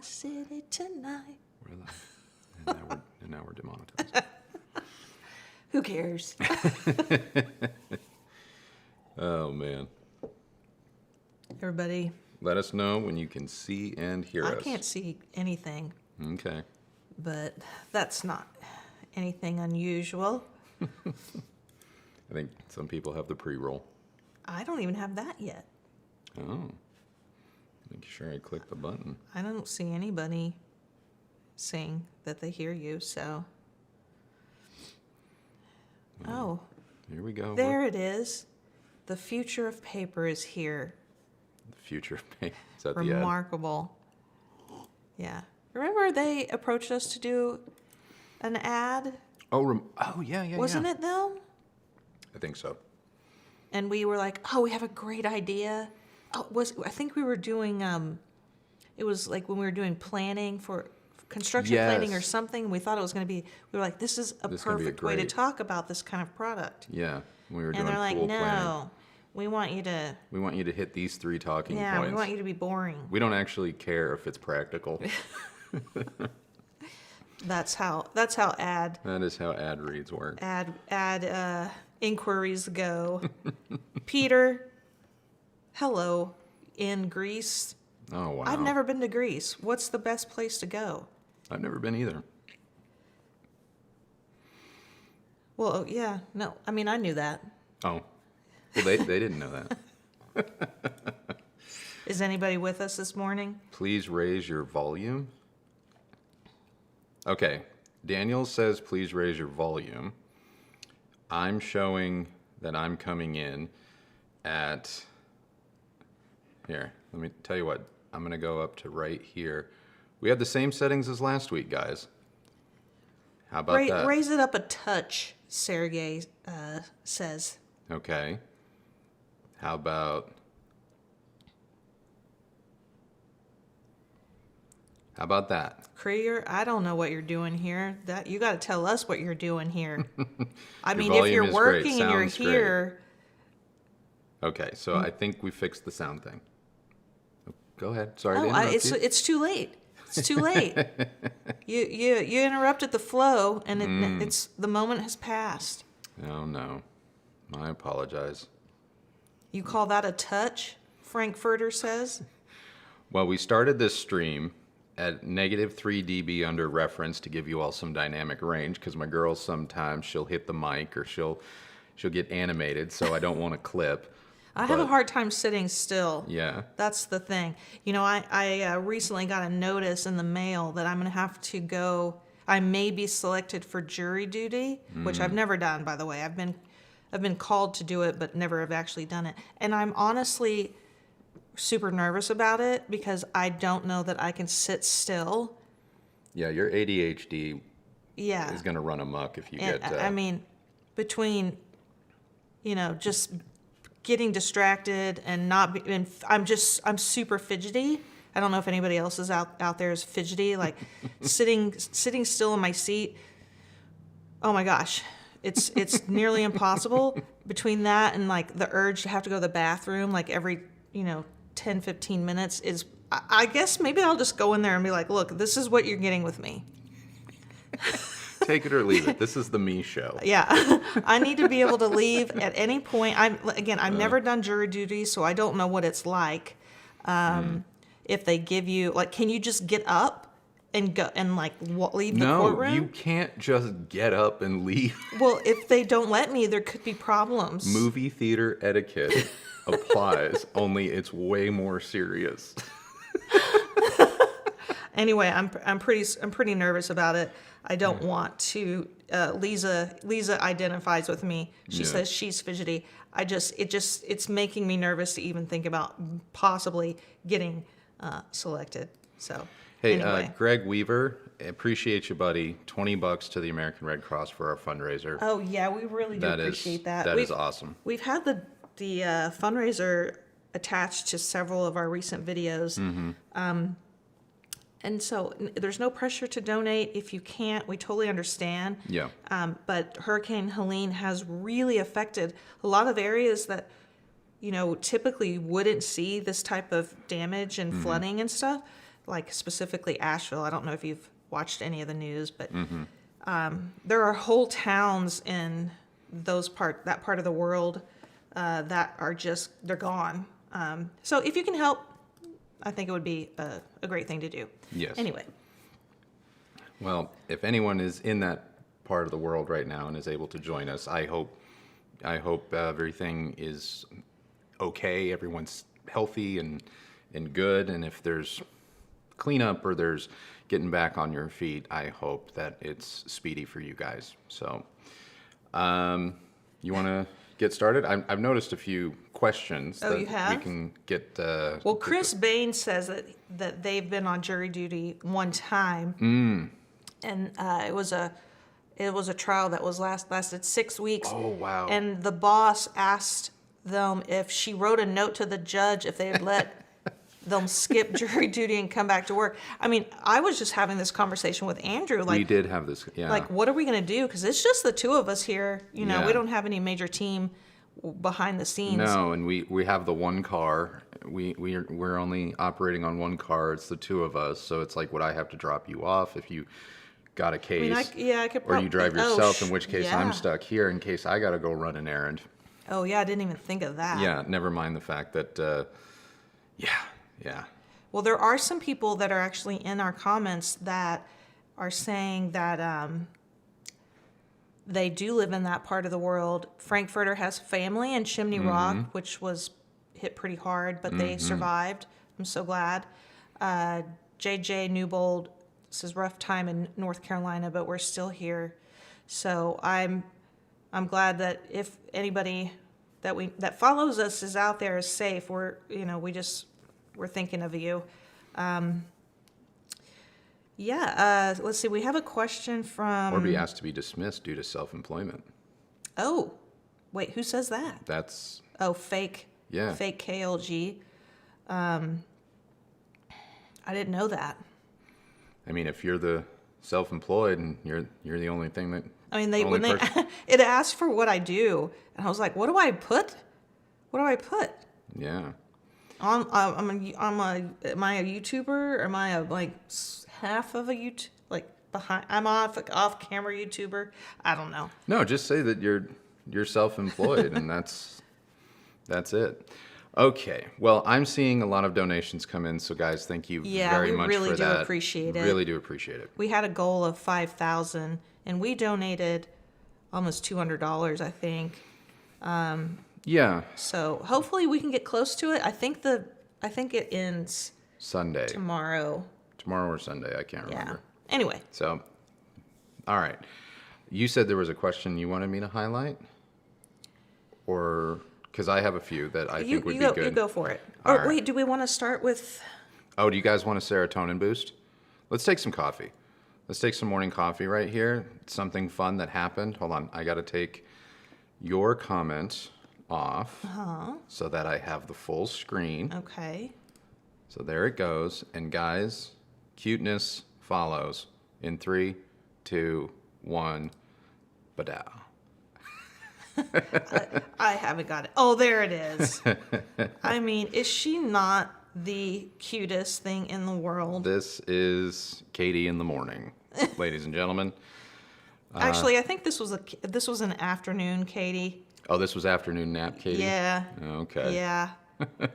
the city tonight. We're live. And now we're demonetized. Who cares? Oh, man. Everybody. Let us know when you can see and hear us. I can't see anything. Okay. But that's not anything unusual. I think some people have the pre-roll. I don't even have that yet. Oh. Make sure I click the button. I don't see anybody saying that they hear you, so. Oh. Here we go. There it is. The future of paper is here. The future of paper. Is that Remarkable. Yeah. Remember they approached us to do an ad? Oh, yeah. Wasn't it them? I think so. And we were like, oh, we have a great idea. Oh, I think we were doing, it was like when we were doing planning for construction planning or something. We thought it was going to be, we were like, this is a perfect way to talk about this kind of product. Yeah. We were doing and they're like, pool no, planning. we want you to hit these 3 talking points. Yeah, we want you to be boring. We don't actually care if it's practical. That's how ad. That is how ad reads work. Ad inquiries go. Peter, hello, in Greece. Oh, wow. I've never been to Greece. What's the best place to go? I've never been either. Well, yeah, no. I mean, I knew that. Oh. Well, they didn't know that. Is anybody with us this morning? Please raise your volume. Okay. Daniel says, please raise your volume. I'm showing that I'm coming in at... Here, let me tell you what. I'm going to go up to right here. We have the same settings as last week, guys. How about that? Raise it up a touch, Sergey says. Okay. How about that? Krieger, I don't know what you're doing here. That you got to tell us what you're doing here. I mean, if volume you're is working great. and you're Sounds here. Okay, so I think we fixed the sound thing. Go ahead. Sorry to Oh, interrupt you. it's too late. It's too late. You interrupted the flow, and it's the moment has passed. Oh no, I apologize. You call that a touch? Frankfurter says. Well, we started this stream at -3 dB under reference to give you all some dynamic range, because my girl sometimes she'll hit the mic or she'll get animated, so I don't want to clip. I have a hard time sitting still. Yeah. That's the thing. You know, I recently got a notice in the mail that I'm going to have to go. I may be selected for jury duty, which I've never done, by the way. I've been called to do it, but never have actually done it. And I'm honestly super nervous about it because I don't know that I can sit still. Yeah, your ADHD Yeah. is going to run amok if you And, get... I mean, between, you know, just getting distracted and not be, and I'm super fidgety. I don't know if anybody else is out there is fidgety, like sitting still in my seat. Oh my gosh. It's nearly impossible. Between that and like the urge to have to go to the bathroom like every, 10, 15 minutes is, I guess maybe I'll just go in there and be like, look, this is what you're getting with me. Take it or leave it. This is the me show. Yeah. I need to be able to leave at any point. I've never done jury duty, so I don't know what it's like. If they give you, like, can you just get up and go and like leave the courtroom? No, you can't just get up and leave. Well, if they don't let me, there could be problems. Movie theater etiquette applies, only it's way more serious. Anyway, I'm pretty nervous about it. I don't want to. Lisa identifies with me. She says she's fidgety. It's making me nervous to even think about possibly getting selected. So hey, anyway. Greg Weaver, appreciate you, buddy. $20 to the American Red Cross for our fundraiser. Oh yeah, we really do appreciate that. That is awesome. We've had the fundraiser attached to several of our recent videos. And so there's no pressure to donate. If you can't, we totally understand. Yeah. But Hurricane Helene has really affected a lot of areas that, typically wouldn't see this type of damage and flooding and stuff. like specifically Asheville. I don't know if you've watched any of the news, but there are whole towns in that part of the world that are just, they're gone. So if you can help, I think it would be a great thing to do. Yes. Anyway. Well, if anyone is in that part of the world right now and is able to join us, I hope everything is okay. Everyone's healthy and good. And if there's cleanup or there's getting back on your feet, I hope that it's speedy for you guys. So, you want to get started? I've noticed a few questions that you have? we can get. Well, Chris Bain says that they've been on jury duty one time, and it was a trial that was lasted 6 weeks. Oh, wow! And the boss asked them if she wrote a note to the judge if they had let them skip jury duty and come back to work. I mean, I was just having this conversation with Andrew. Like, we did have this. Yeah. Like, what are we going to do? Because it's just the two of us here. You know, Yeah. we don't have any major team behind the scenes. No, and we have the one car. We're only operating on one car. It's the two of us, so it's like, would I have to drop you off if you got a case? I could or probably. you drive yourself, in which case yeah. I'm stuck here in case I got to go run an errand. Oh yeah, I didn't even think of that. Yeah, never mind the fact that, yeah. Well, there are some people that are actually in our comments that are saying that they do live in that part of the world. Frankfurter has family in Chimney Rock, which was hit pretty hard, but they survived. I'm so glad. JJ Newbold says rough time in North Carolina, but we're still here. So I'm glad that if anybody that follows us is out there is safe. We're thinking of you. Let's see. We have a question from. Or be asked to be dismissed due to self-employment. Oh, wait. Who says that? That's. Oh, fake. Yeah. Fake KLG. I didn't know that. I mean, if you're the self-employed and you're the only thing that. I mean, it asked for what I do, and I was like, what do I put? What do I put? Yeah. Am I a YouTuber? Or am I half of a I'm off camera YouTuber? I don't know. No, just say that you're self-employed and that's it. Okay. Well, I'm seeing a lot of donations come in, so guys, thank you very much for that. Yeah, we really do appreciate it. Really do appreciate it. We had a goal of 5,000 and we donated almost $200, I think. Yeah. So hopefully we can get close to it. I think it ends Sunday. tomorrow. Tomorrow or Sunday, I can't Yeah. remember. Anyway. So, all right. You said there was a question you wanted me to highlight? Or, because I have a few that I think would be good. You go for it. All right. Wait, do we want to start with... Oh, do you guys want a serotonin boost? Let's take some coffee. Let's take some morning coffee right here. It's something fun that happened. Hold on. I got to take your comment off so that I have the full screen. Okay. So there it goes. And guys, cuteness follows in 3, 2, 1, badow. I haven't got it. Oh, there it is. I mean, is she not the cutest thing in the world? This is Katie in the morning, ladies and gentlemen. Actually, I think this was an afternoon, Katie. Oh, this was afternoon nap, Katie? Yeah. Okay. Yeah.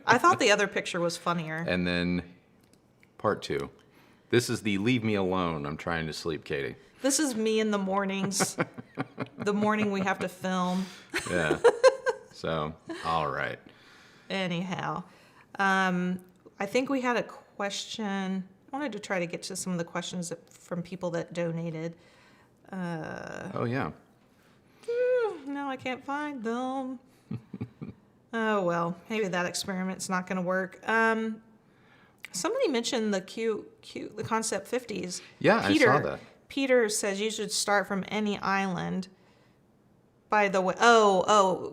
I thought the other picture was funnier. And then part 2. This is the leave me alone, I'm trying to sleep, Katie. This is me in the mornings. The morning we have to film. Yeah. So, all right. Anyhow, I think we had a question. I wanted to try to get to some of the questions from people that donated. Oh, yeah. No, I can't find them. Oh, well, maybe that experiment's not going to work. Somebody mentioned the the Concept 50s. Yeah, Peter, I saw that. Peter says you should start from any island. By the way,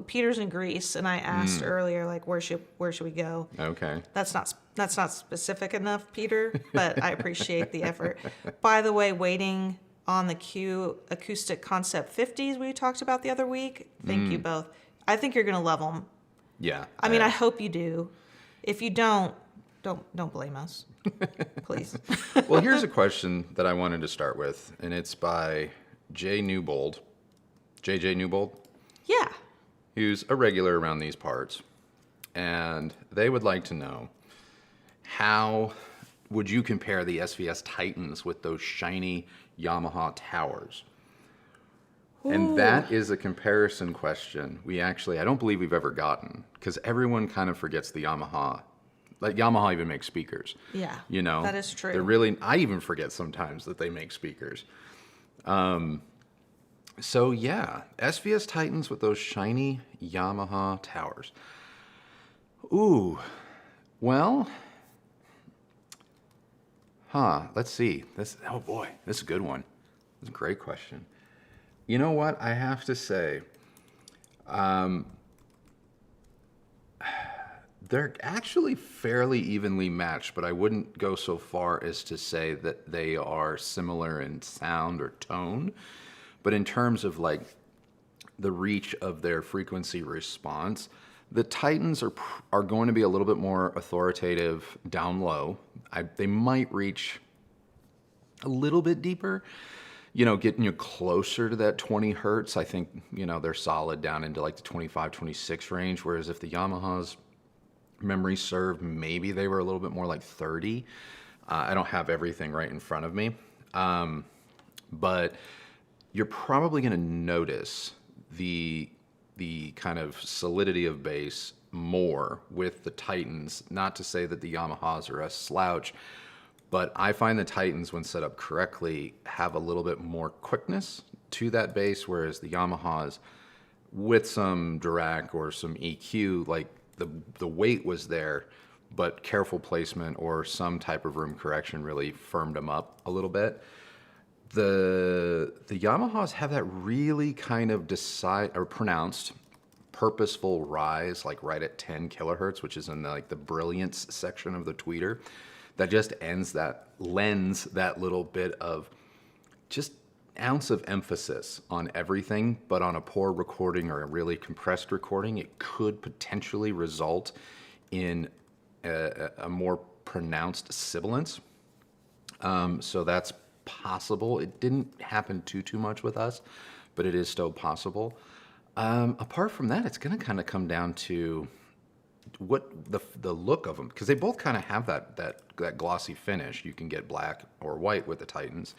Peter's in Greece, and I asked earlier, like, where should we go? Okay. That's not specific enough, Peter, but I appreciate the effort. By the way, waiting on the Q acoustic Concept 50s we talked about the other week. Thank you both. I think you're gonna love them. Yeah. I mean, I hope you do. If you don't, don't blame us, please. Well, here's a question that I wanted to start with, and it's by JJ Newbold, Yeah. who's a regular around these parts. And they would like to know, how would you compare the SVS Titans with those shiny Yamaha towers? And that is a comparison question I don't believe we've ever gotten, because everyone kind of forgets the Yamaha. Like, Yamaha even makes speakers. Yeah. You know? That is true. They're really, I even forget sometimes that they make speakers. So yeah, SVS Titans with those shiny Yamaha towers. Ooh, well, let's see. Oh boy, this is a good one. This is a great question. You know what? I have to say, they're actually fairly evenly matched, but I wouldn't go so far as to say that they are similar in sound or tone. But in terms of like the reach of their frequency response, the Titans are going to be a little bit more authoritative down low. They might reach a little bit deeper, getting you closer to that 20 hertz. I think, they're solid down into like the 25, 26 range. Whereas if the Yamahas, memory served, maybe they were a little bit more like 30. I don't have everything right in front of me. But you're probably going to notice the kind of solidity of bass more with the Titans. Not to say that the Yamahas are a slouch, but I find the Titans, when set up correctly, have a little bit more quickness to that bass, whereas the Yamahas, with some Dirac or some EQ, like the weight was there, but careful placement or some type of room correction really firmed them up a little bit. The Yamahas have that really kind of pronounced purposeful rise, like right at 10 kilohertz, which is in the brilliance section of the tweeter, that just lends that little bit of just ounce of emphasis on everything. But on a poor recording or a really compressed recording, it could potentially result in a more pronounced sibilance. So that's possible. It didn't happen too much with us, but it is still possible. Apart from that, it's going to kind of come down to what the look of them, because they both kind of have that glossy finish. You can get black or white with the Titans,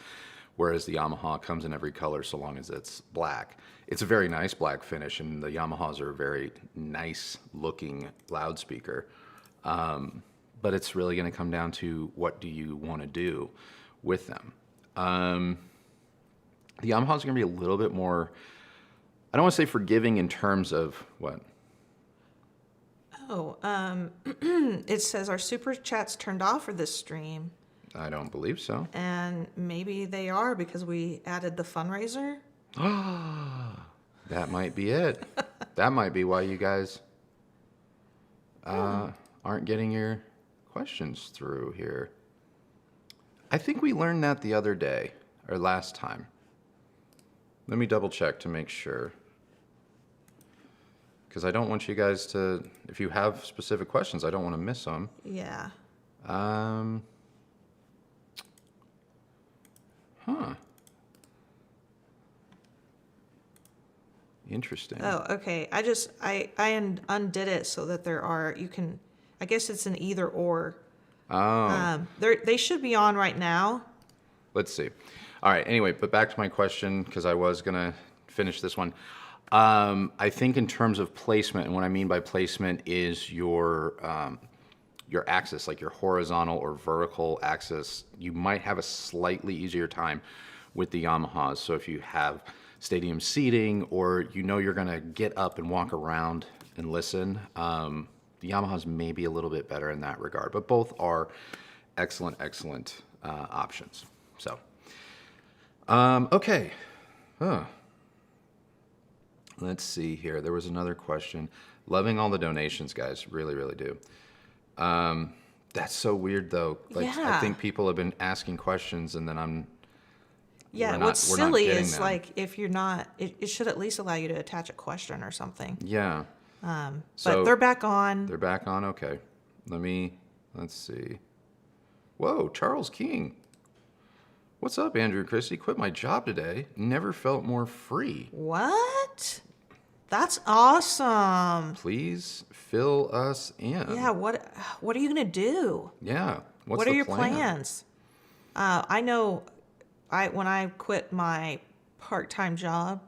whereas the Yamaha comes in every color so long as it's black. It's a very nice black finish, and the Yamahas are a very nice looking loudspeaker. But it's really going to come down to what do you want to do with them. The Yamahas are going to be a little bit more, I don't want to say forgiving in terms of what? Oh, it says our super chats turned off for this stream. I don't believe so. And maybe they are because we added the fundraiser. That might be it. That might be why you guys aren't getting your questions through here. I think we learned that the other day, or last time. Let me double check to make sure. Because I don't want you guys to, if you have specific questions, I don't want to miss them. Yeah. Interesting. Oh, okay. I undid it so that I guess it's an either or. Oh. They should be on right now. Let's see. All right. Anyway, but back to my question, because I was going to finish this one. I think in terms of placement, and what I mean by placement is your axis, like your horizontal or vertical axis, you might have a slightly easier time with the Yamahas. So if you have stadium seating, or you're going to get up and walk around and listen, the Yamahas may be a little bit better in that regard, but both are excellent options. So, okay. Let's see here. There was another question. Loving all the donations, guys. Really, really do. That's so weird, though. Like, Yeah. I think people have been asking questions, and then Yeah, what's silly is like if you're not, it should at least allow you to attach a question or something. Yeah. But So they're back on. They're back on? Okay. Let me Let's see. Whoa, Charles King. What's up, Andrew and Kristi? Quit my job today. Never felt more free. What? That's awesome. Please fill us in. Yeah, what are you going to do? Yeah. What's What are the your plan? plans? I know when I quit my part-time job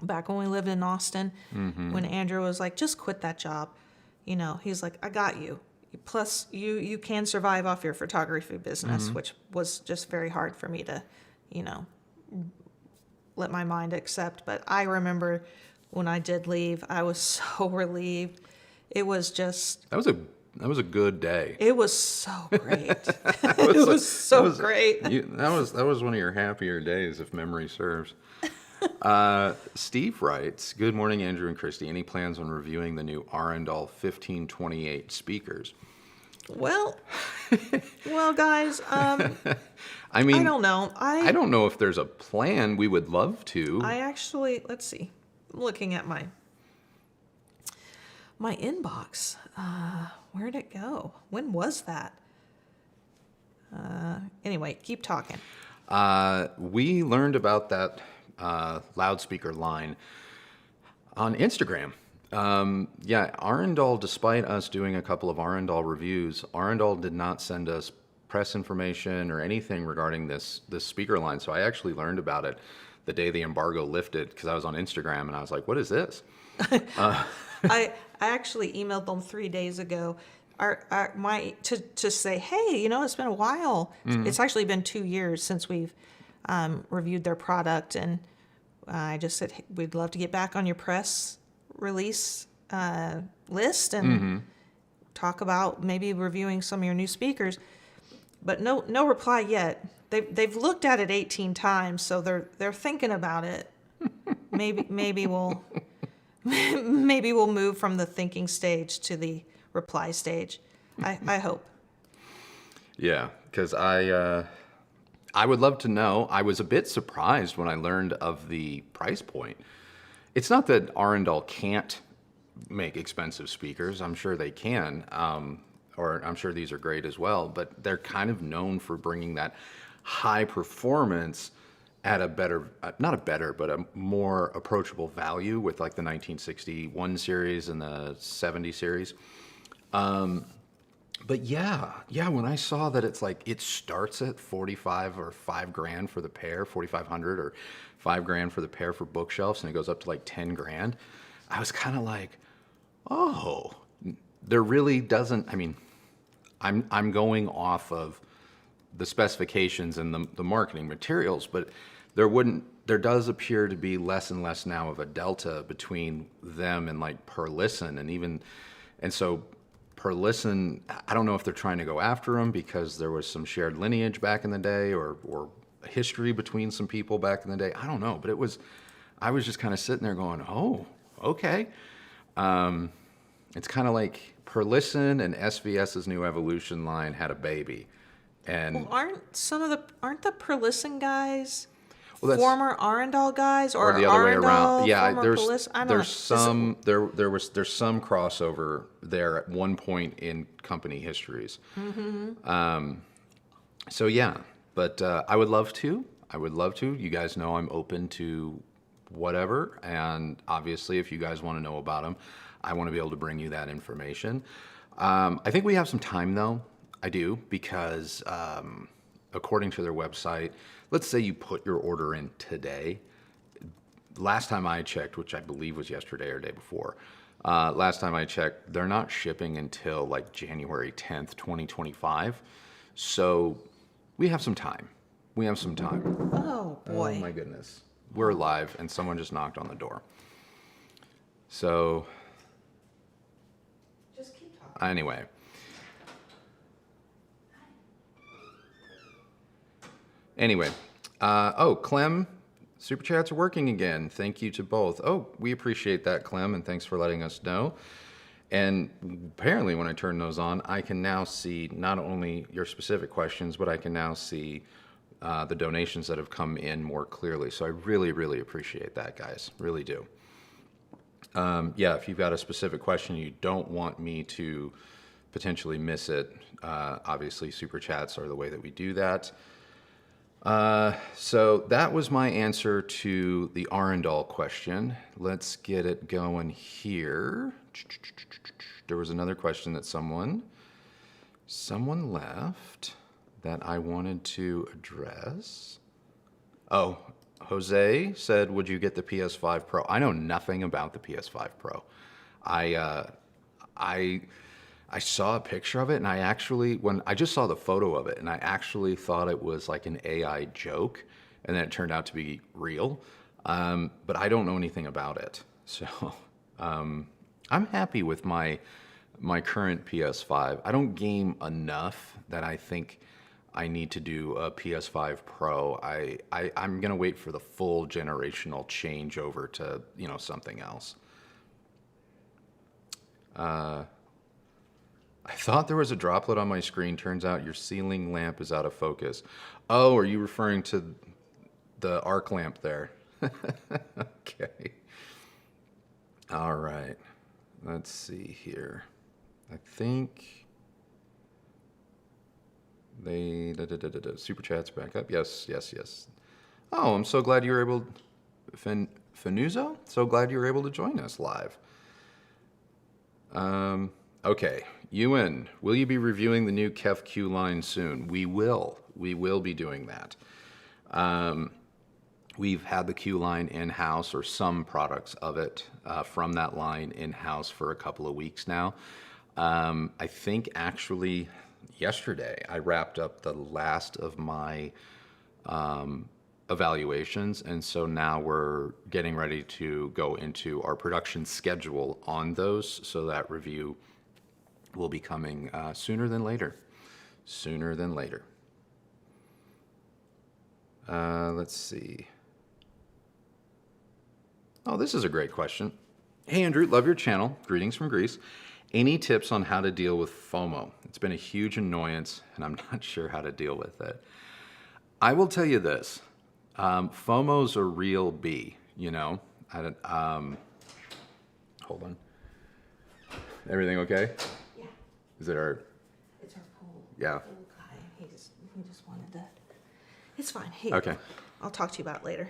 back when we lived in Austin, when Andrew was like, just quit that job. You know, he's like, I got you. Plus, you can survive off your photography business, which was just very hard for me to, you know, let my mind accept. But I remember when I did leave, I was so relieved. It was just... That was a good day. It was so great. It was so great. That was one of your happier days, if memory serves. Steve writes, "Good morning, Andrew and Kristi. Any plans on reviewing the new Arundel 1528 speakers?" Well, guys, I mean, I don't know. I don't know if there's a plan. We would love to. I actually, let's see. I'm looking at my inbox. Where'd it go? When was that? Anyway, keep talking. We learned about that loudspeaker line on Instagram. Yeah, Arundel, despite us doing a couple of Arundel reviews, Arundel did not send us press information or anything regarding this speaker line. So I actually learned about it the day the embargo lifted because I was on Instagram and I was like, what is this? I actually emailed them 3 days ago to say, hey, you know, it's been a while. It's actually been 2 years since we've reviewed their product, and I just said, hey, we'd love to get back on your press release list and talk about maybe reviewing some of your new speakers. But no reply yet. They've looked at it 18 times, so they're thinking about it. Maybe we'll move from the thinking stage to the reply stage. I hope. Yeah, because I would love to know. I was a bit surprised when I learned of the price point. It's not that Arundel can't make expensive speakers. I'm sure they can, or I'm sure these are great as well. But they're kind of known for bringing that high performance at a better, not a better, but a more approachable value with like the 1961 series and the 70 series. But yeah, when I saw that it's like, it starts at 45 or $5,000 for the pair, 4,500 or $5,000 for the pair for bookshelves, and it goes up to like 10 grand. I was kind of like, oh, there really doesn't, I mean, I'm going off of the specifications and the marketing materials, but there does appear to be less and less now of a delta between them and like per listen, and so per listen, I don't know if they're trying to go after them because there was some shared lineage back in the day or history between some people back in the day. I don't know, but I was just kind of sitting there going, oh, okay. It's kind of like per listen and SVS's new Evolution line had a baby. And Well, aren't the per listen guys Well, former Arundel guys or the other way Arundel, around. Yeah, former there's Pelis- I don't there's know. some there's some crossover there at one point in company histories. So yeah, but I would love to. You guys know I'm open to whatever, and obviously, if you guys want to know about them, I want to be able to bring you that information. I think we have some time though. I do, because according to their website, let's say you put your order in today. Last time I checked, which I believe was yesterday or day before, last time I checked, they're not shipping until like January 10th, 2025. So we have some time. Oh boy. Oh my goodness. We're live and someone just knocked on the door. So Just keep talking. anyway. Clem, Super Chats are working again. Thank you to both. Oh, we appreciate that, Clem, and thanks for letting us know. And apparently when I turn those on, I can now see not only your specific questions, but I can now see the donations that have come in more clearly. So I really, really appreciate that, guys. Really do. If you've got a specific question you don't want me to potentially miss it, obviously super chats are the way that we do that. So that was my answer to the Arundel question. Let's get it going here. There was another question that someone left that I wanted to address. Oh, Jose said, would you get the PS5 Pro? I know nothing about the PS5 Pro. I saw a picture of it, and when I just saw the photo of it, and I actually thought it was like an AI joke, and then it turned out to be real. But I don't know anything about it, so I'm happy with my current PS5. I don't game enough that I think I need to do a PS5 Pro. I'm gonna wait for the full generational change over to something else. I thought there was a droplet on my screen. Turns out your ceiling lamp is out of focus. Oh, are you referring to the arc lamp there? Okay. All right. Let's see here. I think super chats back up. Yes. Oh, I'm so glad you were able. Fenuzo? So glad you were able to join us live. Okay, Ewan, will you be reviewing the new Kef Q line soon? We will. We will be doing that. We've had the Q line in-house, or some products of it from that line in-house for a couple of weeks now. I think actually yesterday I wrapped up the last of my evaluations, and so now we're getting ready to go into our production schedule on those, so that review will be coming sooner than later. Let's see. Oh, this is a great question. Hey Andrew, love your channel. Greetings from Greece. Any tips on how to deal with FOMO? It's been a huge annoyance and I'm not sure how to deal with it. I will tell you this. FOMO's a real bee, hold on. Everything okay? Yeah. Is it our? It's our pool. Yeah. Pool guy. He just wanted to. It's fine. Hey, Okay. I'll talk to you about it later.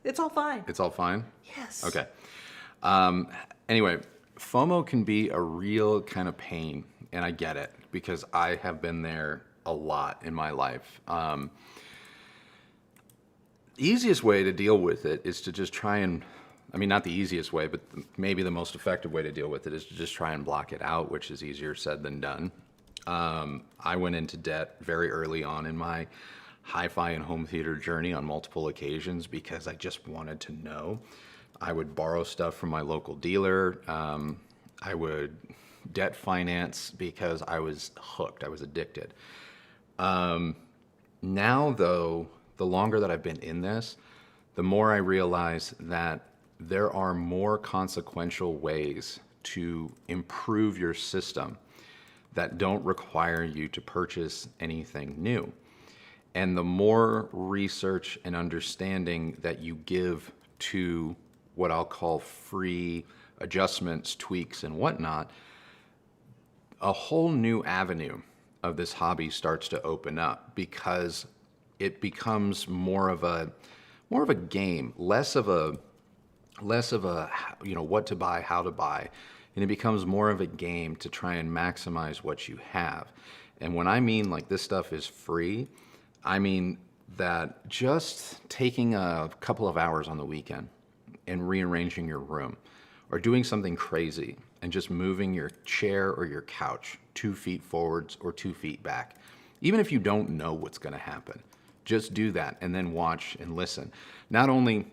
It's all fine. It's all fine? Yes. Okay. Anyway, FOMO can be a real kind of pain, and I get it because I have been there a lot in my life. The easiest way to deal with it is to just try and, not the easiest way, but maybe the most effective way to deal with it is to just try and block it out, which is easier said than done. I went into debt very early on in my hi-fi and home theater journey on multiple occasions because I just wanted to know. I would borrow stuff from my local dealer. I would debt finance because I was hooked. I was addicted. Now, though, the longer that I've been in this, the more I realize that there are more consequential ways to improve your system that don't require you to purchase anything new. And the more research and understanding that you give to what I'll call free adjustments, tweaks, and whatnot, a whole new avenue of this hobby starts to open up because it becomes more of a game, less of a what to buy, how to buy, and it becomes more of a game to try and maximize what you have. And when I mean like this stuff is free, I mean that just taking a couple of hours on the weekend and rearranging your room or doing something crazy and just moving your chair or your couch 2 feet forwards or 2 feet back, even if you don't know what's going to happen, just do that and then watch and listen. Not only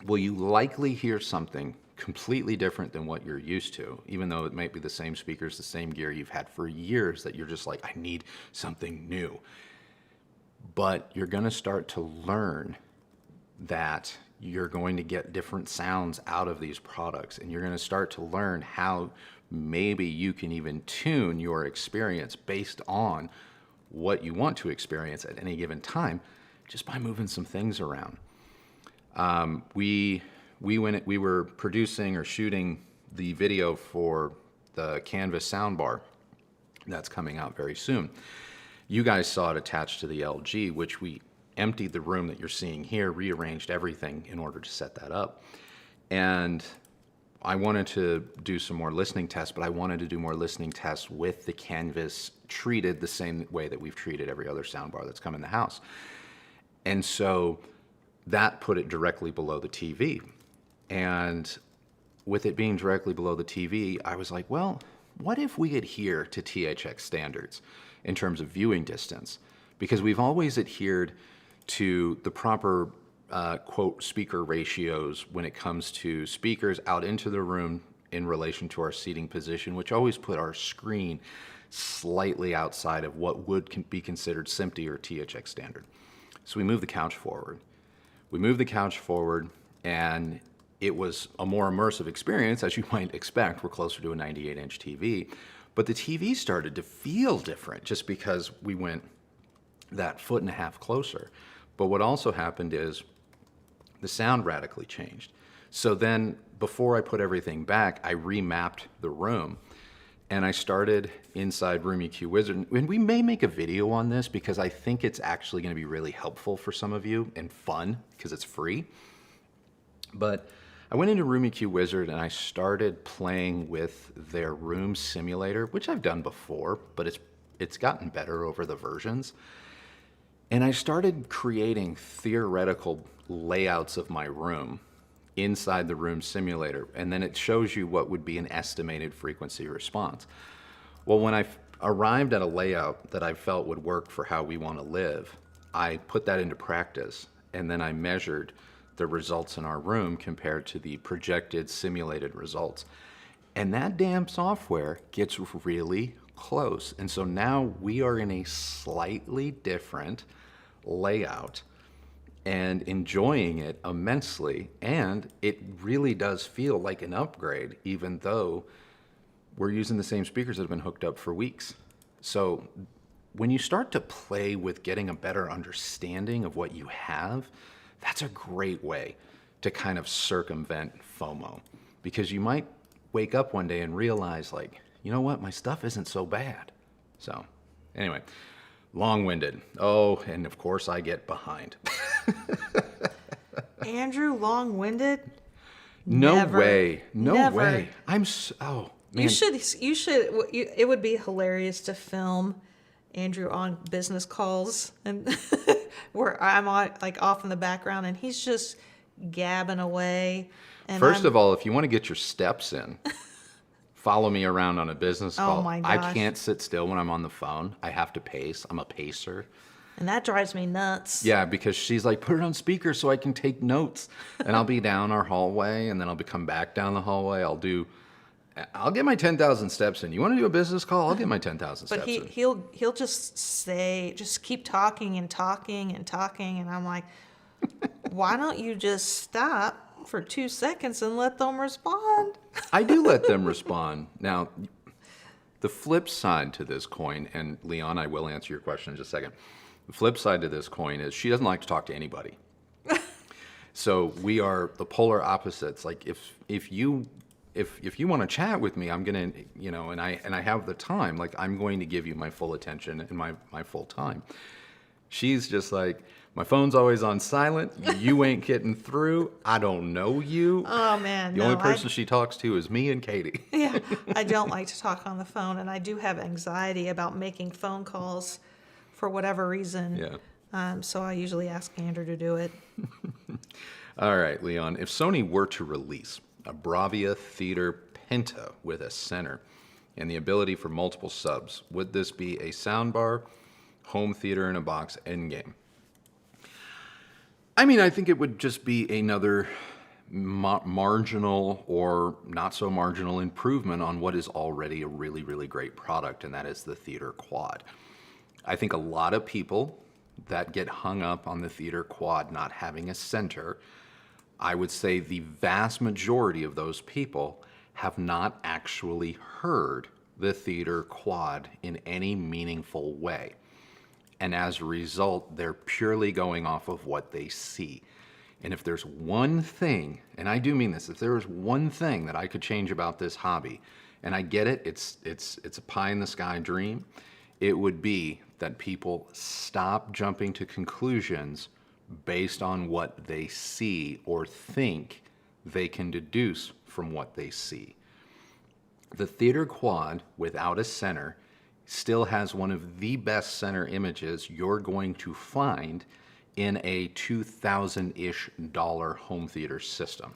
will you likely hear something completely different than what you're used to, even though it might be the same speakers, the same gear you've had for years that you're just like, I need something new. But you're going to start to learn that you're going to get different sounds out of these products, and you're going to start to learn how maybe you can even tune your experience based on what you want to experience at any given time just by moving some things around. We were producing or shooting the video for the Canvas soundbar that's coming out very soon. You guys saw it attached to the LG, which we emptied the room that you're seeing here, rearranged everything in order to set that up. And I wanted to do some more listening tests, but I wanted to do more listening tests with the Canvas treated the same way that we've treated every other soundbar that's come in the house. And so that put it directly below the TV. And with it being directly below the TV, I was like, well, what if we adhere to THX standards in terms of viewing distance? Because we've always adhered to the proper quote speaker ratios when it comes to speakers out into the room in relation to our seating position, which always put our screen slightly outside of what would be considered SMPTE or THX standard. So we moved the couch forward. And it was a more immersive experience, as you might expect. We're closer to a 98-inch TV. But the TV started to feel different just because we went that 1.5 feet closer. But what also happened is the sound radically changed. So then, before I put everything back, I remapped the room. And I started inside Room EQ Wizard. And we may make a video on this because I think it's actually going to be really helpful for some of you and fun because it's free. But I went into Room EQ Wizard and I started playing with their room simulator, which I've done before, but it's gotten better over the versions. And I started creating theoretical layouts of my room inside the room simulator, and then it shows you what would be an estimated frequency response. Well, when I arrived at a layout that I felt would work for how we want to live, I put that into practice, and then I measured the results in our room compared to the projected simulated results. And that damn software gets really close. And so now we are in a slightly different layout and enjoying it immensely. And it really does feel like an upgrade, even though we're using the same speakers that have been hooked up for weeks. So when you start to play with getting a better understanding of what you have, that's a great way to kind of circumvent FOMO, because you might wake up one day and realize, like, you know what, my stuff isn't so bad. So anyway, long-winded. Oh, and of course I get behind. Andrew, long-winded? No Never. way. No Never. way. I'm so, oh, man. You should, it would be hilarious to film Andrew on business calls and where I'm like off in the background and he's just gabbing away. And First of all, if you want to get your steps in, follow me around on a business call. Oh my I gosh. can't sit still when I'm on the phone. I have to pace. I'm a pacer. And that drives me nuts. Yeah, because she's like, put it on speaker so I can take notes. And I'll be down our hallway, and then I'll come back down the hallway. I'll get my 10,000 steps in. You want to do a business call? I'll get my 10,000 steps in. But he'll just keep talking and talking and talking. And I'm like, why don't you just stop for 2 seconds and let them respond? I do let them respond. Now, the flip side to this coin, and Leon, I will answer your question in just a second. The flip side to this coin is she doesn't like to talk to anybody. So we are the polar opposites. Like if you want to chat with me, I'm gonna, and I have the time. Like I'm going to give you my full attention and my full time. She's just like, my phone's always on silent. You ain't getting through. I don't know you. Oh man, The only person she talks to is me and Katie. Yeah, I don't like to talk on the phone, and I do have anxiety about making phone calls for whatever reason. Yeah. So I usually ask Andrew to do it. All right, Leon. If Sony were to release a Bravia Theater Penta with a center and the ability for multiple subs, would this be a soundbar, home theater in a box, endgame? I mean, I think it would just be another marginal or not so marginal improvement on what is already a really, really great product, and that is the Theater Quad. I think a lot of people that get hung up on the Theater Quad not having a center, I would say the vast majority of those people have not actually heard the Theater Quad in any meaningful way. And as a result, they're purely going off of what they see. And if there's one thing, and I do mean this, if there is one thing that I could change about this hobby, and I get it, it's a pie in the sky dream, it would be that people stop jumping to conclusions based on what they see or think they can deduce from what they see. The theater quad without a center still has one of the best center images you're going to find in a $2,000-ish home theater system.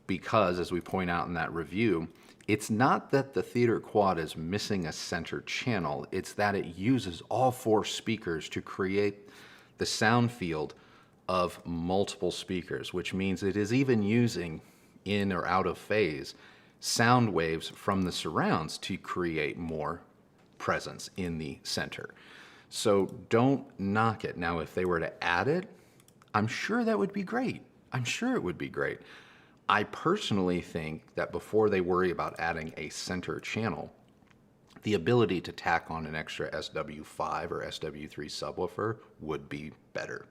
Because, as we point out in that review, it's not that the theater quad is missing a center channel, it's that it uses all 4 speakers to create the sound field of multiple speakers, which means it is even using in or out of phase sound waves from the surrounds to create more presence in the center. So don't knock it. Now, if they were to add it, I'm sure that would be great. I'm sure it would be great. I personally think that before they worry about adding a center channel, the ability to tack on an extra SW5 or SW3 subwoofer would be better.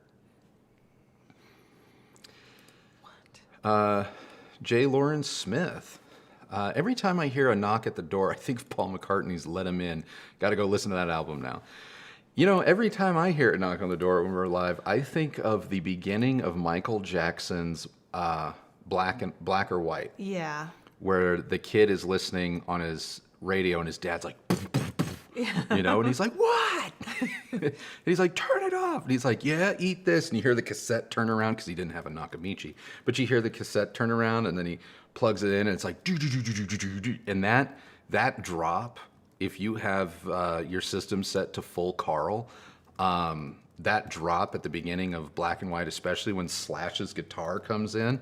J. Lawrence Smith. Every time I hear a knock at the door, I think of Paul McCartney's Let 'Em In. Got to go listen to that album now. You know, every time I hear a knock on the door when we're live, I think of the beginning of Michael Jackson's Black or White. Yeah. Where the kid is listening on his radio and his dad's like, you know, and he's like, what? And he's like, turn it off. And he's like, yeah, eat this. And you hear the cassette turn around because he didn't have a Nakamichi. But you hear the cassette turn around and then he plugs it in and it's like, do, do, do, do, do, do, do. And that drop, if you have your system set to full Carl, that drop at the beginning of Black and White, especially when Slash's guitar comes in,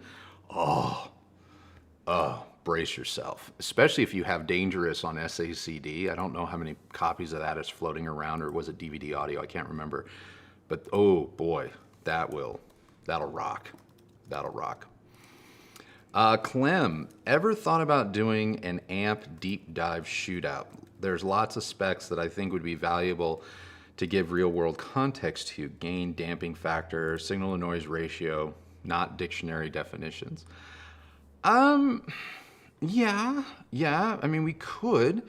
brace yourself. Especially if you have Dangerous on SACD. I don't know how many copies of that is floating around, or was it DVD audio? I can't remember. But oh boy, that'll rock. That'll rock. Clem, ever thought about doing an amp deep dive shootout? There's lots of specs that I think would be valuable to give real world context to: gain, damping factor, signal to noise ratio, not dictionary definitions. Yeah, I mean, we could.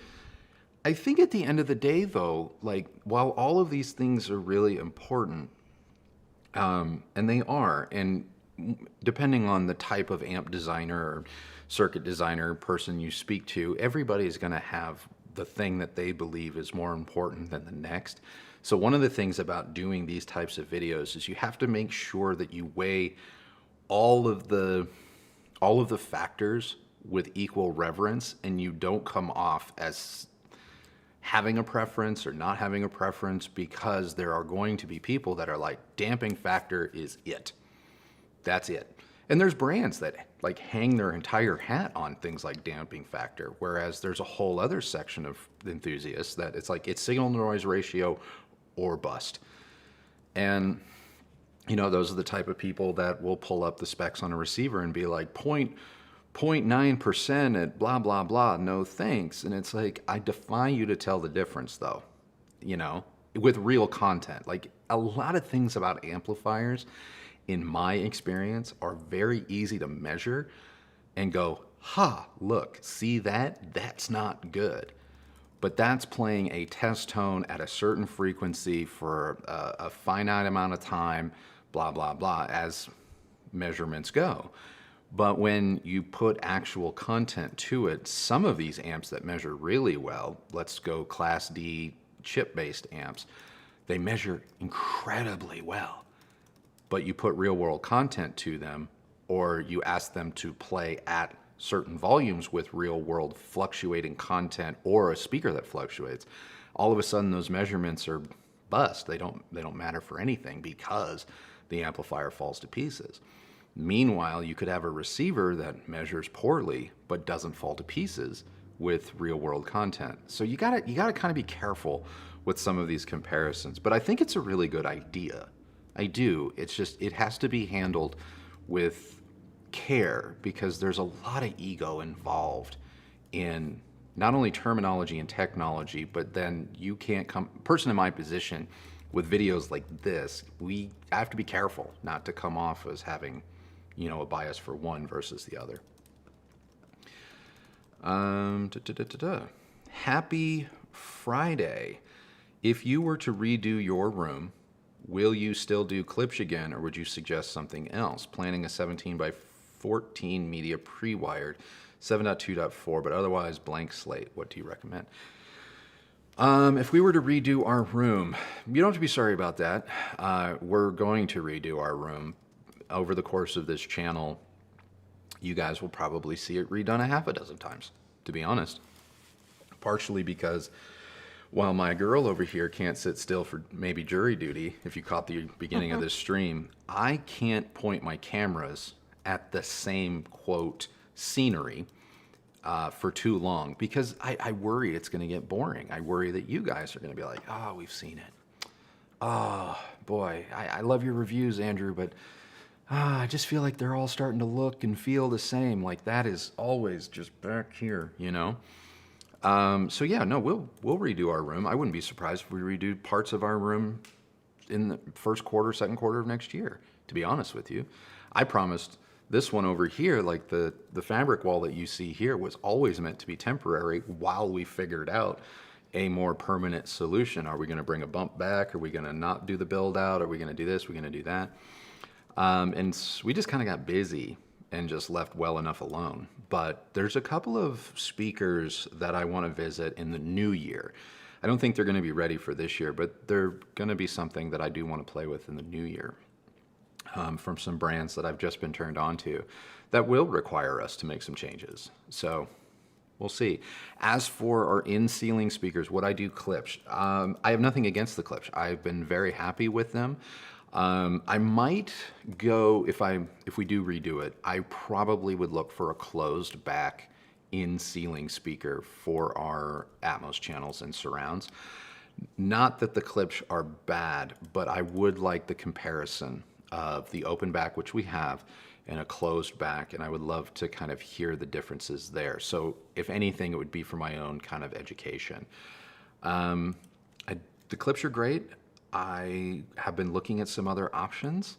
I think at the end of the day, though, like, while all of these things are really important, and they are, and depending on the type of amp designer or circuit designer person you speak to, everybody is going to have the thing that they believe is more important than the next. So one of the things about doing these types of videos is you have to make sure that you weigh all of the factors with equal reverence, and you don't come off as having a preference or not having a preference, because there are going to be people that are like, damping factor is it. That's it. And there's brands that like hang their entire hat on things like damping factor, whereas there's a whole other section of enthusiasts that it's like, it's signal to noise ratio or bust. And you know, those are the type of people that will pull up the specs on a receiver and be like, 0.9% at blah, blah, blah, no thanks. And it's like, I defy you to tell the difference, though, you know, with real content. Like, a lot of things about amplifiers, in my experience, are very easy to measure and go, look, see that? That's not good. But that's playing a test tone at a certain frequency for a finite amount of time, blah, blah, blah, as measurements go. But when you put actual content to it, some of these amps that measure really well, let's go Class D chip-based amps, they measure incredibly well. But you put real-world content to them, or you ask them to play at certain volumes with real-world fluctuating content or a speaker that fluctuates, all of a sudden those measurements are bust. They don't matter for anything because the amplifier falls to pieces. Meanwhile, you could have a receiver that measures poorly but doesn't fall to pieces with real-world content. So you gotta kind of be careful with some of these comparisons. But I think it's a really good idea. I do. It's just, it has to be handled with care, because there's a lot of ego involved in not only terminology and technology, but then you can't come, person in my position with videos like this, I have to be careful not to come off as having, you know, a bias for one versus the other. Happy Friday. If you were to redo your room, will you still do clips again, or would you suggest something else? Planning a 17 by 14 media pre-wired, 7.2.4, but otherwise blank slate. What do you recommend? If we were to redo our room, you don't have to be sorry about that. We're going to redo our room. Over the course of this channel, you guys will probably see it redone a half a dozen times, to be honest. Partially because while my girl over here can't sit still for maybe jury duty, if you caught the beginning of this stream, I can't point my cameras at the same, quote, scenery for too long because I worry it's going to get boring. I worry that you guys are going to be like, oh, we've seen it. Oh, boy, I love your reviews, Andrew, but I just feel like they're all starting to look and feel the same. Like that is always just back here, you know? So yeah, no, we'll redo our room. I wouldn't be surprised if we redo parts of our room in the first quarter, second quarter of next year, to be honest with you. I promised this one over here, like the fabric wall that you see here was always meant to be temporary while we figured out a more permanent solution. Are we going to bring a bump back? Are we going to not do the build out? Are we going to do this? Are we going to do that? And we just kind of got busy and just left well enough alone. But there's a couple of speakers that I want to visit in the new year. I don't think they're going to be ready for this year, but they're going to be something that I do want to play with in the new year from some brands that I've just been turned on to that will require us to make some changes. So we'll see. As for our in-ceiling speakers, would I do clips? I have nothing against the clips. I've been very happy with them. I might go, if we do redo it, I probably would look for a closed back in-ceiling speaker for our Atmos channels and surrounds. Not that the clips are bad, but I would like the comparison of the open back, which we have, and a closed back, and I would love to kind of hear the differences there. So if anything, it would be for my own kind of education. The clips are great. I have been looking at some other options,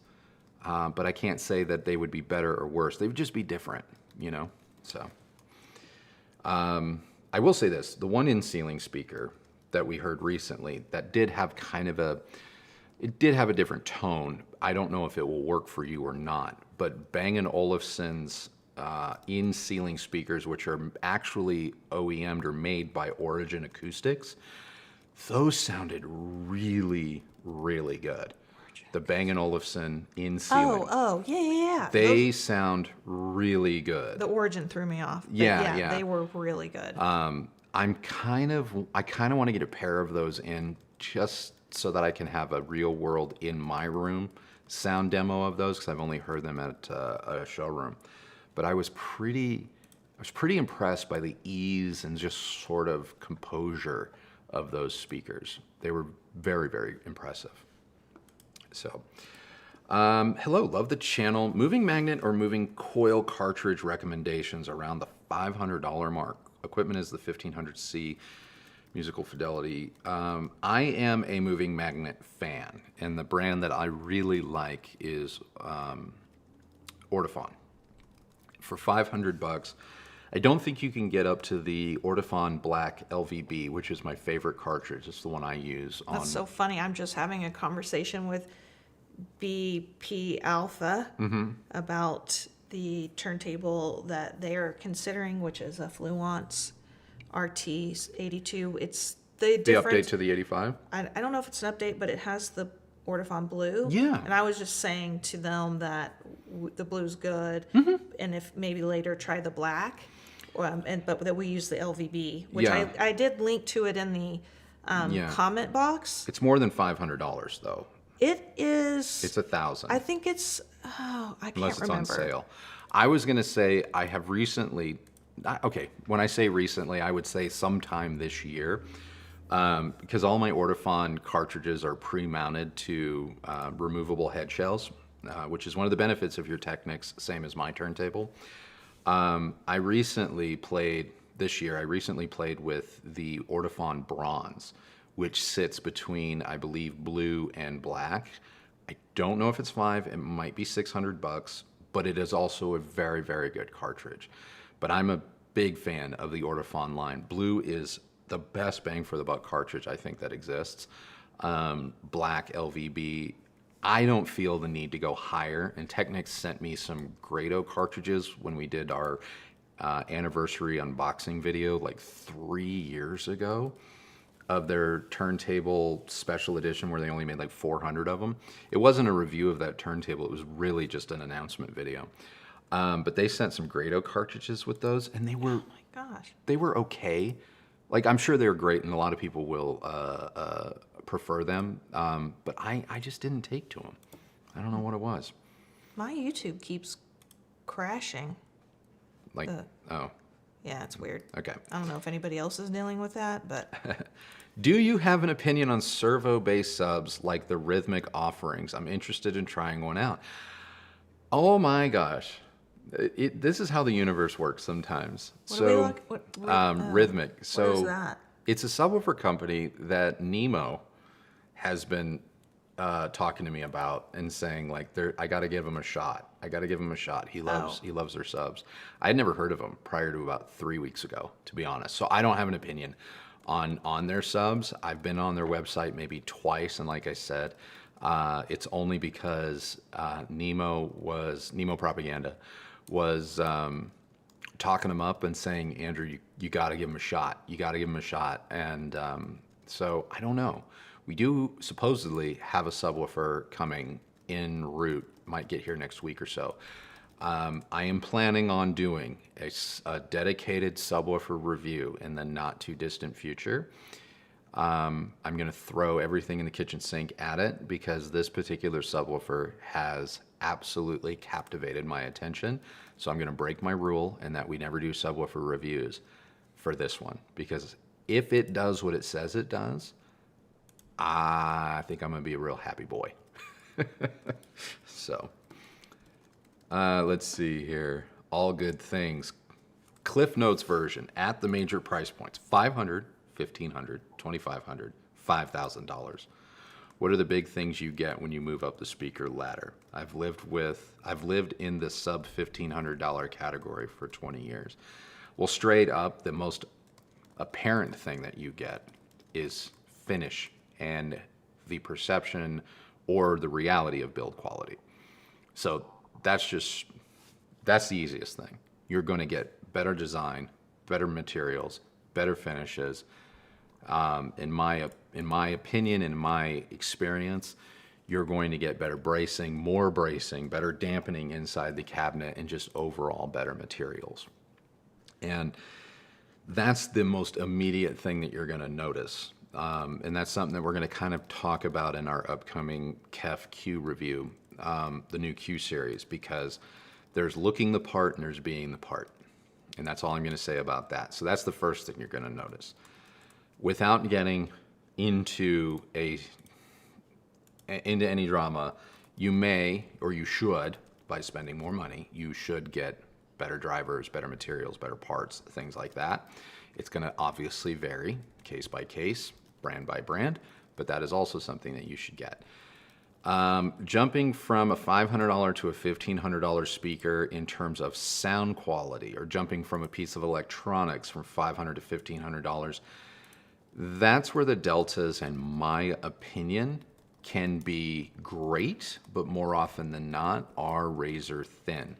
but I can't say that they would be better or worse. They would just be different, you know? So I will say this, the one in-ceiling speaker that we heard recently that did have kind of it did have a different tone. I don't know if it will work for you or not, but Bang & Olufsen's in-ceiling speakers, which are actually OEM'd or made by Origin Acoustics, those sounded really, really good. The Bang & Olufsen in-ceiling. Yeah. They sound really good. The Origin threw me off. But Yeah. They were really good. I kind of want to get a pair of those in just so that I can have a real world in my room sound demo of those, because I've only heard them at a showroom. But I was pretty impressed by the ease and just sort of composure of those speakers. They were very, very impressive. So, hello, love the channel. Moving magnet or moving coil cartridge recommendations around the $500 mark. Equipment is the 1500C, musical fidelity. I am a moving magnet fan, and the brand that I really like is Ortofon. For $500, I don't think you can get up to the Ortofon Black LVB, which is my favorite cartridge. It's the one I use on. That's so funny. I'm just having a conversation with BP Alpha about the turntable that they are considering, which is a Fluence RT82. It's the different. Update to the 85? I don't know if it's an update, but it has the Ortofon blue. Yeah. And I was just saying to them that the blue's good, and if maybe later try the black, but that we use the LVB, which I did link to it in the comment box. It's more than $500 though. It is. It's $1,000. I think it's. Oh, I can't remember. Unless it's on sale. I was going to say I have recently. Okay, when I say recently, I would say sometime this year, because all my Ortofon cartridges are pre-mounted to removable head shells, which is one of the benefits of your Technics, same as my turntable. I recently played with the Ortofon Bronze, which sits between, I believe, blue and black. I don't know if it's $500, it might be $600, but it is also a very, very good cartridge. But I'm a big fan of the Ortofon line. Blue is the best bang for the buck cartridge I think that exists. Black LVB. I don't feel the need to go higher, and Technics sent me some Grado cartridges when we did our anniversary unboxing video like 3 years ago of their turntable special edition where they only made like 400 of them. It wasn't a review of that turntable, it was really just an announcement video. But they sent some Grado cartridges with those, and they were, Oh my gosh. they were okay. Like, I'm sure they were great, and a lot of people will prefer them, but I just didn't take to them. I don't know what it was. My YouTube keeps crashing. Like, oh, Yeah, it's weird. okay. I don't know if anybody else is dealing with that, but Do you have an opinion on servo-based subs like the Rhythmic offerings? I'm interested in trying one out. Oh my gosh. This is how the universe works sometimes. what do we look? Rhythmic. So what is that? it's a subwoofer company that Nemo has been talking to me about and saying like, I got to give him a shot. I got to give him a shot. He loves their subs. I had never heard of them prior to about 3 weeks ago, to be honest. So I don't have an opinion on their subs. I've been on their website maybe twice, and like I said, it's only because Nemo Propaganda was talking them up and saying, Andrew, you got to give him a shot. You got to give him a shot. And so I don't know. We do supposedly have a subwoofer coming en route. Might get here next week or so. I am planning on doing a dedicated subwoofer review in the not too distant future. I'm going to throw everything in the kitchen sink at it because this particular subwoofer has absolutely captivated my attention. So I'm going to break my rule and that we never do subwoofer reviews for this one, because if it does what it says it does, I think I'm going to be a real happy boy. So, let's see here. All good things. Cliff Notes version at the major price points: $500, $1,500, $2,500, $5,000. What are the big things you get when you move up the speaker ladder? I've lived in the sub $1,500 category for 20 years. Well, straight up, the most apparent thing that you get is finish and the perception or the reality of build quality. So that's the easiest thing. You're going to get better design, better materials, better finishes. In my opinion, in my experience, you're going to get better bracing, more bracing, better dampening inside the cabinet, and just overall better materials. And that's the most immediate thing that you're going to notice. And that's something that we're going to kind of talk about in our upcoming KEF Q review, the new Q series, because there's looking the part and there's being the part. And that's all I'm going to say about that. So that's the first thing you're going to notice. Without getting into any drama, you may, or you should, by spending more money, you should get better drivers, better materials, better parts, things like that. It's going to obviously vary case by case, brand by brand, but that is also something that you should get. Jumping from a $500 to a $1,500 speaker in terms of sound quality, or jumping from a piece of electronics from $500 to $1,500, that's where the deltas, in my opinion, can be great, but more often than not are razor thin.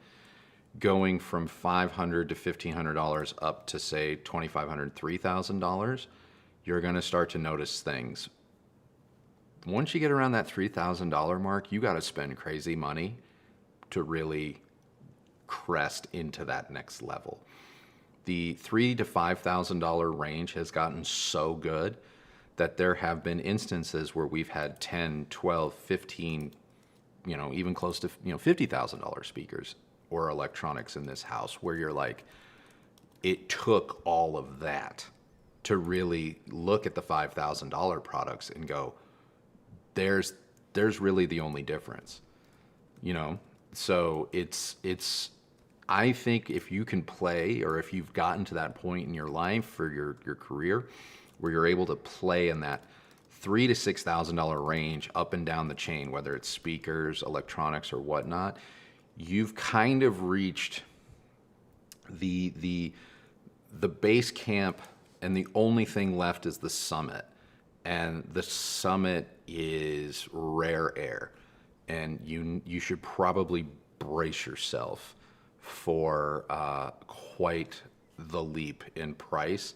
Going from $500 to $1,500 up to, say, $2,500, $3,000, you're going to start to notice things. Once you get around that $3,000 mark, you got to spend crazy money to really crest into that next level. The $3,000 to $5,000 range has gotten so good that there have been instances where we've had 10, 12, 15, even close to $50,000 speakers or electronics in this house, where you're like, it took all of that to really look at the $5,000 products and go, there's really the only difference, So it's I think if you can play, or if you've gotten to that point in your life or your career where you're able to play in that $3,000 to $6,000 range up and down the chain, whether it's speakers, electronics, or whatnot, you've kind of reached the the base camp, and the only thing left is the summit. And the summit is rare air. And you should probably brace yourself for quite the leap in price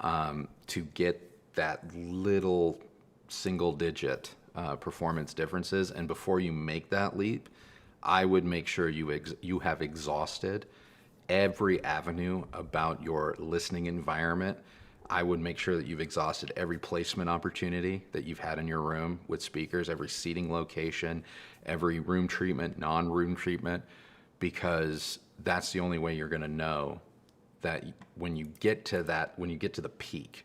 to get that little single-digit performance differences. And before you make that leap, I would make sure you have exhausted every avenue about your listening environment. I would make sure that you've exhausted every placement opportunity that you've had in your room with speakers, every seating location, every room treatment, non-room treatment, because that's the only way you're going to know that when you get to the peak,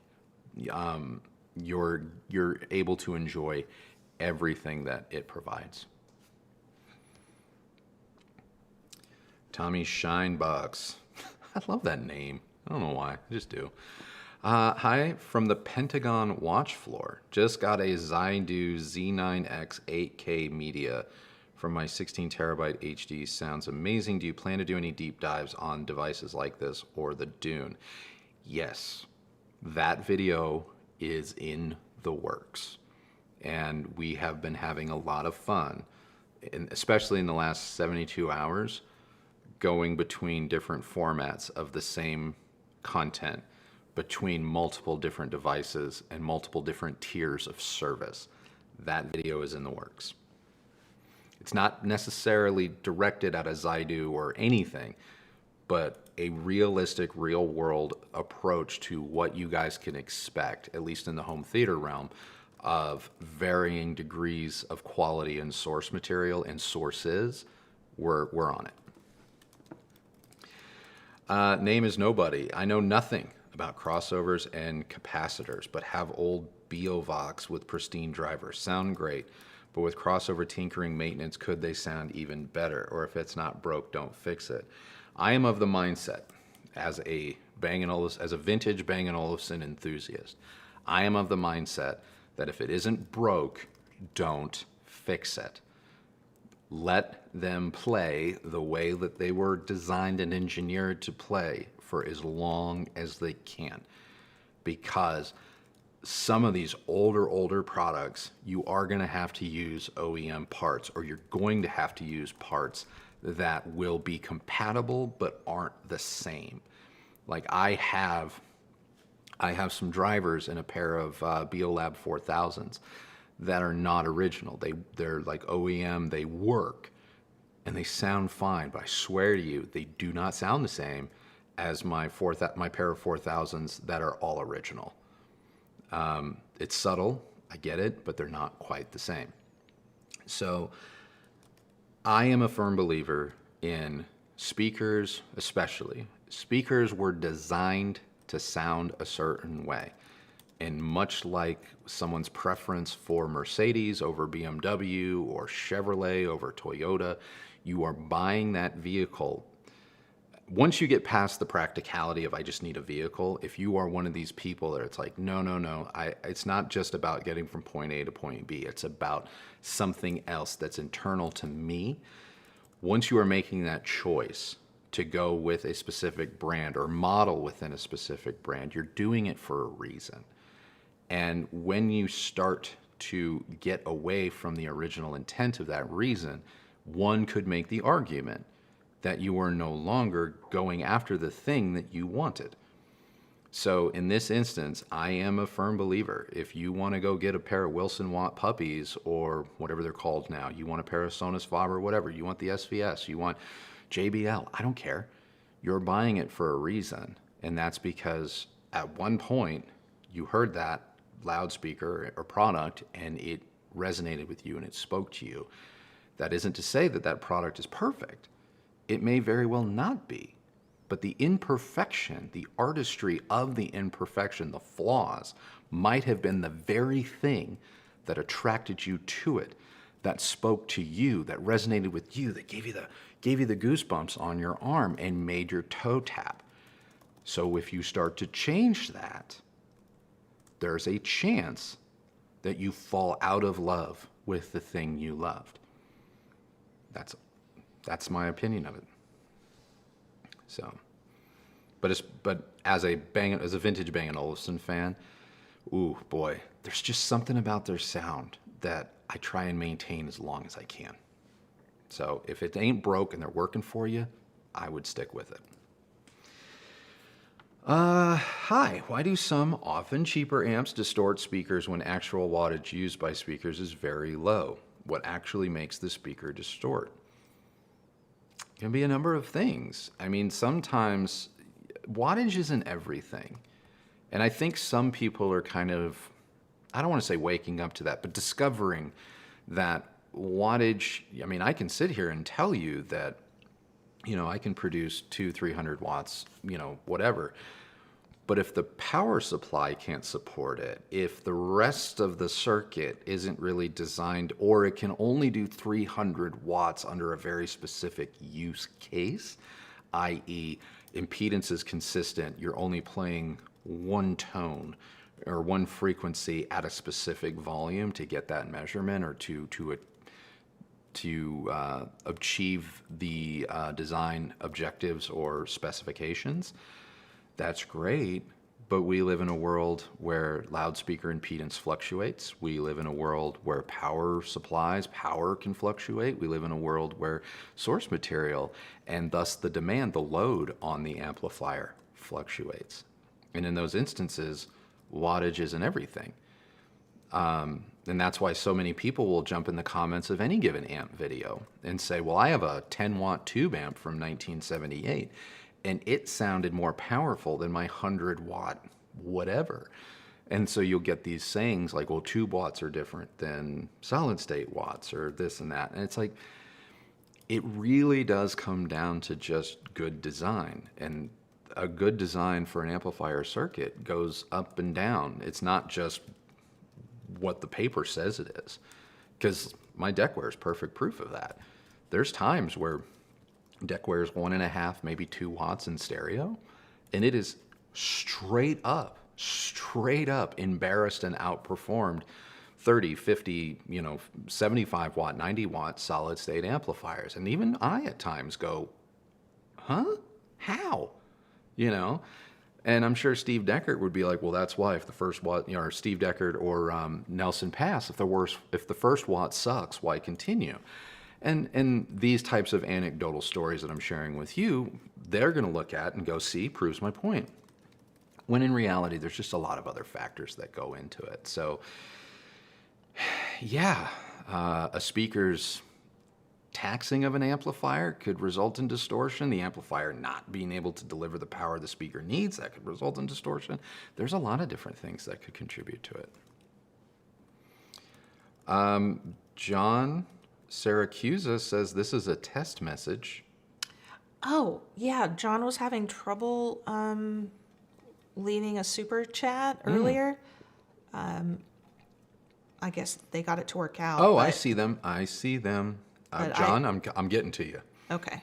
you're able to enjoy everything that it provides. Tommy Shinebox. I love that name. I don't know why. I just do. Hi, from the Pentagon watch floor. Just got a Zydu Z9X 8K media from my 16 terabyte HD. Sounds amazing. Do you plan to do any deep dives on devices like this or the Dune? Yes, that video is in the works. And we have been having a lot of fun, especially in the last 72 hours, going between different formats of the same content between multiple different devices and multiple different tiers of service. That video is in the works. It's not necessarily directed at a Zydu or anything, but a realistic, real-world approach to what you guys can expect, at least in the home theater realm, of varying degrees of quality and source material and sources. We're on it. Name is nobody. I know nothing about crossovers and capacitors, but have old Biovox with pristine drivers. Sound great, but with crossover tinkering maintenance, could they sound even better? Or if it's not broke, don't fix it. I am of the mindset, as a vintage Bang & Olufsen enthusiast, I am of the mindset that if it isn't broke, don't fix it. Let them play the way that they were designed and engineered to play for as long as they can. Because some of these older products, you are going to have to use OEM parts, or you're going to have to use parts that will be compatible but aren't the same. Like I have some drivers in a pair of Biolab 4000s that are not original. They're like OEM, they work, and they sound fine, but I swear to you, they do not sound the same as my pair of 4000s that are all original. It's subtle, I get it, but they're not quite the same. So I am a firm believer in speakers, especially. Speakers were designed to sound a certain way. And much like someone's preference for Mercedes over BMW or Chevrolet over Toyota, you are buying that vehicle. Once you get past the practicality of I just need a vehicle, if you are one of these people that it's like, no, it's not just about getting from point A to point B. It's about something else that's internal to me. Once you are making that choice to go with a specific brand or model within a specific brand, you're doing it for a reason. And when you start to get away from the original intent of that reason, one could make the argument that you are no longer going after the thing that you wanted. So in this instance, I am a firm believer. If you want to go get a pair of Wilson Watt puppies or whatever they're called now, you want a pair of Sonus Faber, whatever, you want the SVS, you want JBL, I don't care. You're buying it for a reason. And that's because at one point you heard that loudspeaker or product and it resonated with you and it spoke to you. That isn't to say that that product is perfect. It may very well not be, but the imperfection, the artistry of the imperfection, the flaws, might have been the very thing that attracted you to it, that spoke to you, that resonated with you, that gave you the goosebumps on your arm and made your toe tap. So if you start to change that, there's a chance that you fall out of love with the thing you loved. That's my opinion of it. So But as a vintage Bang & Olufsen fan, ooh boy, there's just something about their sound that I try and maintain as long as I can. So if it ain't broke and they're working for you, I would stick with it. Hi, why do some often cheaper amps distort speakers when actual wattage used by speakers is very low? What actually makes the speaker distort? It can be a number of things. I mean, sometimes wattage isn't everything. And I think some people are kind of, I don't want to say waking up to that, but discovering that wattage, I mean, I can sit here and tell you that, you know, I can produce 200-300 watts, you know, whatever. But if the power supply can't support it, if the rest of the circuit isn't really designed, or it can only do 300 watts under a very specific use case, i.e. impedance is consistent, you're only playing one tone or one frequency at a specific volume to get that measurement or to achieve the design objectives or specifications, that's great. But we live in a world where loudspeaker impedance fluctuates. We live in a world where power supplies, power can fluctuate. We live in a world where source material and thus the demand, the load on the amplifier fluctuates. And in those instances, wattage isn't everything. And that's why so many people will jump in the comments of any given amp video and say, well, I have a 10-watt tube amp from 1978, and it sounded more powerful than my 100-watt whatever. And so you'll get these sayings like, well, tube watts are different than solid-state watts or this and that. And it's like, it really does come down to just good design. And a good design for an amplifier circuit goes up and down. It's not just what the paper says it is, because my Deckware is perfect proof of that. There's times where Deckware is 1.5, maybe 2 watts in stereo, and it is straight up embarrassed and outperformed 30, 50, 75 watt, 90 watt solid state amplifiers. And even I at times go, huh? How? And I'm sure Steve Deckert would be like, well, that's why if the first watt, or Steve Deckert or Nelson Pass, if the first watt sucks, why continue? And these types of anecdotal stories that I'm sharing with you, they're going to look at and go, see, proves my point. When in reality, there's just a lot of other factors that go into it. So, yeah, a speaker's taxing of an amplifier could result in distortion. The amplifier not being able to deliver the power the speaker needs, that could result in distortion. There's a lot of different things that could contribute to it. John Syracusa says this is a test message. Oh, yeah. John was having trouble leaving a super chat earlier. I guess they got it to work out. Oh, I see them. John, I'm getting to you. Okay.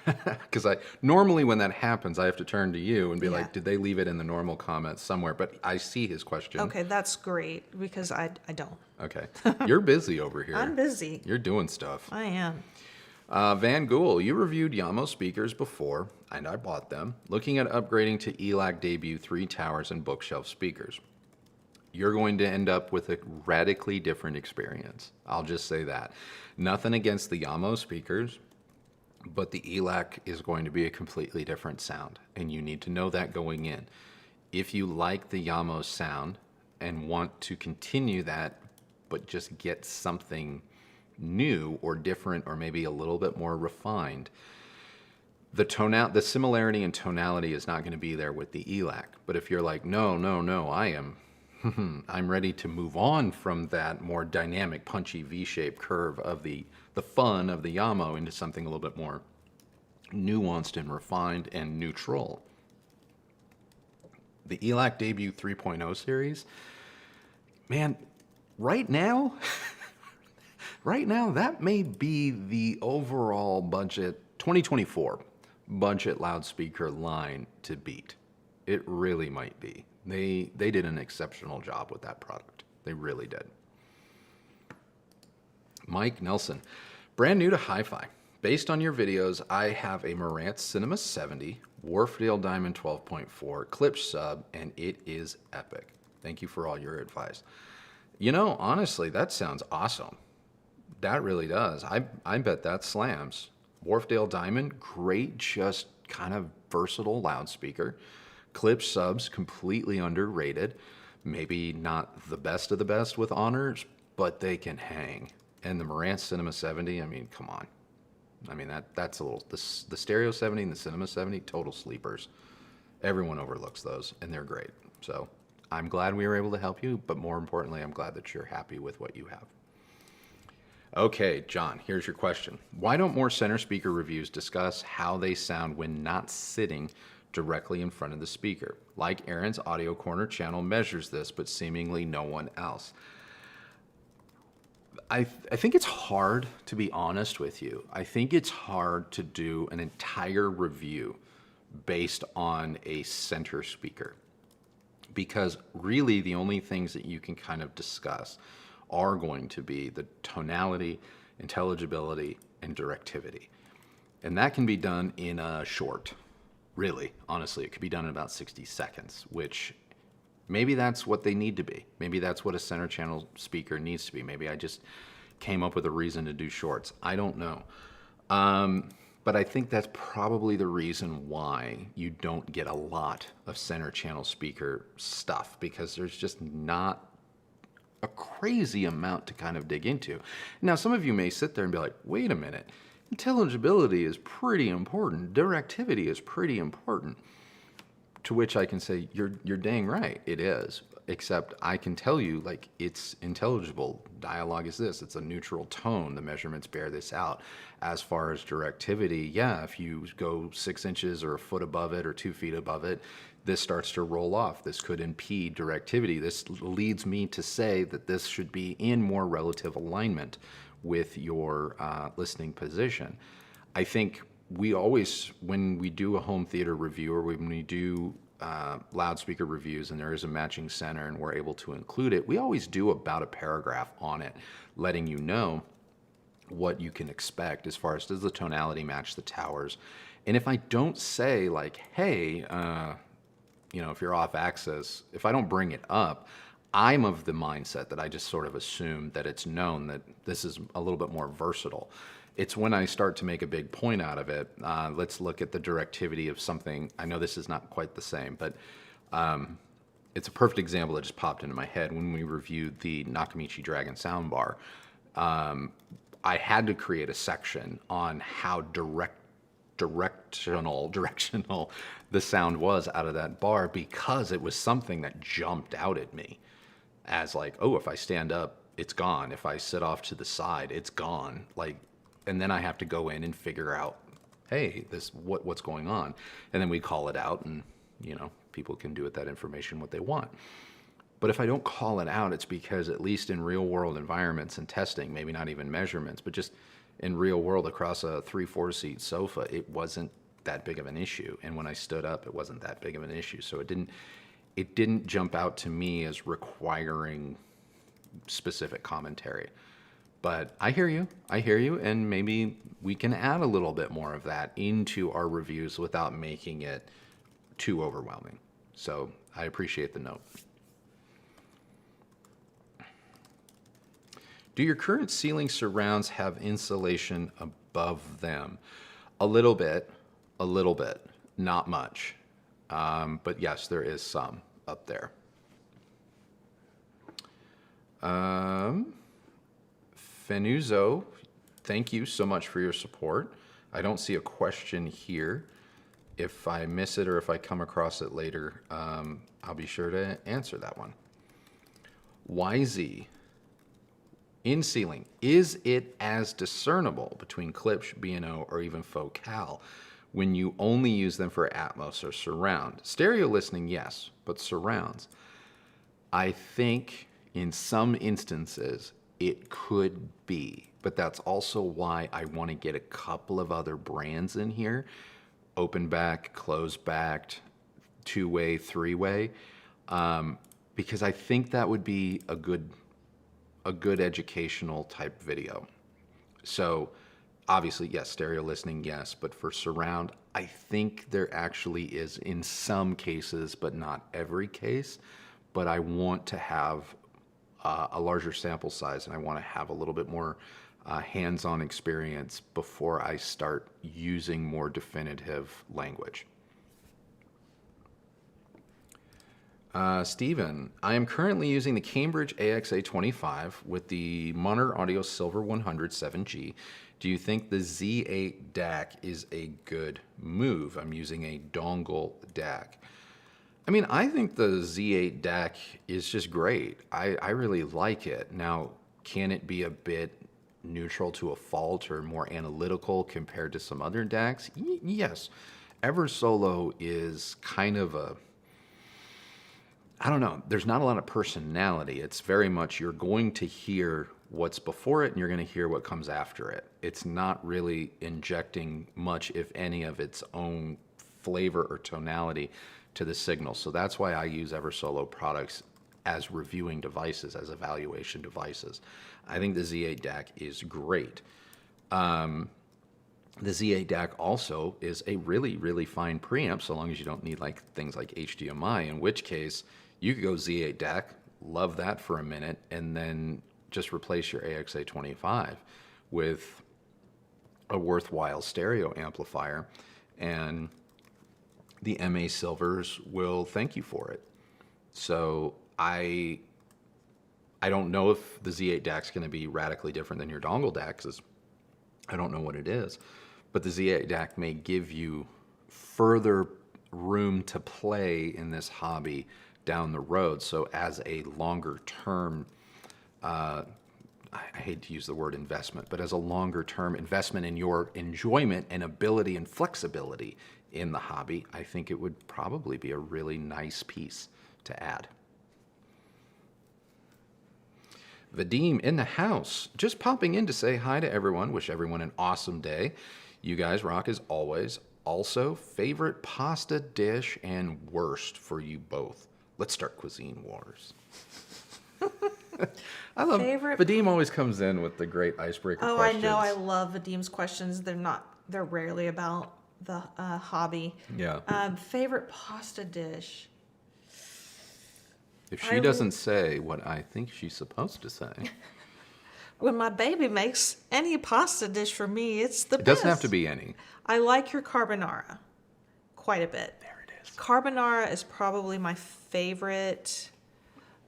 Because normally when that happens, I have to turn to you and be Yeah. like, did they leave it in the normal comments somewhere? But I see his question. Okay, that's great because I don't. Okay. You're busy over here. I'm busy. You're doing stuff. I am. Van Gool, you reviewed Yamo speakers before, and I bought them, looking at upgrading to ELAC Debut 3 towers and bookshelf speakers. You're going to end up with a radically different experience. I'll just say that. Nothing against the Yamo speakers, but the ELAC is going to be a completely different sound, and you need to know that going in. If you like the Yamo sound and want to continue that, but just get something new or different or maybe a little bit more refined, the similarity in tonality is not going to be there with the ELAC. But if you're like, no, I'm ready to move on from that more dynamic, punchy V-shaped curve of the fun of the Yamo into something a little bit more nuanced and refined and neutral. The ELAC Debut 3.0 series, man, right now, that may be the overall budget, 2024 budget loudspeaker line to beat. It really might be. They did an exceptional job with that product. They really did. Mike Nelson, brand new to hi-fi. Based on your videos, I have a Marantz Cinema 70, Wharfdale Diamond 12.4, Klipsch sub, and it is epic. Thank you for all your advice. You know, honestly, that sounds awesome. That really does. I bet that slams. Wharfdale Diamond, great, just kind of versatile loudspeaker. Klipsch subs, completely underrated. Maybe not the best of the best with honors, but they can hang. And the Marantz Cinema 70, I mean, come on. I mean, that's a little, the Stereo 70 and the Cinema 70, total sleepers. Everyone overlooks those, and they're great. So I'm glad we were able to help you, but more importantly, I'm glad that you're happy with what you have. Okay, John, here's your question. Why don't more center speaker reviews discuss how they sound when not sitting directly in front of the speaker? Like Aaron's Audio Corner channel measures this, but seemingly no one else. I think it's hard, to be honest with you. I think it's hard to do an entire review based on a center speaker, because really the only things that you can kind of discuss are going to be the tonality, intelligibility, and directivity. And that can be done in a short, really, honestly. It could be done in about 60 seconds, which maybe that's what they need to be. Maybe that's what a center channel speaker needs to be. Maybe I just came up with a reason to do shorts. I don't know. But I think that's probably the reason why you don't get a lot of center channel speaker stuff, because there's just not a crazy amount to kind of dig into. Now, some of you may sit there and be like, wait a minute, intelligibility is pretty important. Directivity is pretty important. To which I can say, you're dang right, it is. Except I can tell you, like, it's intelligible. Dialogue is this, it's a neutral tone. The measurements bear this out. As far as directivity, yeah, if you go 6 inches or a foot above it or 2 feet above it, this starts to roll off. This could impede directivity. This leads me to say that this should be in more relative alignment with your listening position. I think we always, when we do a home theater review or when we do loudspeaker reviews and there is a matching center and we're able to include it, we always do about a paragraph on it, letting you know what you can expect as far as does the tonality match the towers. And if I don't say like, hey, you know, if you're off axis, if I don't bring it up, I'm of the mindset that I just sort of assume that it's known that this is a little bit more versatile. It's when I start to make a big point out of it. Let's look at the directivity of something. I know this is not quite the same, but it's a perfect example that just popped into my head when we reviewed the Nakamichi Dragon soundbar. I had to create a section on how directional the sound was out of that bar, because it was something that jumped out at me as like, oh, if I stand up, it's gone. If I sit off to the side, it's gone. Like, and then I have to go in and figure out, hey, what's going on? And then we call it out, and you know, people can do with that information what they want. But if I don't call it out, it's because at least in real world environments and testing, maybe not even measurements, but just in real world across a 3-4 seat sofa, it wasn't that big of an issue. And when I stood up, it wasn't that big of an issue. So it didn't jump out to me as requiring specific commentary. But I hear you, and maybe we can add a little bit more of that into our reviews without making it too overwhelming. So I appreciate the note. Do your current ceiling surrounds have insulation above them? A little bit, not much. But yes, there is some up there. Fenuzo, thank you so much for your support. I don't see a question here. If I miss it or if I come across it later, I'll be sure to answer that one. YZ, in ceiling, is it as discernible between Klipsch, B&O, or even Focal when you only use them for Atmos or surround? Stereo listening, yes, but surrounds, I think in some instances it could be, but that's also why I want to get a couple of other brands in here: open back, closed backed, 2-way, 3-way, because I think that would be a good educational type video. So obviously, yes, stereo listening, yes, but for surround, I think there actually is in some cases, but not every case. But I want to have a larger sample size, and I want to have a little bit more hands-on experience before I start using more definitive language. Stephen, I am currently using the Cambridge AXA25 with the Monitor Audio Silver 100 7G. Do you think the Z8 DAC is a good move? I'm using a dongle DAC. I mean, I think the Z8 DAC is just great. I really like it. Now, can it be a bit neutral to a fault or more analytical compared to some other DACs? Yes. Eversolo is kind of a, I don't know, there's not a lot of personality. It's very much you're going to hear what's before it and you're going to hear what comes after it. It's not really injecting much, if any, of its own flavor or tonality to the signal. So that's why I use Eversolo products as reviewing devices, as evaluation devices. I think the Z8 DAC is great. The Z8 DAC also is a really, really fine preamp, so long as you don't need like things like HDMI, in which case you could go Z8 DAC, love that for a minute, and then just replace your AXA25 with a worthwhile stereo amplifier, and the MA Silvers will thank you for it. So I don't know if the Z8 DAC is going to be radically different than your dongle DAC, because I don't know what it is, but the Z8 DAC may give you further room to play in this hobby down the road. So as a longer term, I hate to use the word investment, but as a longer term investment in your enjoyment and ability and flexibility in the hobby, I think it would probably be a really nice piece to add. Vadim in the house, just popping in to say hi to everyone, wish everyone an awesome day. You guys rock as always. Also, favorite pasta dish and worst for you both. Let's start cuisine wars. I love Vadim always comes in with the great icebreaker questions. I know. I love Vadim's questions. They're rarely about the hobby. Yeah. Favorite pasta dish. If she doesn't say what I think she's supposed to say. When my baby makes any pasta dish for me, it's the best. It doesn't have to be any. I like your carbonara quite a bit. There it is. Carbonara is probably my favorite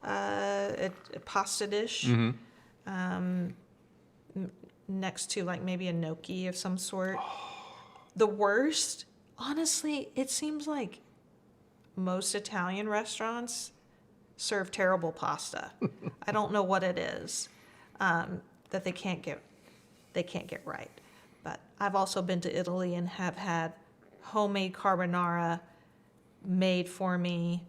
pasta dish. Mm-hmm. Next to like maybe a gnocchi of some sort. The worst, honestly, it seems like most Italian restaurants serve terrible pasta. I don't know what it is that they can't get right. But I've also been to Italy and have had homemade carbonara made for me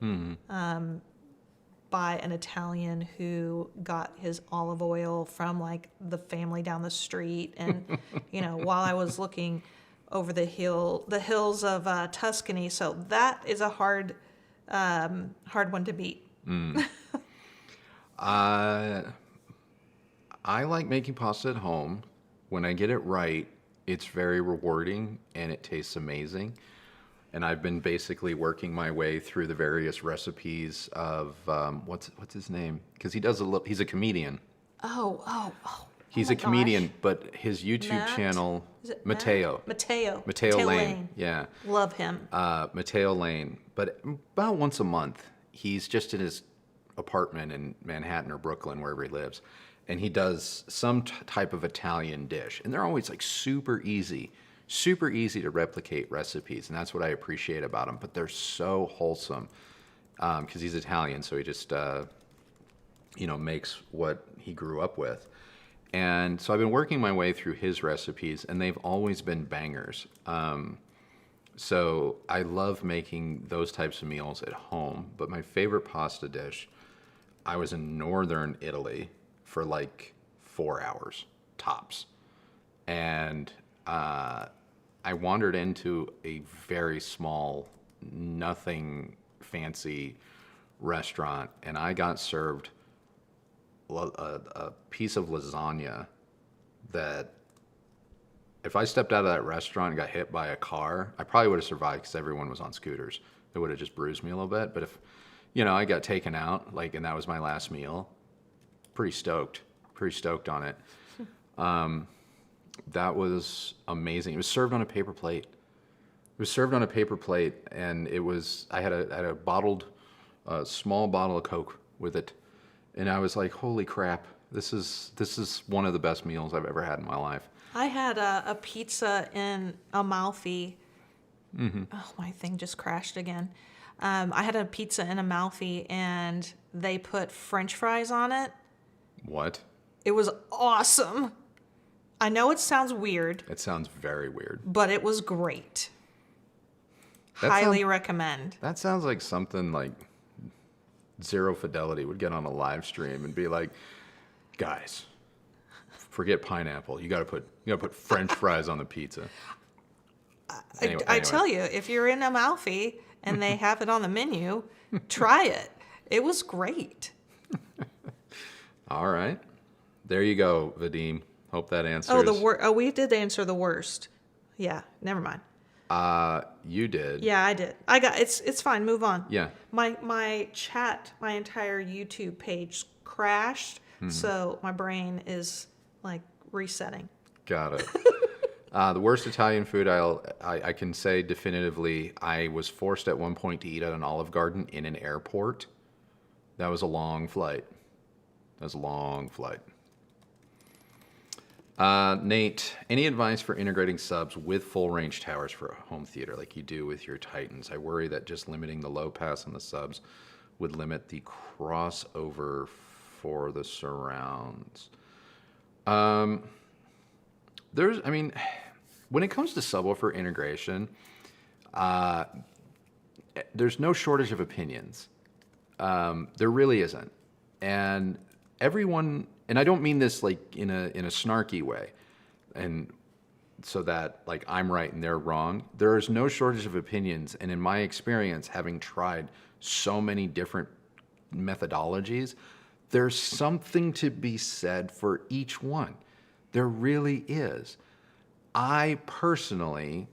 by an Italian who got his olive oil from like the family down the street. And while I was looking over the hills of Tuscany, so that is a hard one to beat. I like making pasta at home. When I get it right, it's very rewarding and it tastes amazing. And I've been basically working my way through the various recipes of what's his name? Because he's a comedian. He's a comedian, but his YouTube channel, Matteo Lane. Yeah. Love him. Matteo Lane. But about once a month, he's just in his apartment in Manhattan or Brooklyn, wherever he lives, and he does some type of Italian dish. And they're always like super easy to replicate recipes, and that's what I appreciate about them. But they're so wholesome because he's Italian, so he just makes what he grew up with. And so I've been working my way through his recipes, and they've always been bangers. So I love making those types of meals at home. But my favorite pasta dish, I was in northern Italy for like 4 hours tops. And I wandered into a very small, nothing fancy restaurant, and I got served a piece of lasagna that if I stepped out of that restaurant and got hit by a car, I probably would have survived because everyone was on scooters. It would have just bruised me a little bit. But if, I got taken out, like, and that was my last meal, pretty stoked on it. That was amazing. It was served on a paper plate. And I had a small bottle of Coke with it. And I was like, holy crap, this is one of the best meals I've ever had in my life. I had a pizza in Amalfi. Mm-hmm. Oh, my thing just crashed again. I had a pizza in Amalfi, and they put French fries on it. What? It was awesome. I know it sounds weird. It sounds very weird. But it was great. Highly recommend. That sounds like something like Zero Fidelity would get on a live stream and be like, guys, forget pineapple. You gotta put French fries on the pizza. Anyway. I tell you, if you're in Amalfi and they have it on the menu, try it. It was great. All right. There you go, Vadim. Hope that answers. We did answer the worst. Yeah, never mind. You did. Yeah, I did. It's fine. Move on. Yeah. My entire YouTube page crashed, so my brain is like resetting. Got it. The worst Italian food I can say definitively, I was forced at one point to eat at an Olive Garden in an airport. That was a long flight. Nate, any advice for integrating subs with full range towers for a home theater like you do with your Titans? I worry that just limiting the low pass on the subs would limit the crossover for the surrounds. When it comes to subwoofer integration, there's no shortage of opinions. There really isn't. And everyone, and I don't mean this like in a snarky way, and so that like I'm right and they're wrong. There is no shortage of opinions, and in my experience, having tried so many different methodologies, there's something to be said for each one. There really is. I personally,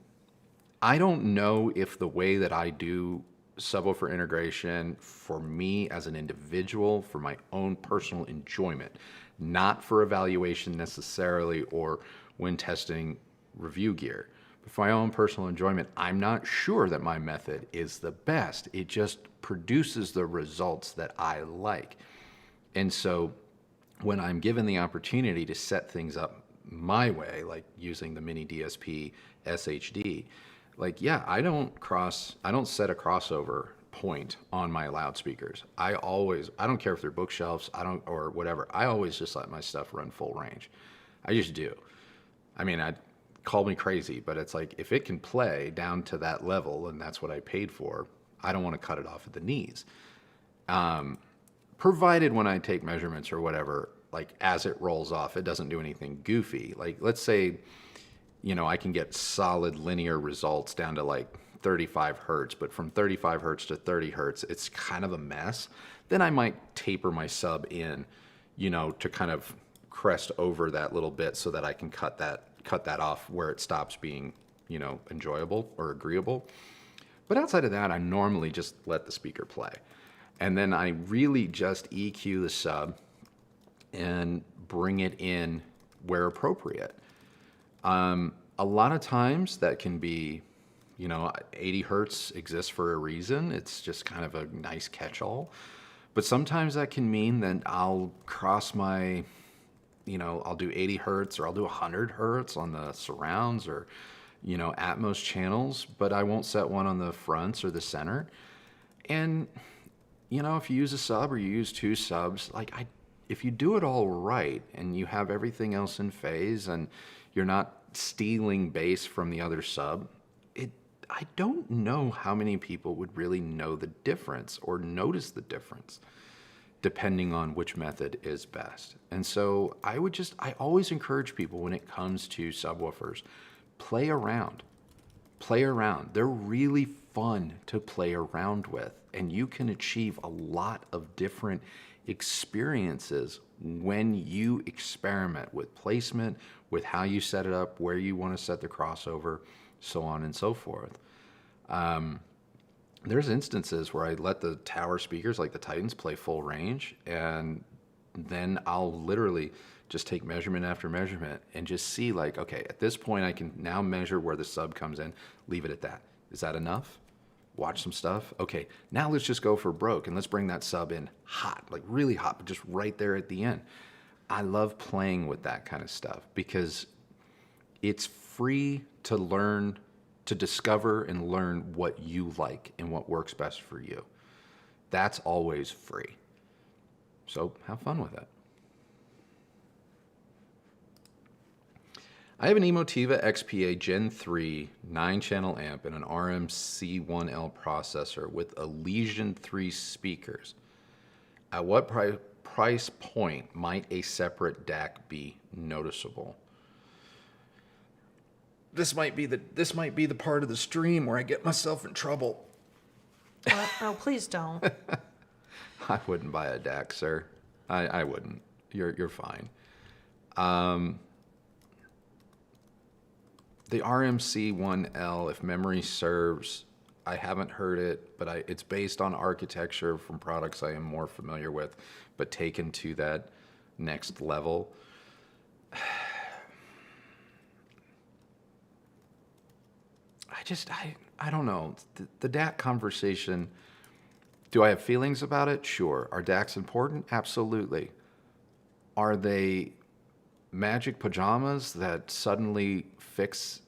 I don't know if the way that I do subwoofer integration for me as an individual, for my own personal enjoyment, not for evaluation necessarily or when testing review gear, but for my own personal enjoyment, I'm not sure that my method is the best. It just produces the results that I like. And so when I'm given the opportunity to set things up my way, like using the mini DSP SHD, like, yeah, I don't set a crossover point on my loudspeakers. I don't care if they're bookshelves, or whatever. I always just let my stuff run full range. I just do. I mean, call me crazy, but it's like, if it can play down to that level, and that's what I paid for, I don't want to cut it off at the knees. Provided when I take measurements or whatever, like as it rolls off, it doesn't do anything goofy. Like, let's say, I can get solid linear results down to like 35 hertz, but from 35 hertz to 30 hertz, it's kind of a mess. Then I might taper my sub in, to kind of crest over that little bit so that I can cut that off where it stops being, enjoyable or agreeable. But outside of that, I normally just let the speaker play. And then I really just EQ the sub and bring it in where appropriate. A lot of times that can be, 80 hertz exists for a reason. It's just kind of a nice catch-all. But sometimes that can mean that I'll cross my, I'll do 80 hertz or I'll do 100 hertz on the surrounds or, Atmos channels, but I won't set one on the fronts or the center. And, if you use a sub or you use two subs, if you do it all right and you have everything else in phase and you're not stealing bass from the other sub, I don't know how many people would really know the difference or notice the difference depending on which method is best. And so I always encourage people when it comes to subwoofers, play around. They're really fun to play around with, and you can achieve a lot of different experiences when you experiment with placement, with how you set it up, where you want to set the crossover, so on and so forth. There's instances where I let the tower speakers, like the Titans, play full range, and then I'll literally just take measurement after measurement and just see, like, okay, at this point I can now measure where the sub comes in, leave it at that. Is that enough? Watch some stuff. Okay, now let's just go for broke and let's bring that sub in hot, like really hot, but just right there at the end. I love playing with that kind of stuff because it's free to learn, to discover and learn what you like and what works best for you. That's always free. So have fun with it. I have an Emotiva XPA Gen 3 9-channel amp and an RMC1L processor with a Legion 3 speakers. At what price point might a separate DAC be noticeable? This might be the part of the stream where I get myself in trouble. Oh, please don't. I wouldn't buy a DAC, sir. I wouldn't. You're fine. The RMC1L, if memory serves, I haven't heard it, but it's based on architecture from products I am more familiar with, but taken to that next level. I don't know. The DAC conversation, do I have feelings about it? Sure. Are DACs important? Absolutely. Are they magic pajamas that suddenly fix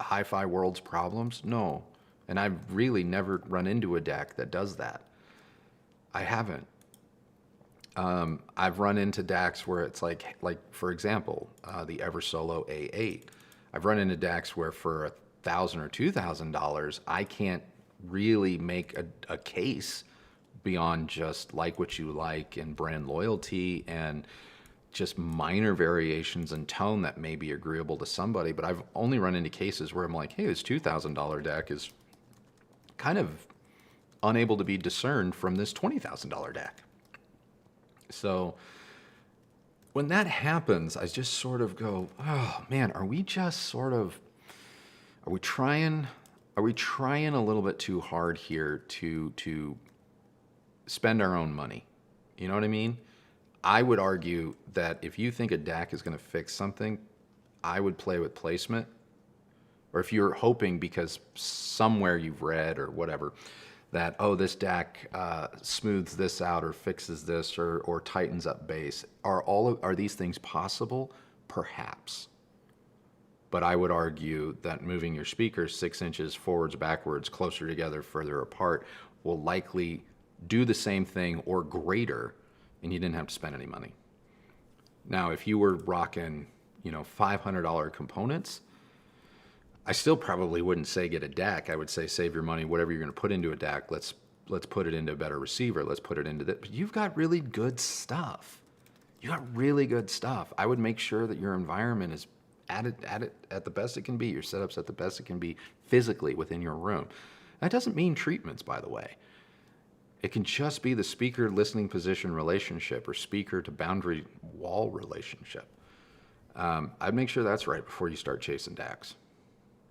hi-fi world's problems? No. And I've really never run into a DAC that does that. I haven't. I've run into DACs where it's like for example, the Eversolo A8. I've run into DACs where for $1,000 or $2,000, I can't really make a case beyond just like what you like and brand loyalty and just minor variations in tone that may be agreeable to somebody. But I've only run into cases where I'm like, hey, this $2,000 DAC is kind of unable to be discerned from this $20,000 DAC. So when that happens, I just sort of go, oh man, are we trying a little bit too hard here to spend our own money? You know what I mean? I would argue that if you think a DAC is going to fix something, I would play with placement. Or if you're hoping because somewhere you've read or whatever that, oh, this DAC smooths this out or fixes this or tightens up bass. Are these things possible? Perhaps. But I would argue that moving your speakers 6 inches forwards, backwards, closer together, further apart will likely do the same thing or greater, and you didn't have to spend any money. Now, if you were rocking, $500 components, I still probably wouldn't say get a DAC. I would say save your money, whatever you're going to put into a DAC. Let's put it into a better receiver. Let's put it into that. But you've got really good stuff. I would make sure that your environment is at the best it can be. Your setup's at the best it can be physically within your room. That doesn't mean treatments, by the way. It can just be the speaker listening position relationship or speaker to boundary wall relationship. I'd make sure that's right before you start chasing DACs,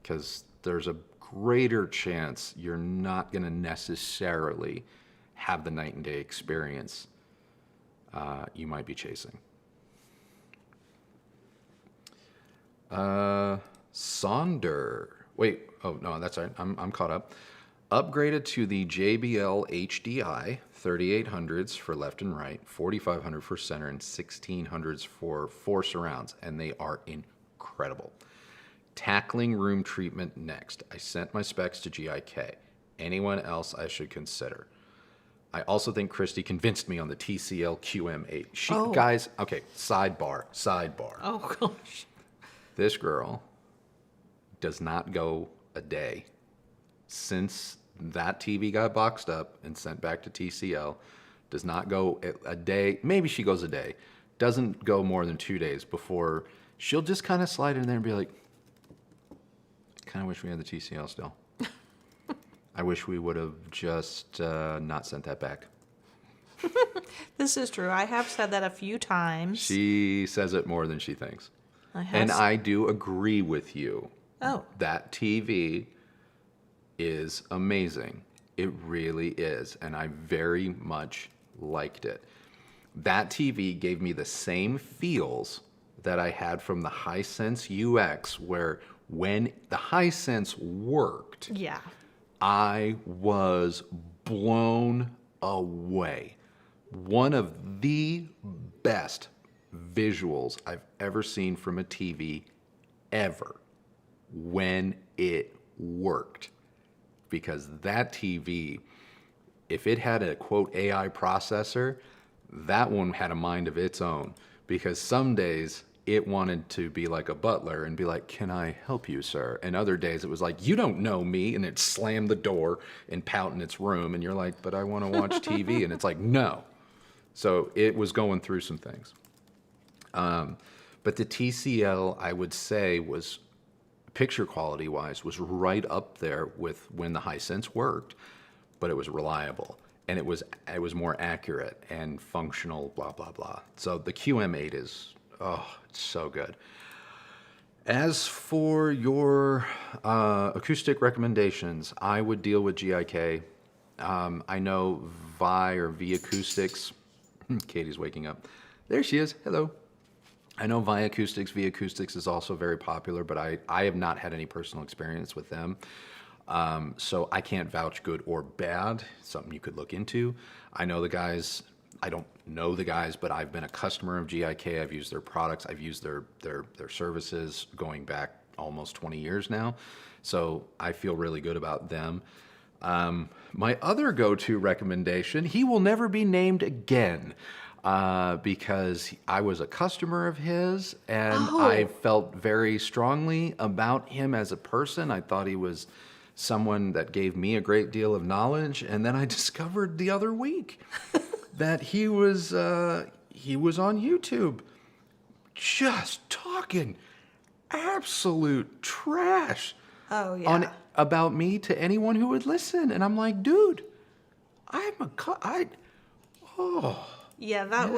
because there's a greater chance you're not going to necessarily have the night and day experience you might be chasing. Sonder. Wait. Oh, no, that's all right. I'm caught up. Upgraded to the JBL HDI 3800s for left and right, 4500 for center, and 1600s for 4 surrounds, and they are incredible. Tackling room treatment next. I sent my specs to GIK. Anyone else I should consider? I also think Kristi convinced me on the TCL QM8. Guys, okay, sidebar. Oh, gosh. This girl does not go a day since that TV got boxed up and sent back to TCL. Does not go a day. Maybe she goes a day. Doesn't go more than 2 days before she'll just kind of slide in there and be like, kind of wish we had the TCL still. I wish we would have just not sent that back. This is true. I have said that a few times. She says it more than she thinks. I have And s- I do agree with you. Oh, That TV is amazing. It really is. And I very much liked it. That TV gave me the same feels that I had from the Hisense UX, where when the Hisense worked, yeah. I was blown away. One of the best visuals I've ever seen from a TV ever when it worked. Because that TV, if it had a quote AI processor, that one had a mind of its own. Because some days it wanted to be like a butler and be like, "Can I help you, sir?" And other days it was like, "You don't know me," and it slammed the door and pout in its room, and you're like, "But I want to watch TV," and it's like, "No." So it was going through some things. But the TCL, I would say, was picture quality wise, was right up there with when the Hisense worked, but it was reliable and it was more accurate and functional, blah blah blah. So the QM8 is it's so good. As for your acoustic recommendations, I would deal with GIK. I know Vi or V Acoustics. Katie's waking up. There she is. Hello. I know Vi Acoustics, V Acoustics is also very popular, but I have not had any personal experience with them. So I can't vouch good or bad. Something you could look into. I know the guys. I don't know the guys, but I've been a customer of GIK. I've used their products. I've used their services going back almost 20 years now. So I feel really good about them. My other go-to recommendation, he will never be named again. Because I was a customer of his and I felt very strongly about him as a person. I thought he was someone that gave me a great deal of knowledge. And then I discovered the other week that he was on YouTube just talking absolute trash Oh, yeah. about me to anyone who would listen. And I'm like, dude, Yeah, that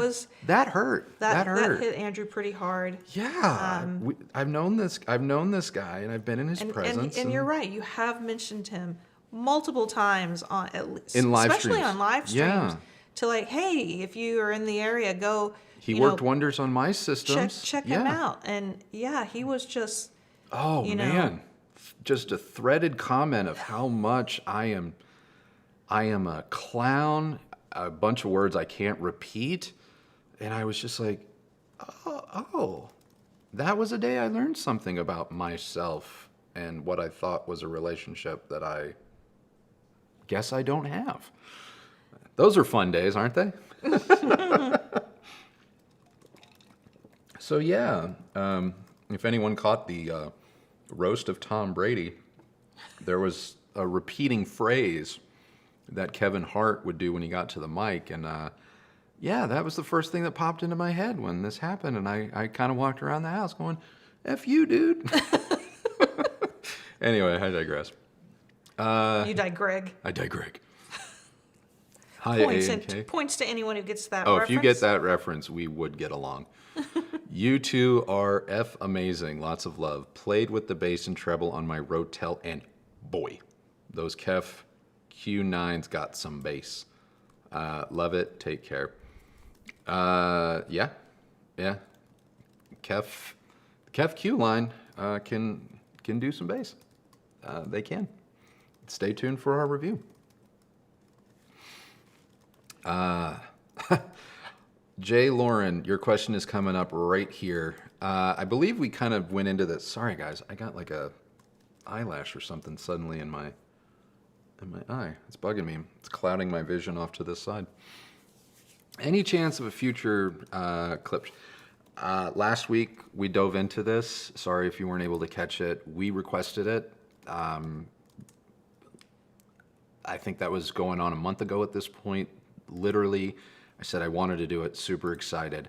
hurt. that hurt. hit Andrew pretty hard. Yeah, I've known this guy, and I've been in his presence. And you're right. You have mentioned him multiple times on at least, In live especially streams. on live streams. Yeah. To like, hey, if you are in the area, go. He you worked know, wonders on my systems. check him out. And yeah, he was just. Oh you know, man, just a threaded comment of how much I am a clown. A bunch of words I can't repeat, and I was just like, oh, that was a day I learned something about myself and what I thought was a relationship that I guess I don't have. Those are fun days, aren't they? So yeah, if anyone caught the roast of Tom Brady, there was a repeating phrase that Kevin Hart would do when he got to the mic, and yeah, that was the first thing that popped into my head when this happened, and I kind of walked around the house going, "F you, dude." Anyway, I digress. You digreg. I digress. Hi, A&K. Points to anyone who gets that. Oh, reference. if you get that reference, we would get along. You two are F amazing. Lots of love. Played with the bass and treble on my Rotel, and boy, those Kef Q9's got some bass. Love it. Take care. Yeah. Kef Q line can do some bass. They can. Stay tuned for our review. Jay Lauren, your question is coming up right here. I believe we kind of went into this. Sorry, guys. I got like a eyelash or something suddenly in my eye. It's bugging me. It's clouding my vision off to this side. Any chance of a future clip? Last week, we dove into this. Sorry if you weren't able to catch it. We requested it. I think that was going on a month ago at this point. Literally, I said I wanted to do it. Super excited.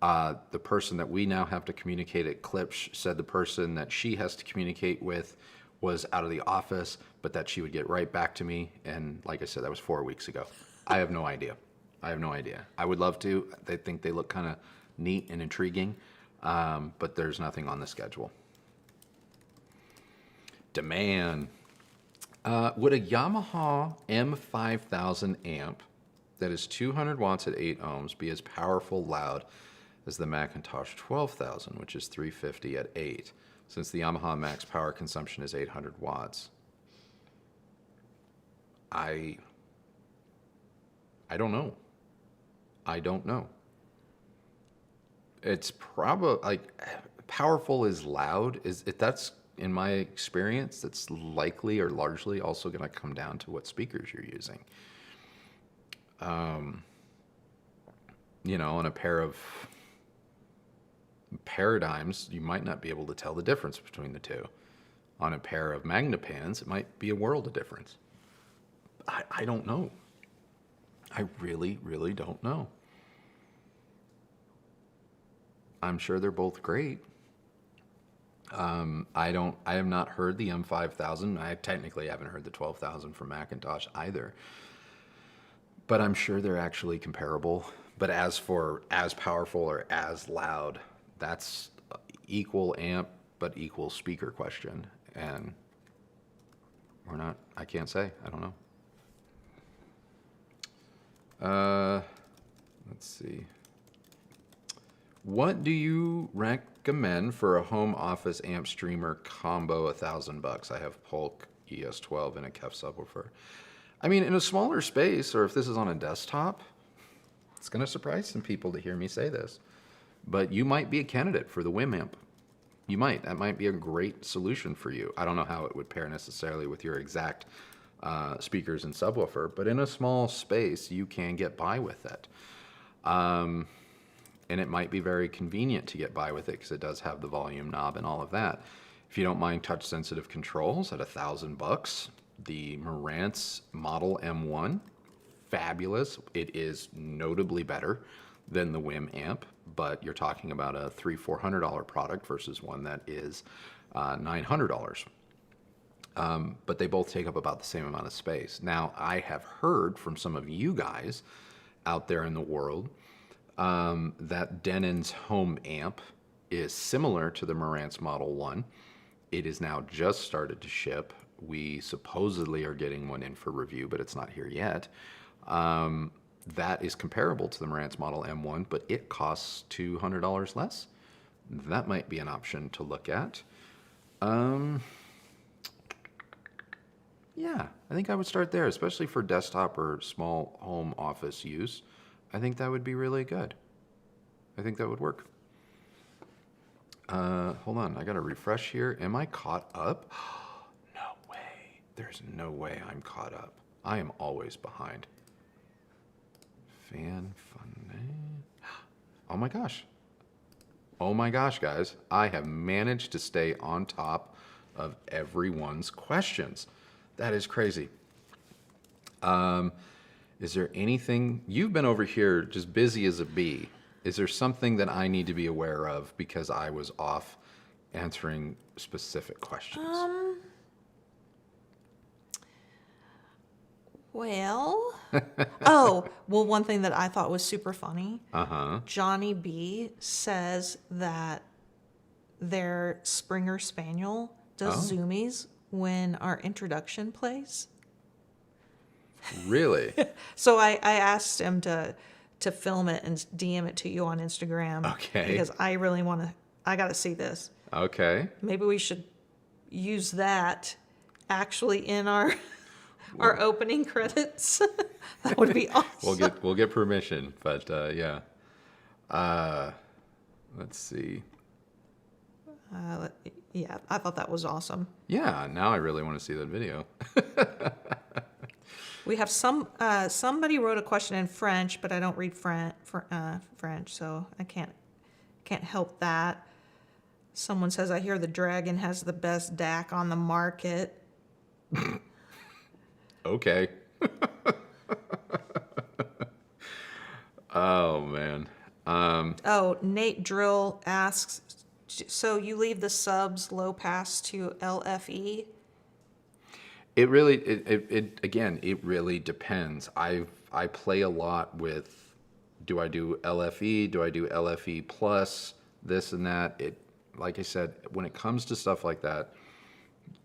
The person that we now have to communicate at Clips said the person that she has to communicate with was out of the office, but that she would get right back to me. And like I said, that was 4 weeks ago. I have no idea. I have no idea. I would love to. I think they look kind of neat and intriguing, but there's nothing on the schedule. Demand. Would a Yamaha M5000 amp that is 200 watts at 8 ohms be as powerful loud as the Macintosh 12000, which is 350 at 8, since the Yamaha max power consumption is 800 watts? I don't know. I don't know. It's probably like powerful is loud. That's in my experience, that's likely or largely also going to come down to what speakers you're using. You know, on a pair of Paradigms, you might not be able to tell the difference between the two. On a pair of Magnepans, it might be a world of difference. I don't know. I really, really don't know. I'm sure they're both great. I have not heard the M5000. I technically haven't heard the 12000 from Macintosh either. But I'm sure they're actually comparable. But as for as powerful or as loud, that's equal amp but equal speaker question. And I can't say. I don't know. Let's see. What do you recommend for a home office amp streamer combo $1,000? I have Polk ES12 and a KEF subwoofer. I mean, in a smaller space, or if this is on a desktop, it's going to surprise some people to hear me say this, but you might be a candidate for the WIM amp. You might. That might be a great solution for you. I don't know how it would pair necessarily with your exact speakers and subwoofer, but in a small space, you can get by with it. And it might be very convenient to get by with it because it does have the volume knob and all of that. If you don't mind touch-sensitive controls at $1,000, the Marantz Model M1, fabulous. It is notably better than the WIM amp, but you're talking about a $300-400 product versus one that is $900. But they both take up about the same amount of space. Now, I have heard from some of you guys out there in the world that Denon's home amp is similar to the Marantz Model 1. It is now just started to ship. We supposedly are getting one in for review, but it's not here yet. That is comparable to the Marantz Model M1, but it costs $200 less. That might be an option to look at. Yeah, I think I would start there, especially for desktop or small home office use. I think that would be really good. I think that would work. Hold on, I gotta refresh here. Am I caught up? No way. There's no way I'm caught up. I am always behind. Oh my gosh. Oh my gosh, guys. I have managed to stay on top of everyone's questions. That is crazy. Is there anything, you've been over here just busy as a bee. Is there something that I need to be aware of because I was off answering specific questions? Well, one thing that I thought was super funny. Johnny B says that their Springer Spaniel does zoomies when our introduction plays. Really? So I asked him to film it and DM it to you on Instagram. Okay. Because I really I got to see this. Okay. Maybe we should use that actually in our opening credits. That would be awesome. We'll get permission, but yeah. Let's see. Yeah, I thought that was awesome. Yeah, now I really want to see that video. We have somebody wrote a question in French, but I don't read French, so I can't help that. Someone says, I hear the Dragon has the best DAC on the market. Okay. Oh, man. Nate Drill asks, so you leave the subs low pass to LFE? It really, it again, it really depends. I've I play a lot with, do I do LFE? Do I do LFE plus this and that? Like I said, when it comes to stuff like that,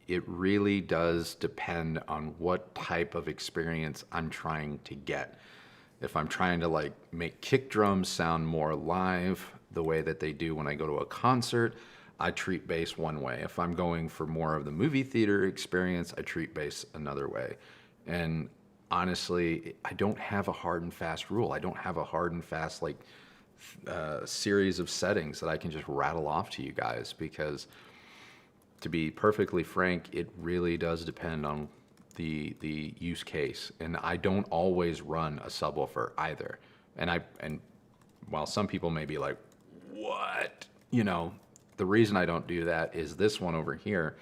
it really does depend on what type of experience I'm trying to get. If I'm trying to like make kick drums sound more live the way that they do when I go to a concert, I treat bass one way. If I'm going for more of the movie theater experience, I treat bass another way. And honestly, I don't have a hard and fast rule. I don't have a hard and fast like series of settings that I can just rattle off to you guys, because to be perfectly frank, it really does depend on the use case. And I don't always run a subwoofer either. And while some people may be like, what? You know, the reason I don't do that is this one over here,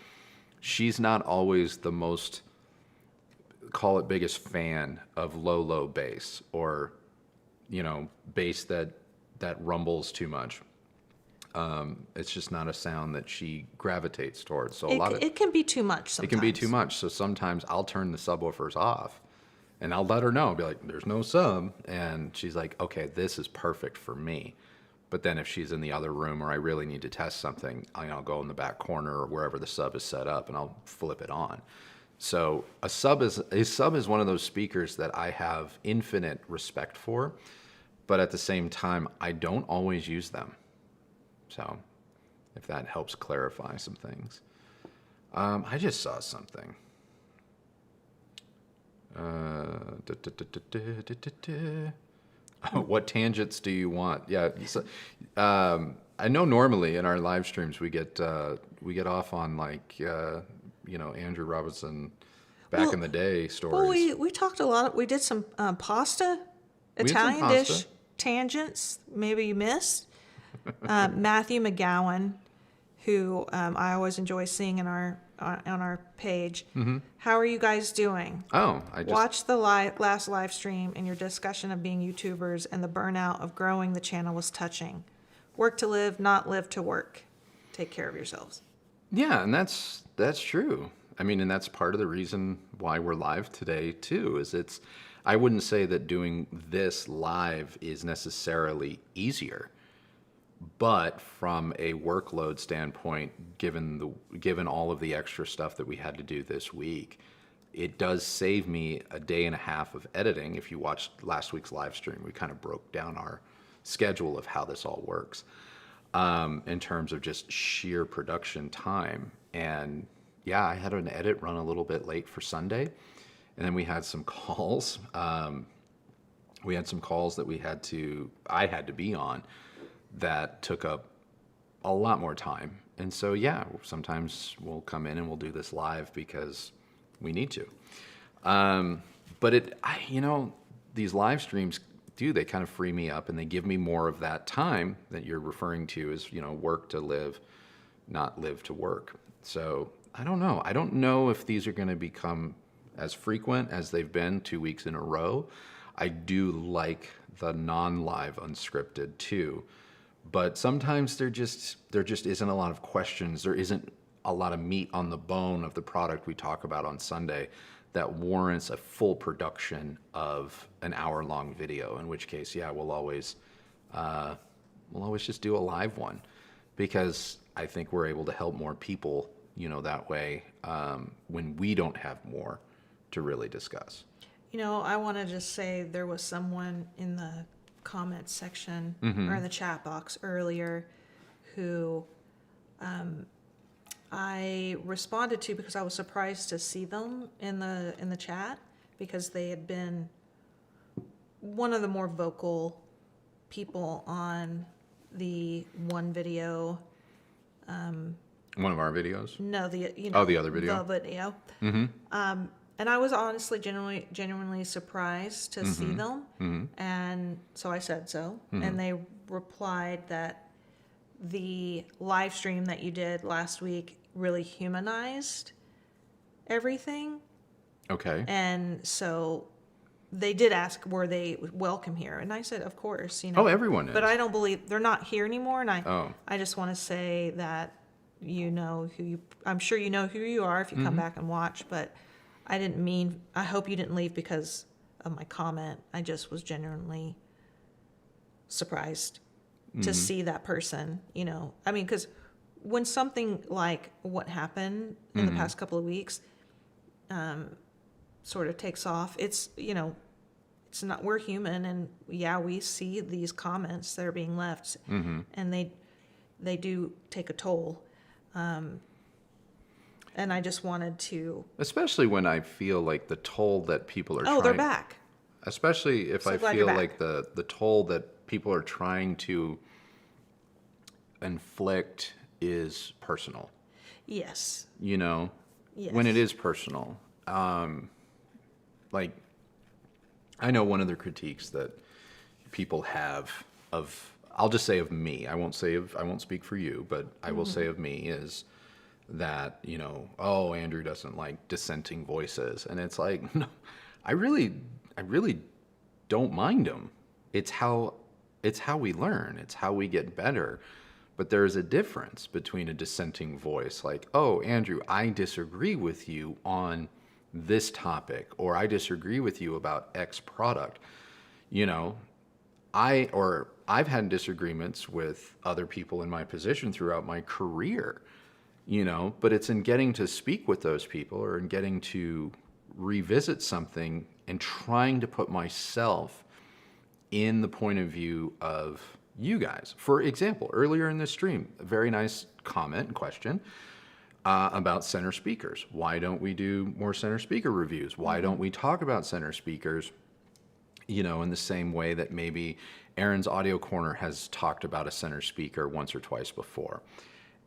she's not always the most, call it biggest fan of low bass, or, you know, bass that rumbles too much. It's just not a sound that she gravitates towards. So it can be too much sometimes. It can be too much. So sometimes I'll turn the subwoofers off and I'll let her know, be like, there's no sub. And she's like, okay, this is perfect for me. But then if she's in the other room or I really need to test something, I'll go in the back corner or wherever the sub is set up and I'll flip it on. So a sub is one of those speakers that I have infinite respect for, but at the same time, I don't always use them. So if that helps clarify some things. I just saw something. What tangents do you want? Yeah. So, I know normally in our live streams we get off on like Andrew Robinson back in the day stories. Well, we talked a lot. We did some pasta, We did some Italian dish pasta. tangents. Maybe you missed Matthew McGowan, who I always enjoy seeing in on our page. Mm-hmm. How are you guys doing? Oh, I just Watched the last live stream, and your discussion of being YouTubers and the burnout of growing the channel was touching. Work to live, not live to work. Take care of yourselves. Yeah, and that's true. I mean, and that's part of the reason why we're live today too, is I wouldn't say that doing this live is necessarily easier, but from a workload standpoint, given all of the extra stuff that we had to do this week, it does save me a day and a half of editing. If you watched last week's live stream, we kind of broke down our schedule of how this all works in terms of just sheer production time. And yeah, I had an edit run a little bit late for Sunday, and then we had some calls. We had some calls that I had to be on that took up a lot more time. And so, yeah, sometimes we'll come in and we'll do this live because we need to. But these live streams they kind of free me up and they give me more of that time that you're referring to as, work to live, not live to work. So I don't know. I don't know if these are going to become as frequent as they've been 2 weeks in a row. I do like the non-live unscripted too, but sometimes there just isn't a lot of questions. There isn't a lot of meat on the bone of the product we talk about on Sunday that warrants a full production of an hour-long video. In which case, yeah, we'll always just do a live one, because I think we're able to help more people, that way when we don't have more to really discuss. I want to just say there was someone in the comments section or in the chat box earlier who I responded to because I was surprised to see them in the chat, because they had been one of the more vocal people on the one video. One of our videos? No, the other video. The video. Mm-hmm. And I was honestly genuinely surprised to see them. Mm-hmm. And so I said so. Mm-hmm. And they replied that the live stream that you did last week really humanized everything. Okay. And so they did ask, were they welcome here? And I said, of course. Oh, everyone is. But I don't believe they're not here anymore. And I just want to say that I'm sure you know who you are if you come back and watch, but I hope you didn't leave because my comment. I just was genuinely surprised to see that person, I mean, because when something like what happened in the past couple of weeks sort of takes off, it's, it's not, we're human, and we see these comments that are being left, and they do take a toll. And I just wanted to... Especially when I feel like the toll that people are trying... Oh, they're back. Especially if I feel like the toll that people are trying to inflict is personal. Yes. Yes. When it is personal. Like, I know one of the critiques that people have of... I'll just say of me. I won't speak for you, but I will say of me is... that, oh, Andrew doesn't like dissenting voices. And it's like, no, I really don't mind them. It's how we learn. It's how we get better. But there is a difference between a dissenting voice, like, oh, Andrew, I disagree with you on this topic, or I disagree with you about X product. I've had disagreements with other people in my position throughout my career. But it's in getting to speak with those people, or in getting to revisit something and trying to put myself in the point of view of you guys. For example, earlier in this stream, a very nice comment and question about center speakers. Why don't we do more center speaker reviews? Why don't we talk about center speakers, in the same way that maybe Aaron's Audio Corner has talked about a center speaker once or twice before?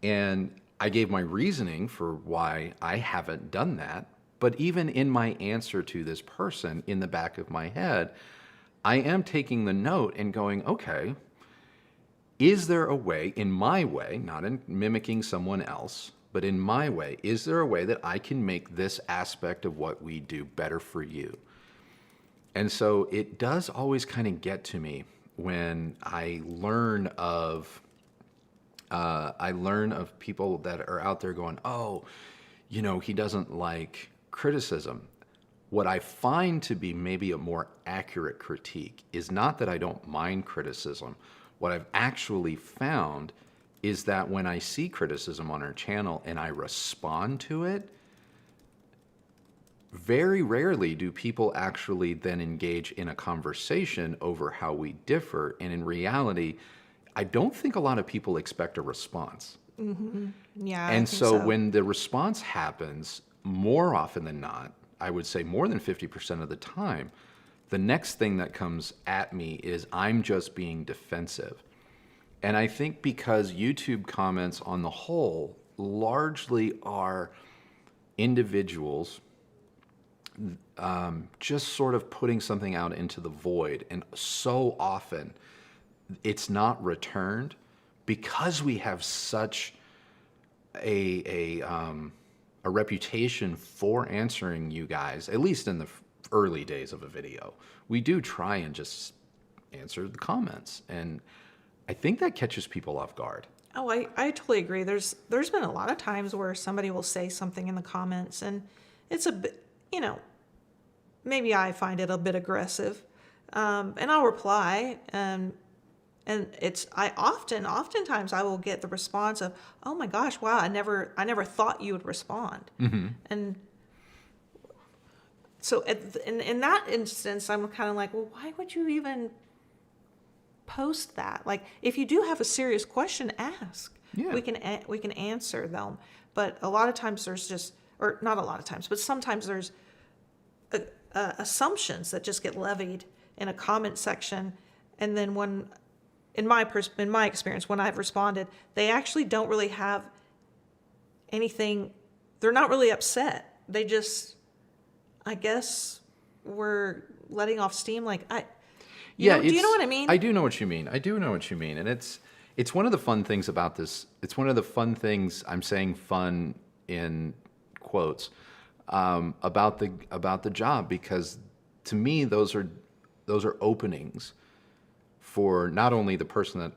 And I gave my reasoning for why I haven't done that, but even in my answer to this person, in the back of my head, I am taking the note and going, okay, is there a way, in my way, not in mimicking someone else, but in my way, is there a way that I can make this aspect of what we do better for you? And so it does always kind of get to me when I learn of people that are out there going, oh, he doesn't like criticism. What I find to be maybe a more accurate critique is not that I don't mind criticism. What I've actually found is that when I see criticism on our channel and I respond to it, very rarely do people actually then engage in a conversation over how we differ. And in reality, I don't think a lot of people expect a response. Yeah. And so when the response happens, more often than not, I would say more than 50% of the time, the next thing that comes at me is I'm just being defensive. And I think because YouTube comments on the whole largely are individuals just sort of putting something out into the void, and so often it's not returned because we have such a reputation for answering you guys, at least in the early days of a video. We do try and just answer the comments, and I think that catches people off guard. Oh, I totally agree. There's been a lot of times where somebody will say something in the comments, and it's a bit, maybe I find it a bit aggressive, and I'll reply, and oftentimes I will get the response of, oh my gosh, wow, I never thought you would respond. And so in that instance, I'm kind of like, well, why would you even post that? Like, if you do have a serious question, ask. Yeah. We can answer them. But a lot of times there's just, or not a lot of times, but sometimes there's assumptions that just get levied in a comment section, and then when, in my experience, when I've responded, they actually don't really have anything. They're not really upset. They just, I guess, were letting off steam. Like, do you know what I mean? I do know what you mean. And it's one of the fun things about this. It's one of the fun things, I'm saying fun in quotes, about the job, because to me those are openings for not only the person that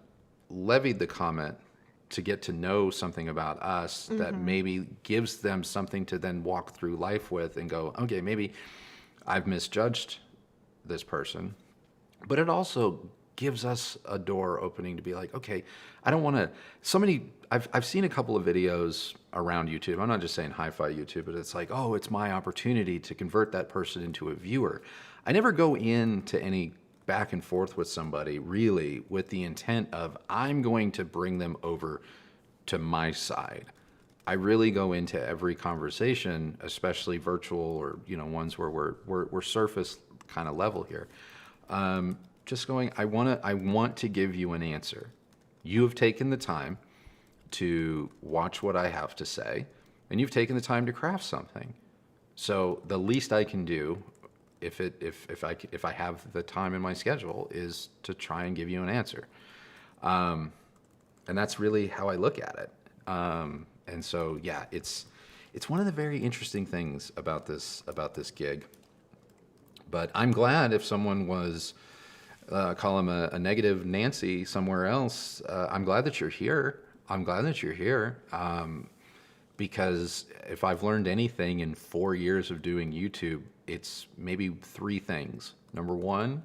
levied the comment to get to know something about us that maybe gives them something to then walk through life with and go, okay, maybe I've misjudged this person, but it also gives us a door opening to be like, okay, I don't want to, I've seen a couple of videos around YouTube. I'm not just saying hi-fi YouTube, but it's like, oh, it's my opportunity to convert that person into a viewer. I never go into any back and forth with somebody really with the intent of I'm going to bring them over to my side. I really go into every conversation, especially virtual or, you know, ones where we're surface kind of level here. Just going, I want to give you an answer. You have taken the time to watch what I have to say, and you've taken the time to craft something. So the least I can do, if I have the time in my schedule, is to try and give you an answer. And that's really how I look at it. And so, yeah, it's one of the very interesting things about this gig. But I'm glad if someone was, call him a negative Nancy somewhere else, I'm glad that you're here. I'm glad that you're here. Because if I've learned anything in 4 years of doing YouTube, it's maybe 3 things. Number 1,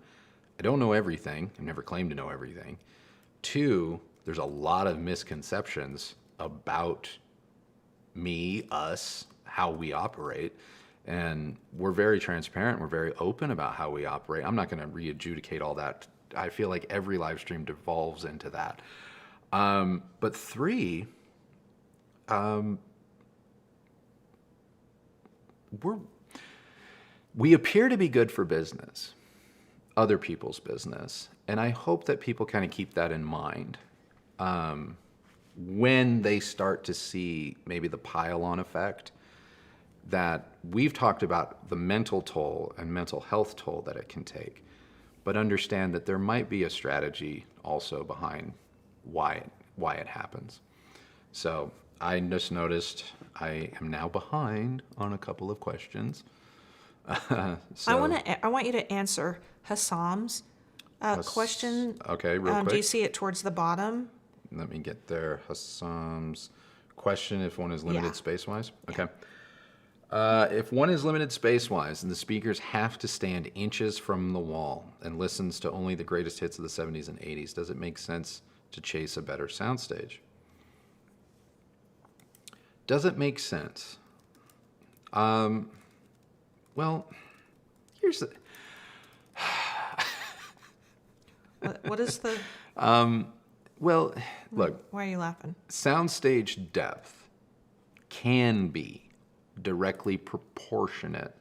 I don't know everything. I've never claimed to know everything. 2, there's a lot of misconceptions about me, us, how we operate. And we're very transparent. We're very open about how we operate. I'm not going to re-adjudicate all that. I feel like every live stream devolves into that. But 3, we appear to be good for business, other people's business. And I hope that people kind of keep that in mind when they start to see maybe the pile-on effect that we've talked about, the mental toll and mental health toll that it can take, but understand that there might be a strategy also behind why it happens. So I just noticed I am now behind on a couple of questions. I want you to answer Hassam's question. Okay, real quick. Do you see it towards the bottom? Let me get there. Hassam's question: if one is limited space-wise. Okay. If one is limited space-wise and the speakers have to stand inches from the wall and listens to only the greatest hits of the 70s and 80s, does it make sense to chase a better soundstage? Does it make sense? Well, here's the... What is the... Well, look. Why are you laughing? Soundstage depth can be directly proportionate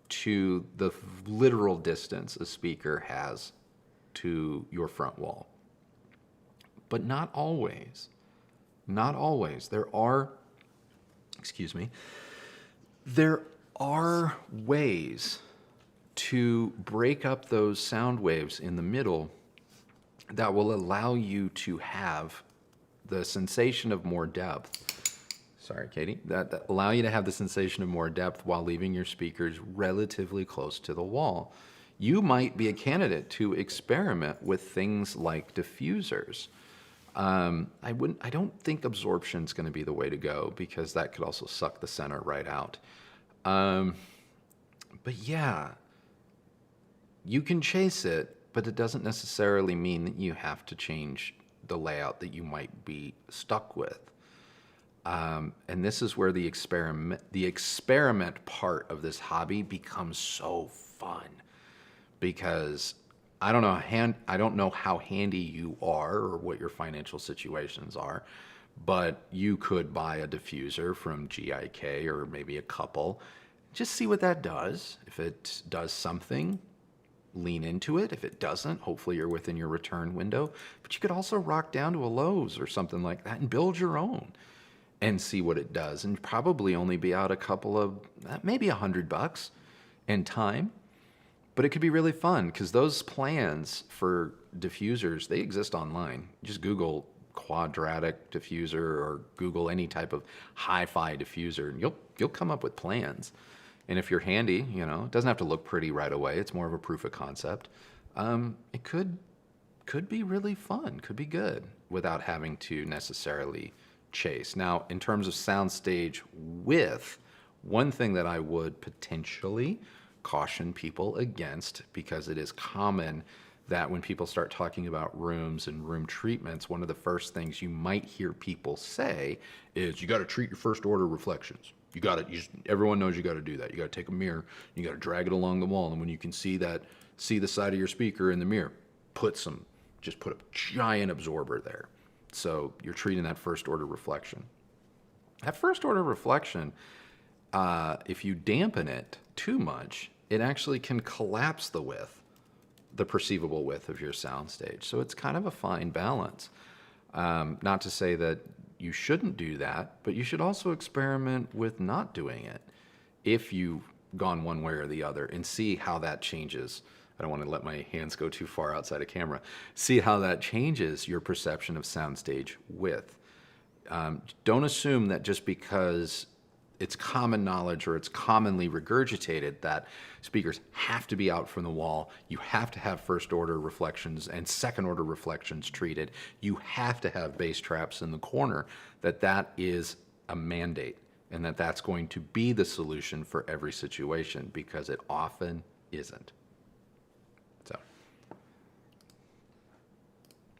to the literal distance a speaker has to your front wall. But not always. Not always. There are ways to break up those sound waves in the middle that will allow you to have the sensation of more depth. Sorry, Katie. That allow you to have the sensation of more depth while leaving your speakers relatively close to the wall. You might be a candidate to experiment with things like diffusers. I don't think absorption is going to be the way to go, because that could also suck the center right out. But yeah, you can chase it, but it doesn't necessarily mean that you have to change the layout that you might be stuck with. And this is where the experiment part of this hobby becomes so fun, because I don't know how handy you are or what your financial situations are, but you could buy a diffuser from GIK or maybe a couple. Just see what that does. If it does something, lean into it. If it doesn't, hopefully you're within your return window. But you could also rock down to a Lowe's or something like that and build your own and see what it does, and probably only be out a couple of, maybe $100 in time. But it could be really fun, because those plans for diffusers, they exist online. Just Google quadratic diffuser or Google any type of hi-fi diffuser, and you'll come up with plans. And if you're handy, it doesn't have to look pretty right away. It's more of a proof of concept. It could be really fun, could be good, without having to necessarily chase. Now, in terms of soundstage width, one thing that I would potentially caution people against, because it is common that when people start talking about rooms and room treatments, one of the first things you might hear people say is, you got to treat your first order reflections. You got to, everyone knows you got to do that. You got to take a mirror, you got to drag it along the wall. And when you can see the side of your speaker in the mirror, just put a giant absorber there. So you're treating that first order reflection. That first order reflection, if you dampen it too much, it actually can collapse the perceivable width of your soundstage. So it's kind of a fine balance. Not to say that you shouldn't do that, but you should also experiment with not doing it if you've gone one way or the other, and see how that changes. I don't want to let my hands go too far outside of camera. See how that changes your perception of soundstage width. Don't assume that just because it's common knowledge or it's commonly regurgitated that speakers have to be out from the wall, you have to have first order reflections and second order reflections treated, you have to have bass traps in the corner, that is a mandate, and that's going to be the solution for every situation, because it often isn't. So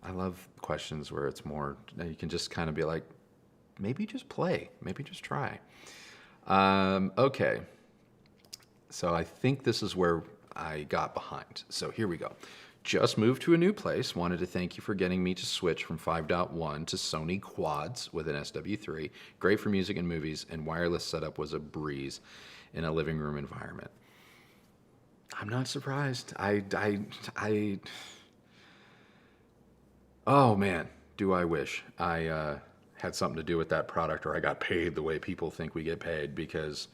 I love questions where it's more, you can just kind of be like, maybe just play, maybe just try. Okay, so I think this is where I got behind. So here we go. Just moved to a new place. Wanted to thank you for getting me to switch from 5.1 to Sony Quads with an SW3. Great for music and movies, and wireless setup was a breeze in a living room environment. I'm not surprised. Oh man, do I wish I had something to do with that product, or I got paid the way people think we get paid, because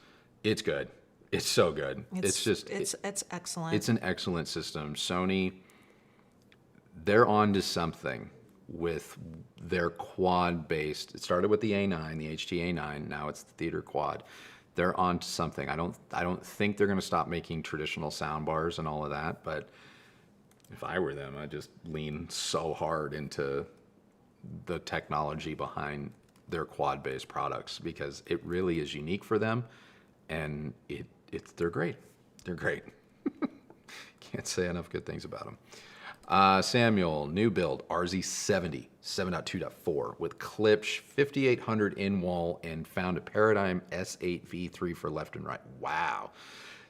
it's good. It's so good. It's excellent. It's an excellent system. Sony, they're on to something with their quad based. It started with the A9, the HT A9. Now it's the theater quad. They're on to something. I don't think they're going to stop making traditional sound bars and all of that. But if I were them, I'd just lean so hard into the technology behind their quad-based products, because it really is unique for them, and they're great. They're great. Can't say enough good things about them. Samuel, new build, RZ70, 7.2.4 with Klipsch 5800 in-wall, and found a Paradigm S8 V3 for left and right. Wow.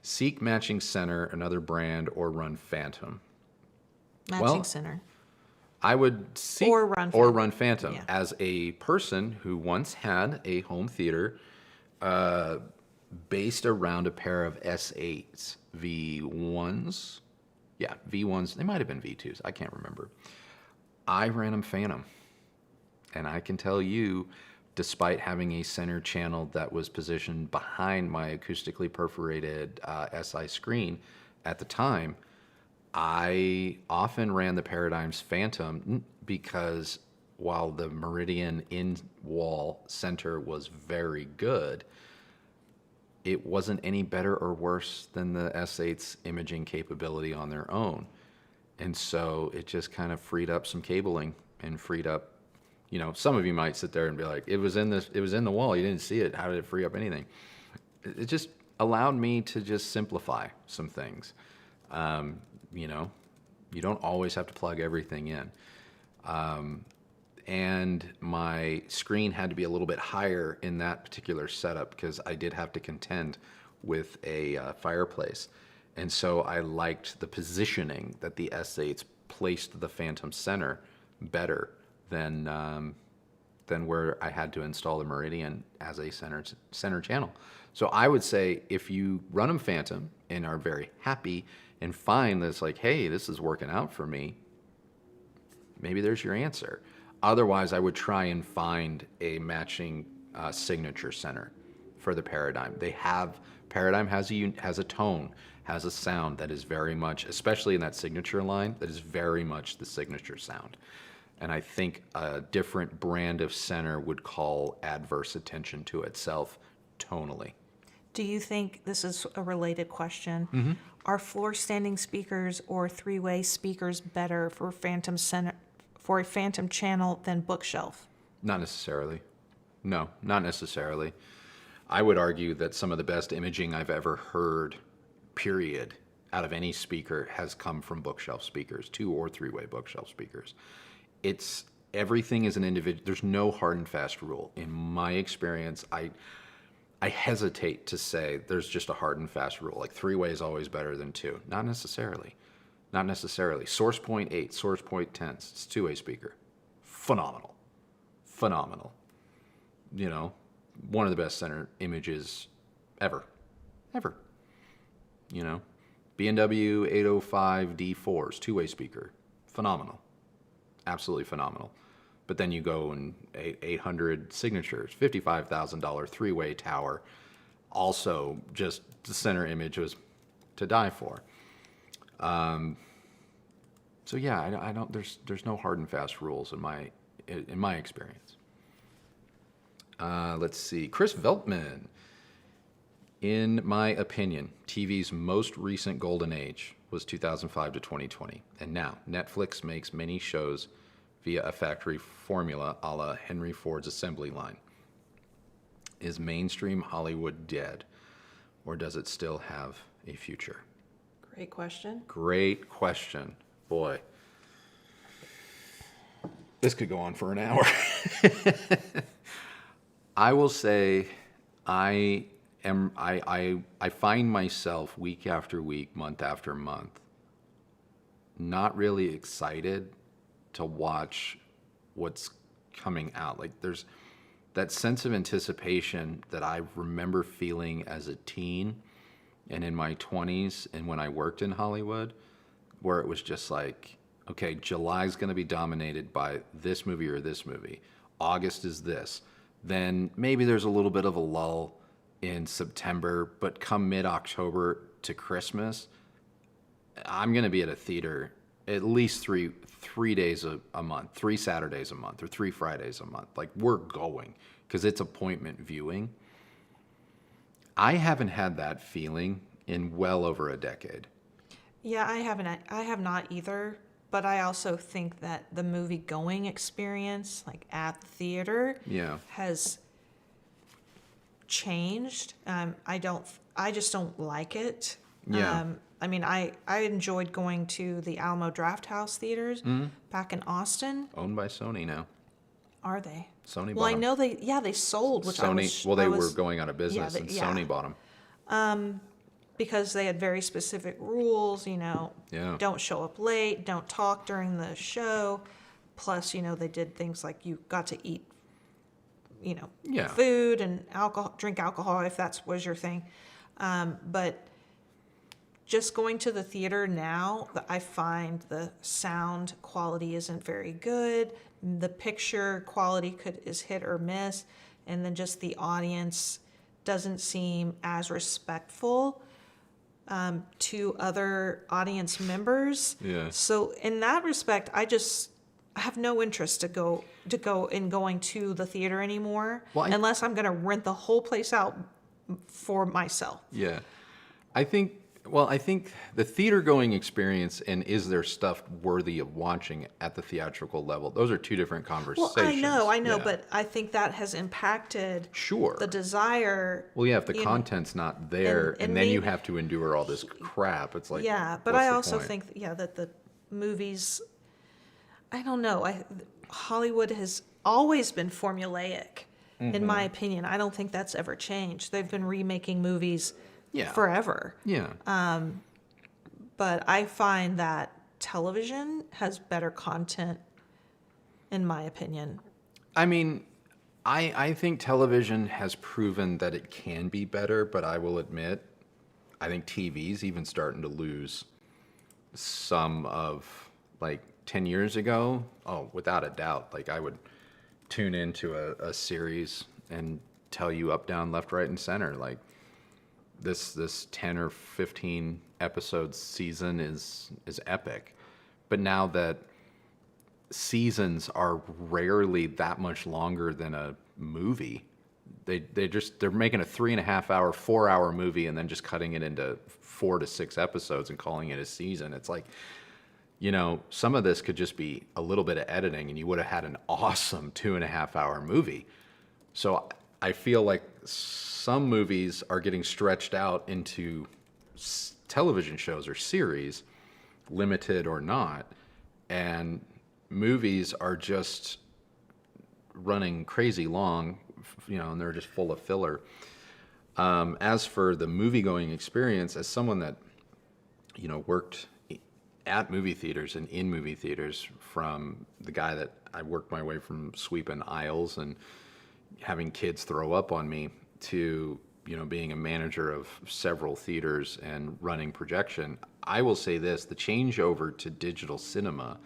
Seek matching center, another brand, or run Phantom. Matching center. I would seek or run Phantom. Yeah. As a person who once had a home theater based around a pair of S8s, V1s. Yeah, V1s. They might have been V2s. I can't remember. I ran them Phantom. And I can tell you, despite having a center channel that was positioned behind my acoustically perforated SI screen at the time, I often ran the Paradigm's Phantom, because while the Meridian in-wall center was very good, it wasn't any better or worse than the S8's imaging capability on their own. And so it just kind of freed up some cabling and freed up, some of you might sit there and be like, it was in the wall, you didn't see it, how did it free up anything? It just allowed me to just simplify some things. You don't always have to plug everything in. And my screen had to be a little bit higher in that particular setup, because I did have to contend with a fireplace. And so I liked the positioning that the S8s placed the Phantom center better than where I had to install the Meridian as a center channel. So I would say, if you run them Phantom and are very happy and find that it's like, hey, this is working out for me, maybe there's your answer. Otherwise, I would try and find a matching signature center for the Paradigm. Paradigm has a tone, has a sound that is very much, especially in that signature line, that is very much the signature sound. And I think a different brand of center would call adverse attention to itself tonally. Do you think, this is a related question, Mm-hmm. are floor standing speakers or three-way speakers better for Phantom center, for a Phantom channel, than bookshelf? Not necessarily. No, not necessarily. I would argue that some of the best imaging I've ever heard, period, out of any speaker has come from bookshelf speakers, 2 or 3-way bookshelf speakers. It's everything is an individual. There's no hard and fast rule. In my experience, I hesitate to say there's just a hard and fast rule. Like 3-way is always better than 2. Not necessarily. Not necessarily. Source point 8, source point 10. It's a 2-way speaker. Phenomenal. Phenomenal. You know, one of the best center images ever. Ever. You know, B&W 805 D4s, 2-way speaker. Phenomenal. Absolutely phenomenal. But then you go and 800 signatures, $55,000 3-way tower. Also, just the center image was to die for. So yeah, I don't. There's no hard and fast rules in my experience. Let's see, Chris Veltman. In my opinion, TV's most recent golden age was 2005 to 2020, and now Netflix makes many shows via a factory formula a la Henry Ford's assembly line. Is mainstream Hollywood dead, or does it still have a future? Great question. Great question. Boy, this could go on for an hour. I will say I find myself week after week, month after month, not really excited to watch what's coming out. Like there's that sense of anticipation that I remember feeling as a teen and in my 20s and when I worked in Hollywood, where it was just like, okay, July's going to be dominated by this movie or this movie. August is this. Then maybe there's a little bit of a lull in September, but come mid-October to Christmas, I'm going to be at a theater at least three days a month, 3 Saturdays a month, or 3 Fridays a month. Like, we're going, because it's appointment viewing. I haven't had that feeling in well over a decade. Yeah, I have not either, but I also think that the movie going experience, like at the theater, has changed. I just don't like it. Yeah. I mean, I enjoyed going to the Alamo Drafthouse theaters back in Austin. Owned by Sony now. Are they? Sony Well, bought I them. know they sold, which Sony, they were going out of business, and yeah. Sony bought them. Because they had very specific rules, Yeah. don't show up late, don't talk during the show. Plus, they did things like you got to eat, food and drink alcohol if that was your thing. But just going to the theater now, I find the sound quality isn't very good. The picture quality is hit or miss. And then just the audience doesn't seem as respectful to other audience members. Yeah. So in that respect, I have no interest to go in going to the theater anymore, unless I'm going to rent the whole place out for myself. Yeah. I think the theater going experience and is there stuff worthy of watching at the theatrical level, those are two different conversations. Well, I know, Yeah. but I think that has impacted Sure. the desire. Well, yeah, if the content's not there and then you maybe- have to endure all this crap, it's like, Yeah, but what's I the also point? think, that the movies, I don't know, Hollywood has always been formulaic, in my opinion. I don't think that's ever changed. They've been remaking movies forever. Yeah. But I find that television has better content, in my opinion. I mean, I think television has proven that it can be better, but I will admit, I think TV's even starting to lose some of, like, 10 years ago. Oh, without a doubt. Like, I would tune into a series and tell you up, down, left, right, and center. Like, this 10 or 15 episode season is epic. But now that seasons are rarely that much longer than a movie, they're making a 3.5 hour, 4 hour movie and then just cutting it into 4 to 6 episodes and calling it a season. It's like, some of this could just be a little bit of editing and you would have had an awesome 2.5 hour movie. So I feel like some movies are getting stretched out into television shows or series, limited or not, and movies are just running crazy long, and they're just full of filler. As for the movie-going experience, as someone that, worked at movie theaters and in movie theaters, from the guy that I worked my way from sweeping aisles and having kids throw up on me to, being a manager of several theaters and running projection, I will say this: the changeover to digital cinema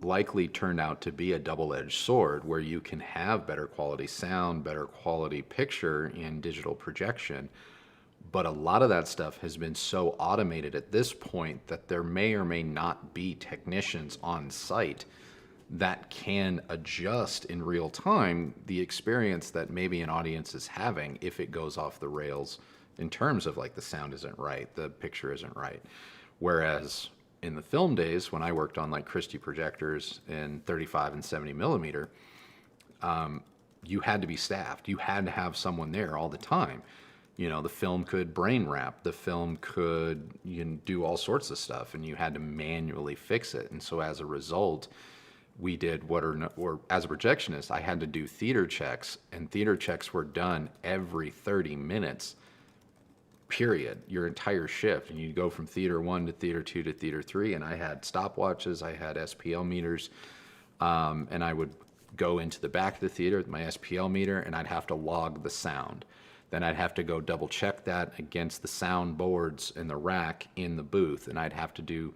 likely turned out to be a double-edged sword, where you can have better quality sound, better quality picture in digital projection. But a lot of that stuff has been so automated at this point that there may or may not be technicians on site that can adjust in real time the experience that maybe an audience is having if it goes off the rails in terms of like the sound isn't right, the picture isn't right. Whereas in the film days, when I worked on like Kristi projectors in 35 and 70 millimeter, you had to be staffed. You had to have someone there all the time. The film could brain wrap, the film could do all sorts of stuff, and you had to manually fix it. And so as a result, we did or as a projectionist, I had to do theater checks, and theater checks were done every 30 minutes, period, your entire shift. And you'd go from theater 1 to theater 2 to theater 3, and I had stopwatches, I had SPL meters, and I would go into the back of the theater with my SPL meter, and I'd have to log the sound. Then I'd have to go double check that against the sound boards in the rack in the booth, and I'd have to do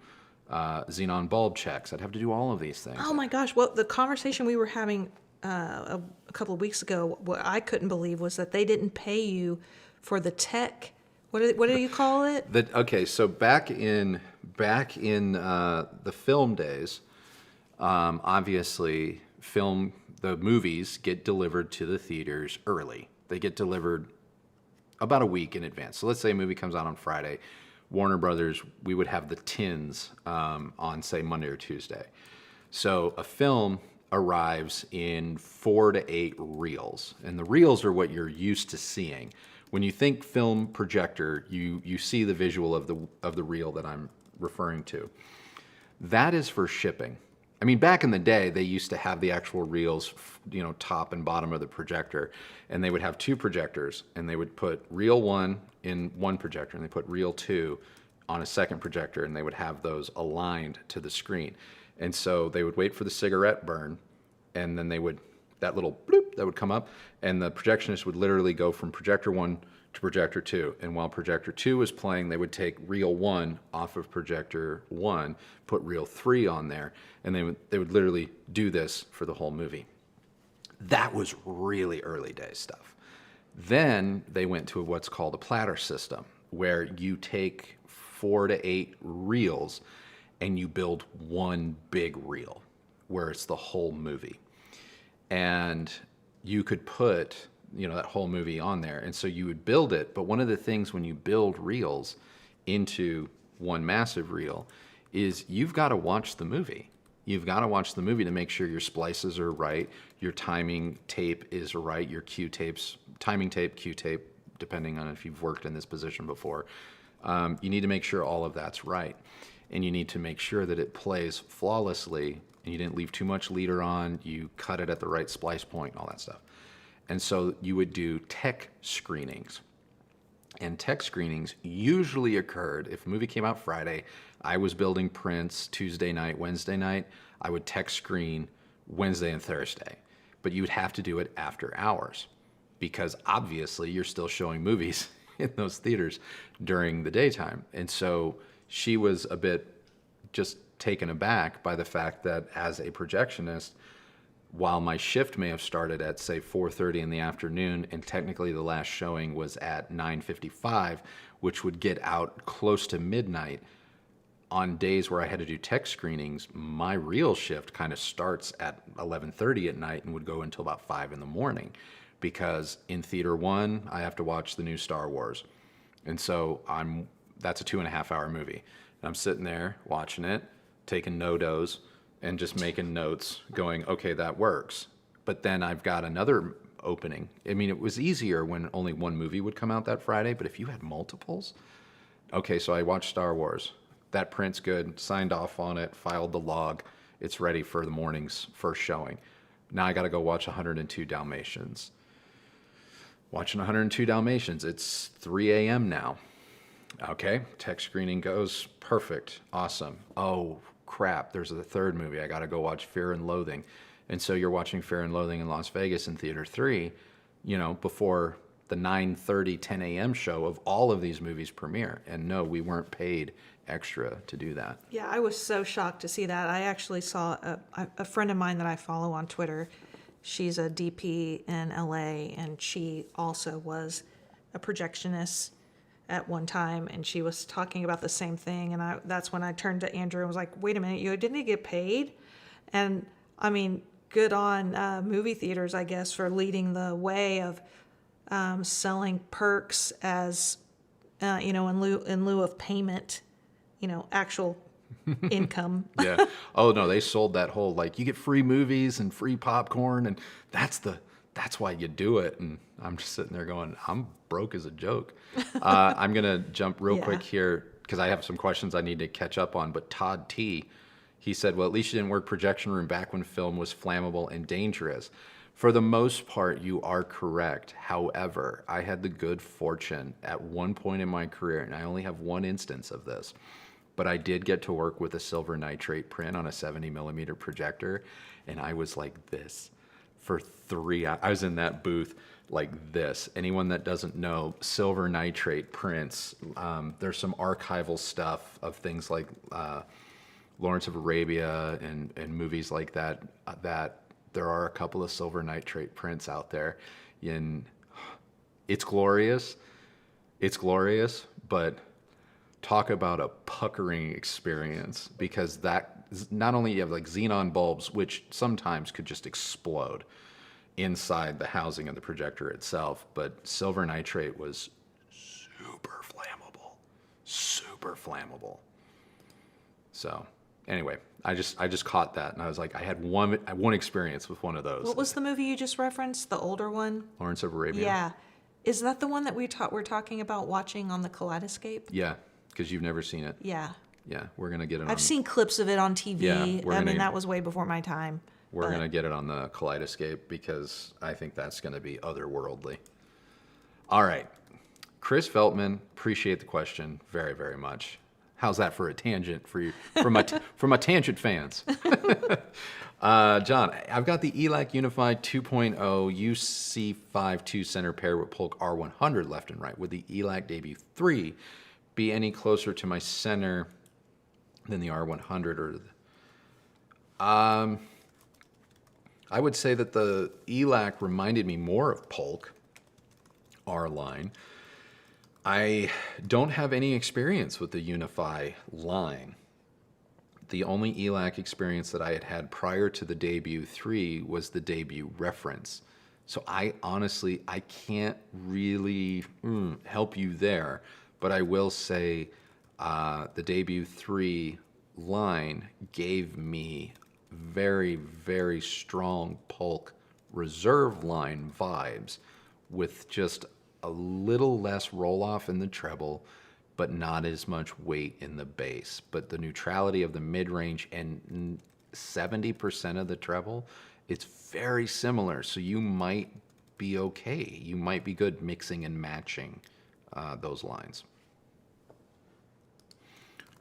xenon bulb checks. I'd have to do all of these things. Oh my gosh! Well, the conversation we were having a couple of weeks ago, what I couldn't believe was that they didn't pay you for the tech. What do you call it? Okay, so back in the film days, obviously the movies get delivered to the theaters early. They get delivered about a week in advance. So let's say a movie comes out on Friday. Warner Brothers, we would have the tins on, say, Monday or Tuesday. So a film arrives in 4 to 8 reels, and the reels are what you're used to seeing. When you think film projector, you see the visual of the reel that I'm referring to. That is for shipping. I mean, back in the day, they used to have the actual reels, top and bottom of the projector, and they would have 2 projectors, and they would put reel 1 in one projector, and they put reel 2 on a second projector, and they would have those aligned to the screen. And so they would wait for the cigarette burn, and then that little bloop that would come up, and the projectionist would literally go from projector 1 to projector 2. And while projector 2 was playing, they would take reel 1 off of projector 1, put reel 3 on there, and they would literally do this for the whole movie. That was really early days stuff. Then they went to what's called a platter system, where you take 4 to 8 reels and you build one big reel where it's the whole movie. And you could put that whole movie on there. And so you would build it. But one of the things when you build reels into one massive reel is you've got to watch the movie. You've got to watch the movie to make sure your splices are right, your timing tape is right, your timing tape, Q tape, depending on if you've worked in this position before. You need to make sure all of that's right. And you need to make sure that it plays flawlessly, and you didn't leave too much leader on, you cut it at the right splice point, and all that stuff. And so you would do tech screenings. And tech screenings usually occurred, if a movie came out Friday, I was building prints Tuesday night, Wednesday night, I would tech screen Wednesday and Thursday. But you would have to do it after hours, because obviously you're still showing movies in those theaters during the daytime. And so she was a bit just taken aback by the fact that as a projectionist, while my shift may have started at, say, 4:30 in the afternoon, and technically the last showing was at 9:55, which would get out close to midnight, on days where I had to do tech screenings, my real shift kind of starts at 11:30 at night and would go until about 5 in the morning. Because in Theater 1, I have to watch the new Star Wars. And so that's a 2.5-hour movie. And I'm sitting there watching it, taking no-dos, and just making notes, going, okay, that works. But then I've got another opening. I mean, it was easier when only one movie would come out that Friday, but if you had multiples, Okay, so I watched Star Wars. That print's good. Signed off on it. Filed the log. It's ready for the morning's first showing. Now I got to go watch 102 Dalmatians. Watching 102 Dalmatians. It's 3 a.m. now. Okay, tech screening goes. Perfect. Awesome. Oh, crap. There's the third movie. I got to go watch Fear and Loathing. And so you're watching Fear and Loathing in Las Vegas in Theater 3, before the 9:30, 10 a.m. show of all of these movies premiere. And no, we weren't paid extra to do that. Yeah, I was so shocked to see that. I actually saw a friend of mine that I follow on Twitter. She's a DP in LA, and she also was a projectionist at one time, and she was talking about the same thing. And that's when I turned to Andrew and was like, wait a minute, you didn't get paid? And I mean, good on movie theaters, I guess, for leading the way of selling perks as, in lieu of payment, actual income. Yeah. Oh no, they sold that whole you get free movies and free popcorn, and that's why you do it. And I'm just sitting there going, I'm broke as a joke. I'm gonna jump real quick here because I have some questions I need to catch up on. But Todd T, he said, well, at least you didn't work projection room back when film was flammable and dangerous. For the most part, you are correct. However, I had the good fortune at one point in my career, and I only have one instance of this, but I did get to work with a silver nitrate print on a 70 millimeter projector, and I was like this for 3 hours. I was in that booth like this. Anyone that doesn't know, silver nitrate prints, there's some archival stuff of things like Lawrence of Arabia and movies like that, that there are a couple of silver nitrate prints out there. It's glorious, but talk about a puckering experience, because that not only you have xenon bulbs, which sometimes could just explode inside the housing of the projector itself, but silver nitrate was super flammable. So anyway, I just caught that, and I was like, I had one experience with one of those. What was the movie you just referenced? The older one? Lawrence of Arabia. Yeah. Is that the one that we're talking about watching on the Kaleidoscope? Yeah, because you've never seen it. Yeah. Yeah, we're going to get it I've seen clips of it on TV. Yeah, that was way before my time. We're going to get it on the Kaleidoscope because I think that's going to be otherworldly. All right. Chris Veltman, appreciate the question very, very much. How's that for a tangent for you, for my tangent fans? John, I've got the ELAC Unified 2.0 UC52 center paired with Polk R100 left and right. Would the ELAC Debut 3 be any closer to my center than the R100 or I would say that the ELAC reminded me more of Polk R line. I don't have any experience with the Unify line. The only ELAC experience that I had prior to the Debut 3 was the Debut reference. So I can't really help you there, but I will say the Debut 3 line gave me very, very strong Polk Reserve line vibes with just a little less roll-off in the treble, but not as much weight in the bass. But the neutrality of the mid-range and 70% of the treble, it's very similar. So you might be okay. You might be good mixing and matching those lines.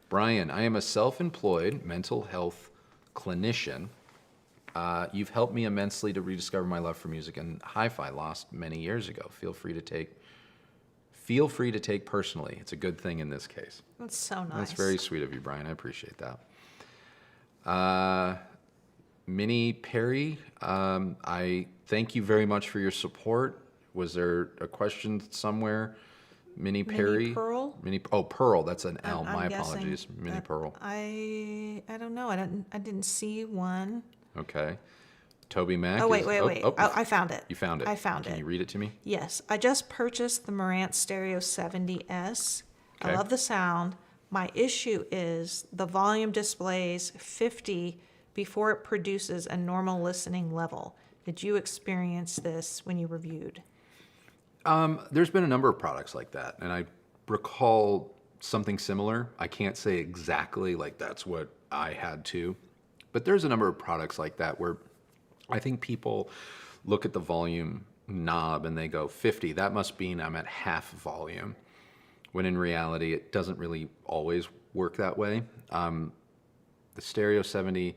Brian, I am a self-employed mental health clinician. You've helped me immensely to rediscover my love for music and hi-fi lost many years ago. Feel free to take personally. It's a good thing in this case. That's so nice. That's very sweet of you, Brian. I appreciate that. Minnie Perry, I thank you very much for your support. Was there a question somewhere? Minnie Perry? Pearl? Pearl. That's an L. I'm My guessing apologies. Minnie Pearl. I don't know. I didn't see one. Okay. Toby Mac. Oh, wait. I found it. You found it. I found it. Can you read it to me? Yes. I just purchased the Marantz Stereo 70S. Okay. I love the sound. My issue is the volume displays 50 before it produces a normal listening level. Did you experience this when you reviewed? There's been a number of products like that, and I recall something similar. I can't say exactly like that's what I had to, but there's a number of products like that where I think people look at the volume knob and they go 50, that must mean I'm at half volume, when in reality it doesn't really always work that way. The Stereo 70,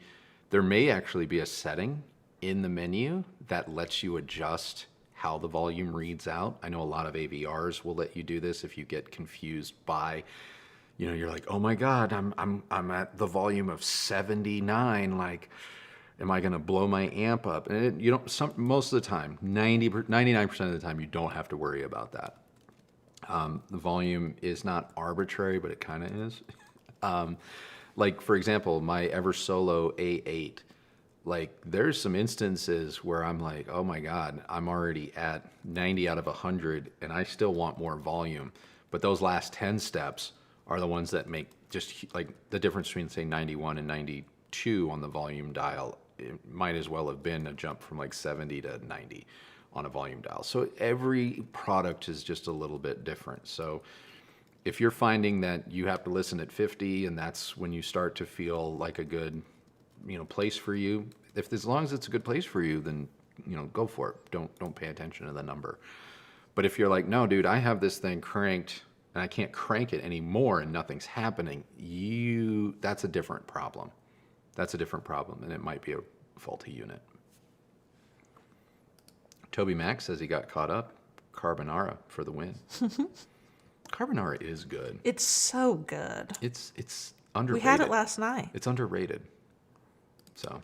there may actually be a setting in the menu that lets you adjust how the volume reads out. I know a lot of AVRs will let you do this if you get confused by, you're like, oh my God, I'm at the volume of 79, like, am I gonna blow my amp up? And most of the time, 99% of the time, you don't have to worry about that. The volume is not arbitrary, but it kind of is. Like, for example, my Ever Solo A8, like, there's some instances where I'm like, oh my God, I'm already at 90 out of 100 and I still want more volume. But those last 10 steps are the ones that make just like the difference between, say, 91 and 92 on the volume dial. It might as well have been a jump from like 70 to 90 on a volume dial. So every product is just a little bit different. So if you're finding that you have to listen at 50 and that's when you start to feel like a good, place for you, as long as it's a good place for you, then, go for it. Don't pay attention to the number. But if you're like, no, dude, I have this thing cranked and I can't crank it anymore and nothing's happening, that's a different problem. That's a different problem, and it might be a faulty unit. Toby Mack says he got caught up. Carbonara for the win. Carbonara is good. It's so good. It's underrated. We had it last night. It's underrated. So,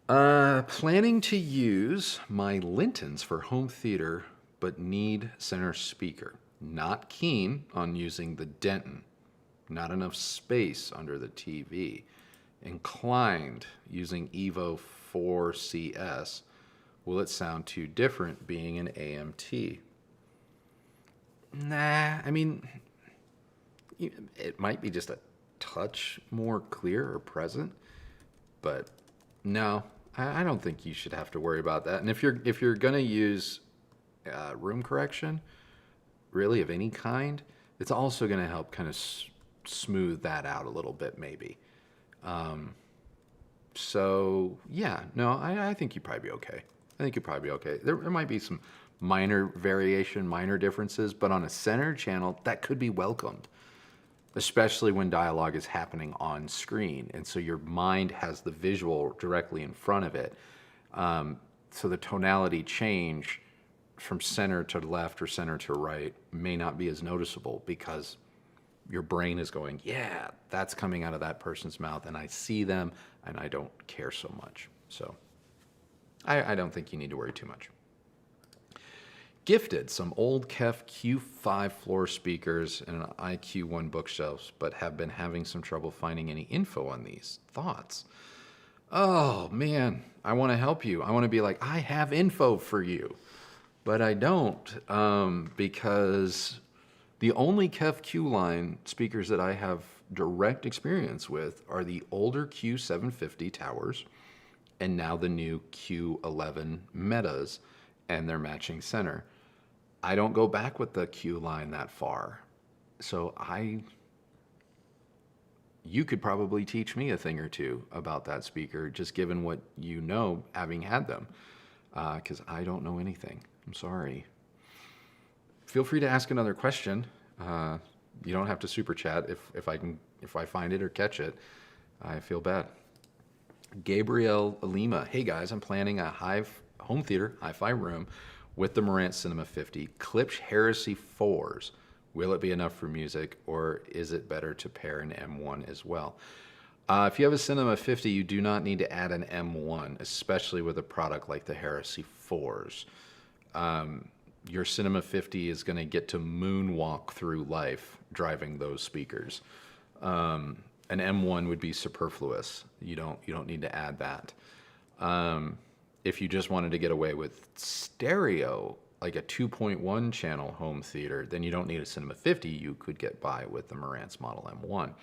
planning to use my Lintons for home theater, but need center speaker. Not keen on using the Denton. Not enough space under the TV. Inclined using Evo 4CS. Will it sound too different being an AMT? Nah, I mean, it might be just a touch more clear or present, but no, I don't think you should have to worry about that. And if you're gonna use room correction, really of any kind, it's also gonna help kind of smooth that out a little bit, maybe. So yeah, no, I think you'd probably be okay. There might be some minor variation, minor differences, but on a center channel, that could be welcomed, especially when dialogue is happening on screen. And so your mind has the visual directly in front of it. So the tonality change from center to left or center to right may not be as noticeable because your brain is going, yeah, that's coming out of that person's mouth, and I see them, and I don't care so much. So I don't think you need to worry too much. Gifted some old KEF Q5 floor speakers and an IQ1 bookshelves, but have been having some trouble finding any info on these. Thoughts? Oh, man, I want to help you. I want to be like, I have info for you. But I don't, because the only KEF Q line speakers that I have direct experience with are the older Q750 towers and now the new Q11 metas and their matching center. I don't go back with the Q line that far. So you could probably teach me a thing or two about that speaker, just given what you know, having had them, because I don't know anything. I'm sorry. Feel free to ask another question. You don't have to super chat if I find it or catch it. I feel bad. Gabriel Lima, hey guys, I'm planning a home theater hi-fi room with the Marantz Cinema 50 Klipsch Heresy 4s. Will it be enough for music, or is it better to pair an M1 as well? If you have a Cinema 50, you do not need to add an M1, especially with a product like the Heresy 4s. Your Cinema 50 is going to get to moonwalk through life driving those speakers. An M1 would be superfluous. You don't need to add that. If you just wanted to get away with stereo, like a 2.1 channel home theater, then you don't need a Cinema 50. You could get by with the Marantz Model M1.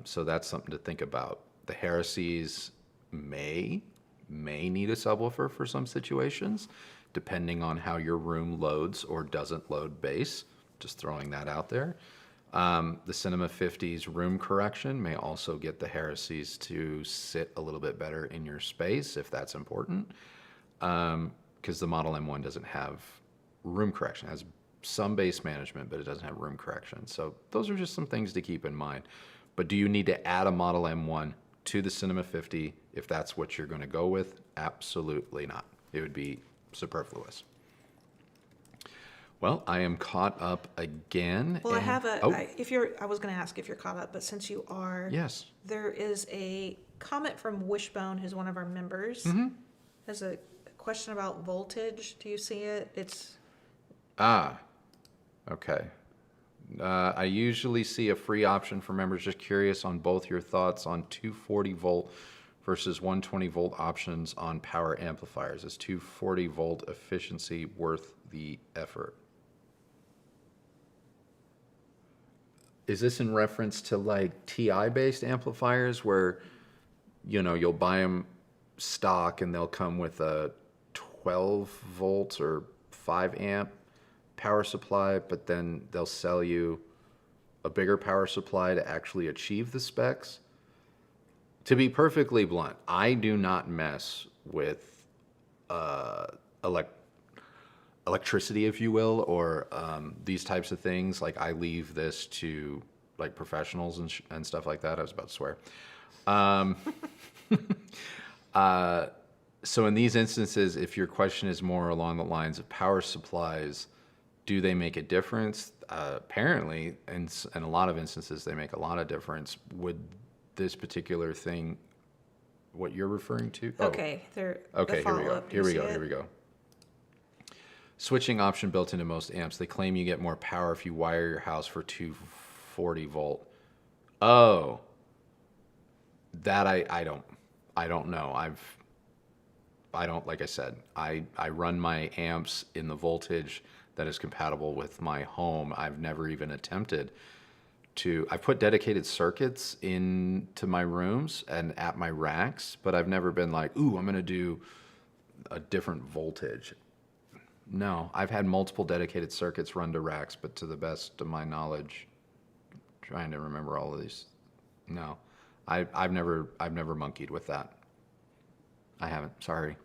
So that's something to think about. The Heresies may need a subwoofer for some situations, depending on how your room loads or doesn't load bass. Just throwing that out there. The Cinema 50's room correction may also get the heresies to sit a little bit better in your space if that's important. Because the Model M1 doesn't have room correction. It has some bass management, but it doesn't have room correction. So those are just some things to keep in mind. But do you need to add a Model M1 to the Cinema 50 if that's what you're going to go with? Absolutely not. It would be superfluous. Well, I am caught up again. Well, I have Oh, I was going to ask if you're caught up, but since you are, yes. there is a comment from Wishbone, who's one of our members. Mm-hmm. Has a question about voltage. Do you see it? It's Okay. I usually see a free option for members. Just curious on both your thoughts on 240 volt versus 120 volt options on power amplifiers. Is 240 volt efficiency worth the effort? Is this in reference to like TI based amplifiers where, you know, you'll buy them stock and they'll come with a 12 volts or 5 amp power supply, but then they'll sell you a bigger power supply to actually achieve the specs? To be perfectly blunt, I do not mess with electricity, if you will, or these types of things. Like, I leave this to like professionals and stuff like that. I was about to swear. So in these instances, if your question is more along the lines of power supplies, do they make a difference? Apparently, in a lot of instances, they make a lot of difference. Would this particular thing, what you're referring to? okay. Okay, here we go. Switching option built into most amps. They claim you get more power if you wire your house for 240 volt. Oh, that I don't know. Like I said, I run my amps in the voltage that is compatible with my home. I've never even attempted to. I've put dedicated circuits into my rooms and at my racks, but I've never been like, ooh, I'm going to do a different voltage. No, I've had multiple dedicated circuits run to racks, but to the best of my knowledge, trying to remember all of these, no, I've never monkeyed with that. I haven't. Sorry.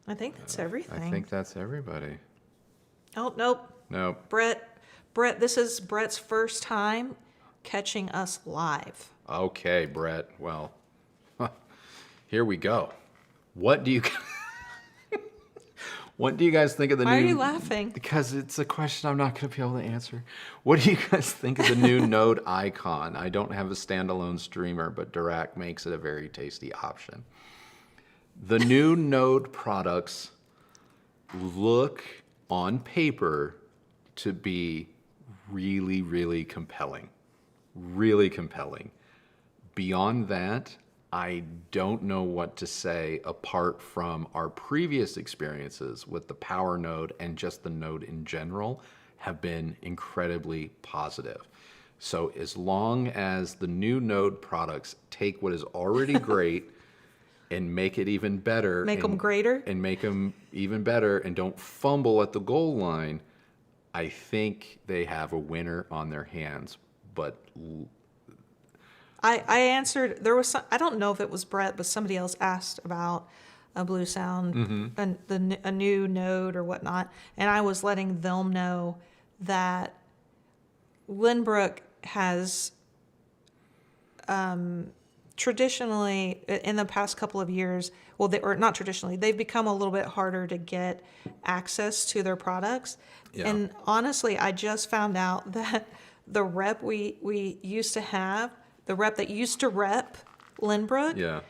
I think that's everything. I think that's everybody. Oh, nope. Nope. Brett, this is Brett's first time catching us live. Okay, Brett. Well, here we go. What do you guys think of the new? Why are you laughing? Because it's a question I'm not going to be able to answer. What do you guys think of the new Node icon? I don't have a standalone streamer, but Dirac makes it a very tasty option. The new Node products look on paper to be really, really compelling. Really compelling. Beyond that, I don't know what to say apart from our previous experiences with the Power Node and just the Node in general have been incredibly positive. So as long as the new Node products take what is already great and make it even better. Make them greater? And make them even better and don't fumble at the goal line, I think they have a winner on their hands. But I answered, there was some, I don't know if it was Brett, but somebody else asked about a Blue Sound and a new Node or whatnot. And I was letting them know that Lynbrook has traditionally, in the past couple of years, well, or not traditionally, they've become a little bit harder to get access to their products. Yeah. And honestly, I just found out that the rep we used to have, the rep that used to rep Lynbrook,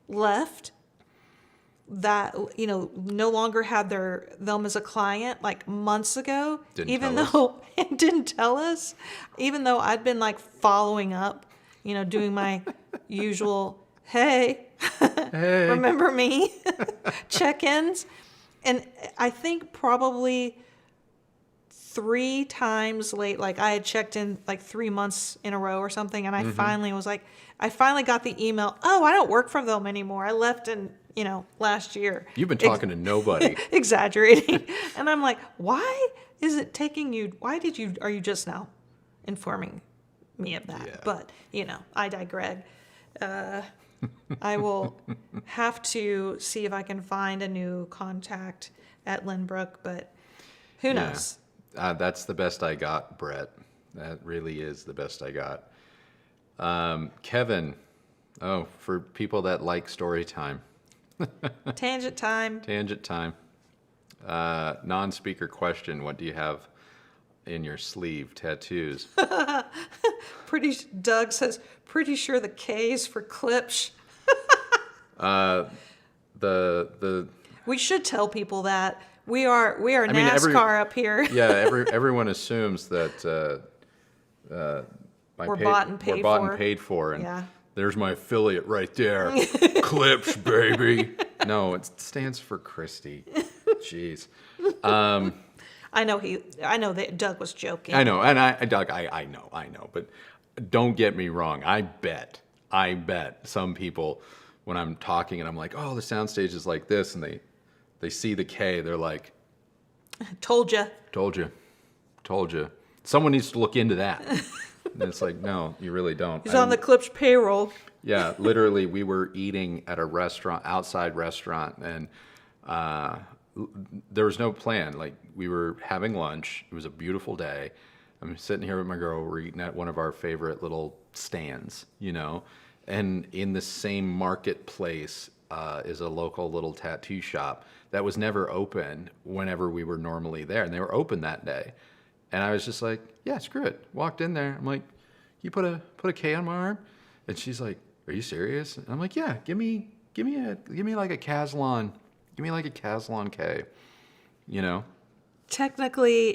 left. That, you know, no longer had them as a client like months ago. It didn't tell us, even though I'd been like following up, you know, doing my usual, hey, remember me, check-ins. And I think probably 3 times late. Like I had checked in like 3 months in a row or something, and I finally was like, I finally got the email. Oh, I don't work for them anymore. I left in last year. You've been talking to nobody. Exaggerating, and I'm like, why is it taking you? Are you just now informing me of that? Yeah. But I digress. I will have to see if I can find a new contact at Lynbrook, but who knows? That's the best I got, Brett. That really is the best I got. Kevin, for people that like story time. Tangent time. Tangent time. Non-speaker question. What do you have in your sleeve? Tattoos. Doug says, pretty sure the K is for Klipsch. We should tell people that we are NASCAR up here. Yeah, everyone assumes that We're bought and paid for, and yeah. there's my affiliate right there, Klipsch, baby. No, it stands for Kristi. Jeez. I know that Doug was joking. I know, and Doug, I know, but don't get me wrong. I bet some people, when I'm talking and I'm like, oh, the soundstage is like this, and they see the K, they're like, Told you. Someone needs to look into that. And it's like, no, you really don't. He's on the Klipsch payroll. Yeah, literally, we were eating at a outside restaurant, and there was no plan. Like, we were having lunch. It was a beautiful day. I'm sitting here with my girl. We're eating at one of our favorite little stands, and in the same marketplace is a local little tattoo shop that was never open whenever we were normally there, and they were open that day. And I was just like, yeah, screw it. Walked in there. I'm like, you put a K on my arm? And she's like, are you serious? And I'm like, yeah, give me like a Caslon. Give me like a Caslon K. Technically,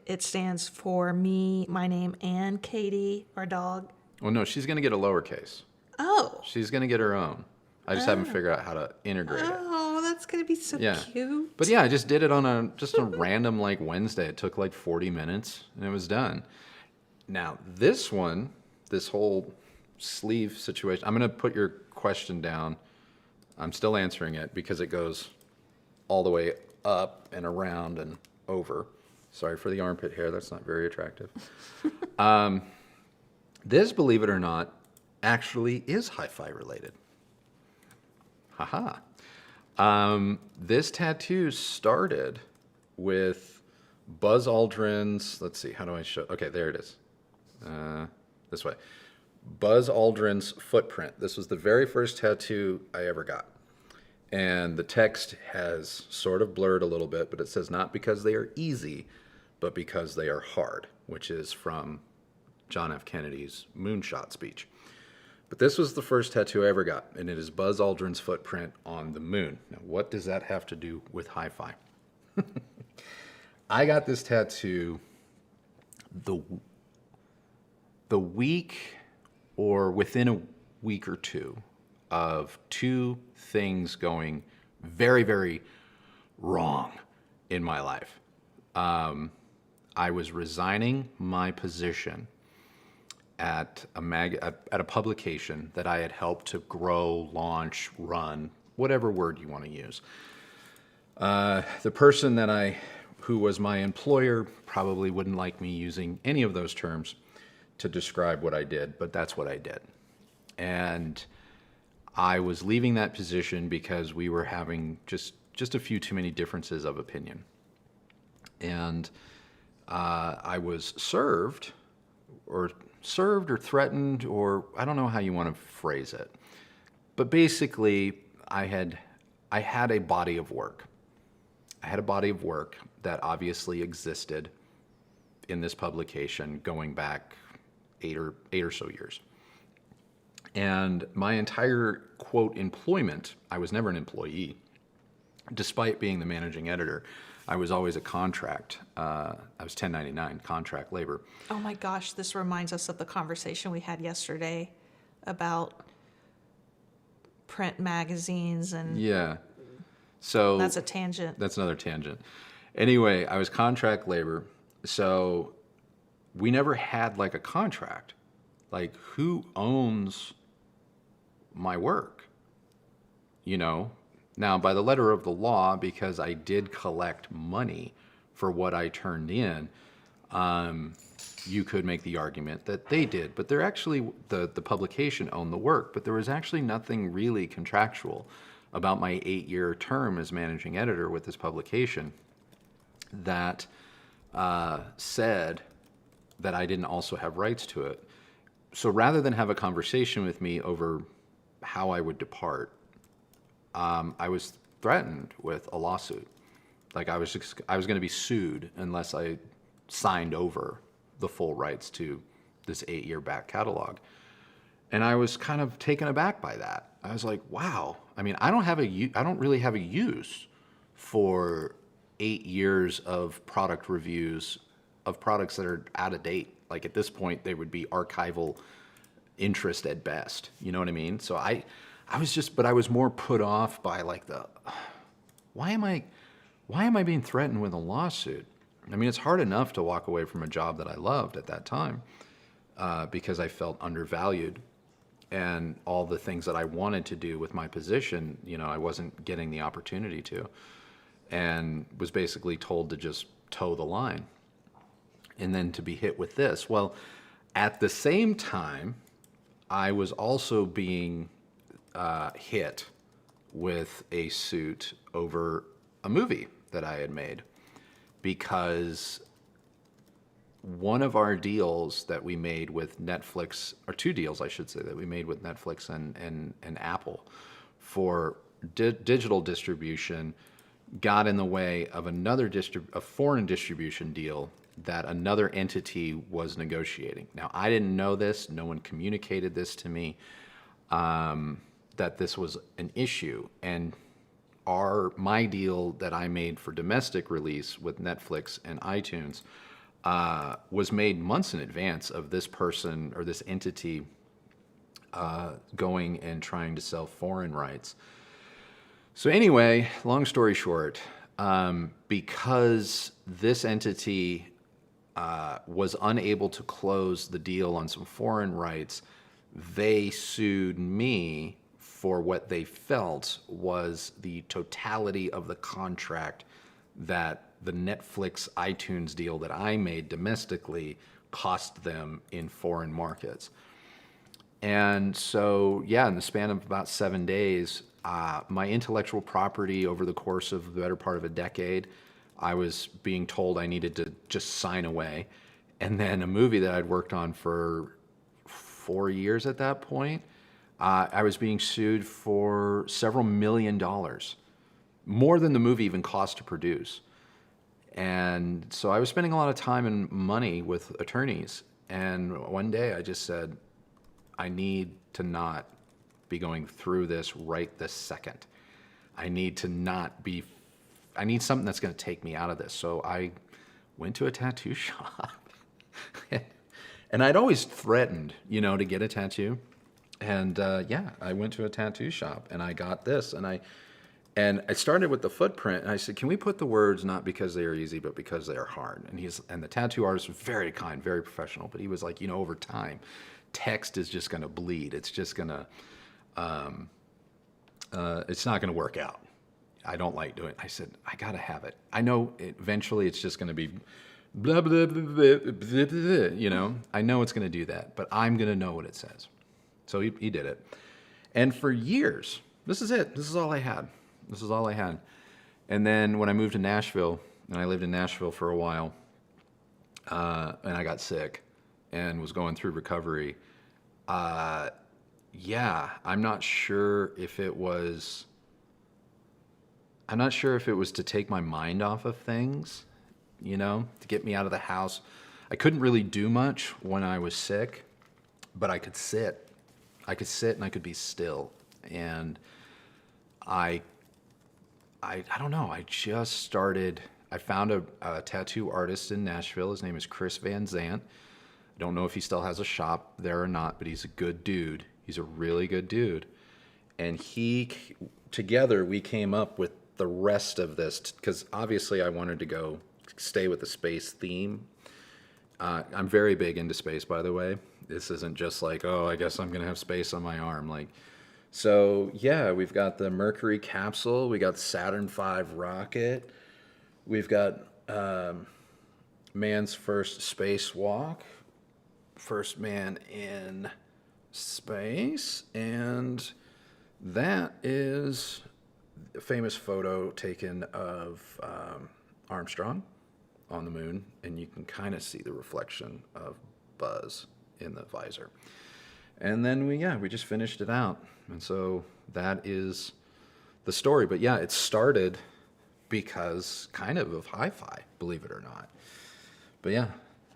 it stands for me, my name, and Katie, our dog. Well, no, she's gonna get a lowercase. Oh. She's gonna get her own. I just haven't figured out how to integrate it. Oh, that's gonna be so cute. But yeah, I just did it on a random like Wednesday. It took like 40 minutes and it was done. Now this whole sleeve situation, I'm gonna put your question down. I'm still answering it because it goes all the way up and around and over. Sorry for the armpit hair. That's not very attractive. This, believe it or not, actually is hi-fi related. Haha. This tattoo started with Buzz Aldrin's, let's see, how do I show? Okay, there it is. This way. Buzz Aldrin's footprint. This was the very first tattoo I ever got. And the text has sort of blurred a little bit, but it says not because they are easy, but because they are hard, which is from John F. Kennedy's moonshot speech. But this was the first tattoo I ever got, and it is Buzz Aldrin's footprint on the moon. Now, what does that have to do with hi-fi? I got this tattoo the week or within a week or two of two things going very, very wrong in my life. I was resigning my position at a publication that I had helped to grow, launch, run, whatever word you want to use. The person who was my employer probably wouldn't like me using any of those terms to describe what I did, but that's what I did. And I was leaving that position because we were having just a few too many differences of opinion. And I was served or threatened, or I don't know how you want to phrase it. But basically, I had a body of work. I had a body of work that obviously existed in this publication going back eight or so years. And my entire, quote, employment, I was never an employee. Despite being the managing editor, I was always a contract. I was 1099, contract labor. Oh my gosh, this reminds us of the conversation we had yesterday about print magazines and... Yeah. So... That's a tangent. That's another tangent. Anyway, I was contract labor. So we never had like a contract. Like, who owns my work? You know? Now, by the letter of the law, because I did collect money for what I turned in, you could make the argument that they did. But they're actually, the publication owned the work, but there was actually nothing really contractual about my 8-year term as managing editor with this publication that said that I didn't also have rights to it. So rather than have a conversation with me over how I would depart, I was threatened with a lawsuit. Like I was going to be sued unless I signed over the full rights to this 8-year back catalog. And I was kind of taken aback by that. I was like, wow. I mean, I don't really have a use for 8 years of product reviews of products that are out of date. Like at this point, they would be archival interest at best. You know what I mean? So I was more put off by like why am I being threatened with a lawsuit? I mean, it's hard enough to walk away from a job that I loved at that time because I felt undervalued, and all the things that I wanted to do with my position, you know, I wasn't getting the opportunity to, and was basically told to just toe the line, and then to be hit with this. Well, at the same time, I was also being hit with a suit over a movie that I had made, because one of our deals that we made with Netflix, or two deals, I should say, that we made with Netflix and Apple for digital distribution got in the way of a foreign distribution deal that another entity was negotiating. Now, I didn't know this. No one communicated this to me, that this was an issue. And my deal that I made for domestic release with Netflix and iTunes was made months in advance of this person or this entity going and trying to sell foreign rights. So anyway, long story short, because this entity was unable to close the deal on some foreign rights, they sued me for what they felt was the totality of the contract that the Netflix iTunes deal that I made domestically cost them in foreign markets. And so, yeah, in the span of about 7 days, my intellectual property over the course of the better part of a decade, I was being told I needed to just sign away. And then a movie that I'd worked on for 4 years at that point, I was being sued for several $1 million, more than the movie even cost to produce. And so I was spending a lot of time and money with attorneys. And one day I just said, I need to not be going through this right this second. I need something that's going to take me out of this. So I went to a tattoo shop. And I'd always threatened, to get a tattoo. And I went to a tattoo shop and I got this, and I started with the footprint, and I said, can we put the words not because they are easy, but because they are hard? And the tattoo artist was very kind, very professional, but he was like, over time, text is just going to bleed. It's just going to, it's not going to work out. I don't like doing it. I said, I got to have it. I know eventually it's just going to be blah, blah, blah, blah, blah, blah, blah, I know it's going to do that, but I'm going to know what it says. So he did it. And for years, this is it. This is all I had. And then when I moved to Nashville, and I lived in Nashville for a while, and I got sick and was going through recovery, I'm not sure if it was to take my mind off of things, to get me out of the house. I couldn't really do much when I was sick, but I could sit. And I could be still. And I don't know. I found a tattoo artist in Nashville. His name is Chris Van Zant. I don't know if he still has a shop there or not, but he's a good dude. He's a really good dude. And together we came up with the rest of this, because obviously I wanted to stay with the space theme. I'm very big into space, by the way. This isn't just like, oh, I guess I'm going to have space on my arm. Like, so yeah, we've got the Mercury capsule. We got Saturn V rocket. We've got man's first spacewalk. First man in space. And that is a famous photo taken of Armstrong on the moon, and you can kind of see the reflection of Buzz in the visor. And then we just finished it out. And so that is the story. But yeah, it started because kind of hi-fi, believe it or not. But yeah,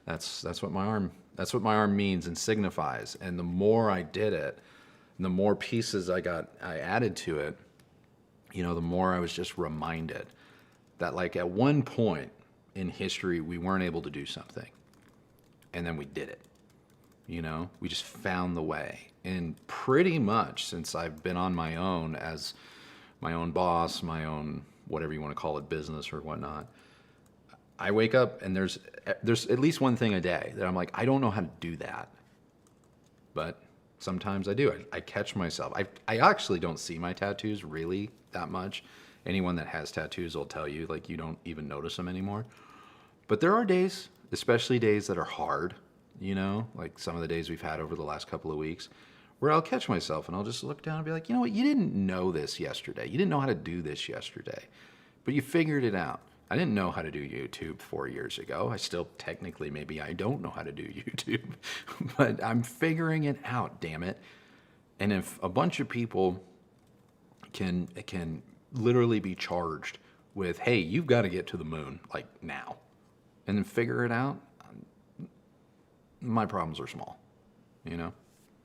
that's what my arm means and signifies. And the more I did it, and the more pieces I added to it, the more I was just reminded that like at one point in history, we weren't able to do something. And then we did it. We just found the way. And pretty much since I've been on my own as my own boss, my own, whatever you want to call it, business or whatnot, I wake up and there's at least one thing a day that I'm like, I don't know how to do that. But sometimes I do. I catch myself. I actually don't see my tattoos really that much. Anyone that has tattoos will tell you, like, you don't even notice them anymore. But there are days, especially days that are hard, like some of the days we've had over the last couple of weeks, where I'll catch myself and I'll just look down and be like, you know what, you didn't know this yesterday. You didn't know how to do this yesterday, but you figured it out. I didn't know how to do YouTube 4 years ago. I still technically, maybe I don't know how to do YouTube, but I'm figuring it out, damn it. And if a bunch of people can literally be charged with, hey, you've got to get to the moon, like now, and then figure it out, my problems are small,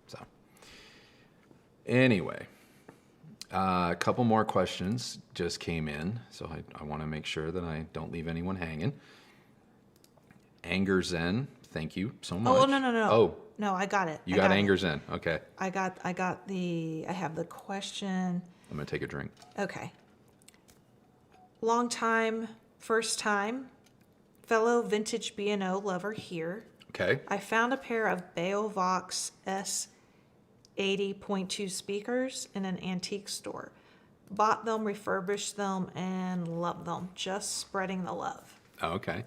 So anyway, a couple more questions just came in, so I want to make sure that I don't leave anyone hanging. Anger Zen, thank you so much. Oh, no. Oh. No, I got it. You got Anger Zen, okay. I have the question. I'm going to take a drink. Okay. Long time, first time, fellow vintage B&O lover here. Okay. I found a pair of Beovox S80.2 speakers in an antique store. Bought them, refurbished them, and loved them. Just spreading the love. Okay.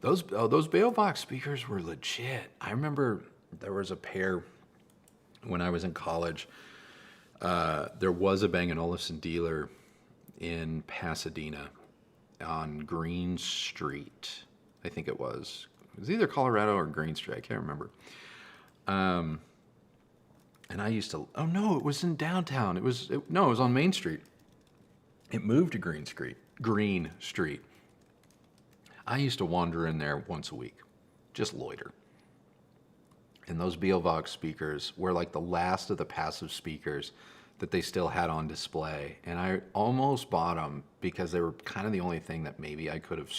Those Beovox speakers were legit. I remember there was a pair when I was in college. There was a Bang & Olufsen dealer in Pasadena on Green Street. I think it was. It was either Colorado or Green Street. I can't remember. And I used to, oh no, it was in downtown. It was on Main Street. It moved to Green Street. I used to wander in there once a week, just loiter. And those Beovox speakers were like the last of the passive speakers that they still had on display. And I almost bought them because they were kind of the only thing that maybe I could have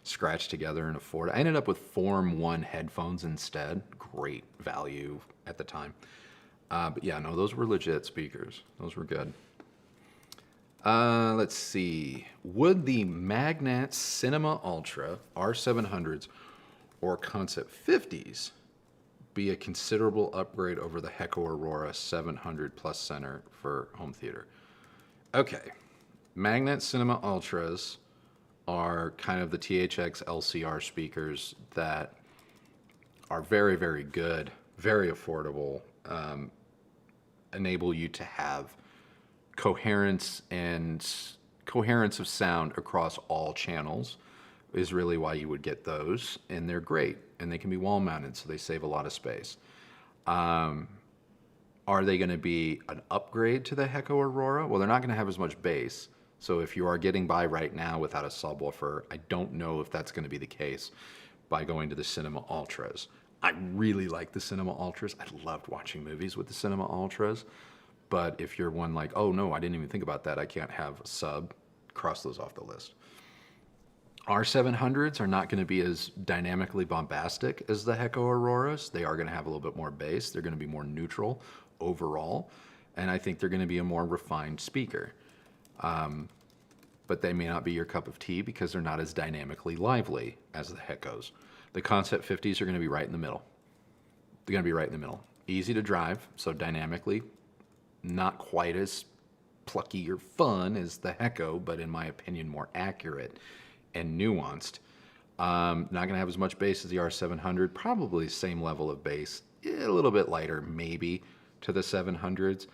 scratched together and afford. I ended up with Form 1 headphones instead. Great value at the time. But yeah, no, those were legit speakers. Those were good. Let's see. Would the Magnet Cinema Ultra R700s or Concept 50s be a considerable upgrade over the Heco Aurora 700 Plus Center for home theater? Okay. Magnet Cinema Ultras are kind of the THX LCR speakers that are very, very good, very affordable, enable you to have coherence of sound across all channels is really why you would get those, and they're great, and they can be wall mounted, so they save a lot of space. Are they going to be an upgrade to the Heco Aurora? Well, they're not going to have as much bass. So if you are getting by right now without a subwoofer, I don't know if that's going to be the case by going to the Cinema Ultras. I really like the Cinema Ultras. I loved watching movies with the Cinema Ultras. But if you're one like, oh no, I didn't even think about that, I can't have a sub, cross those off the list. R700s are not going to be as dynamically bombastic as the Heco Auroras. They are going to have a little bit more bass. They're going to be more neutral overall. And I think they're going to be a more refined speaker. But they may not be your cup of tea because they're not as dynamically lively as the Hecos. The Concept 50s are going to be right in the middle. They're going to be right in the middle. Easy to drive, so dynamically, not quite as plucky or fun as the Hecko, but in my opinion, more accurate and nuanced. Not going to have as much bass as the R700, probably same level of bass, a little bit lighter maybe to the 700s.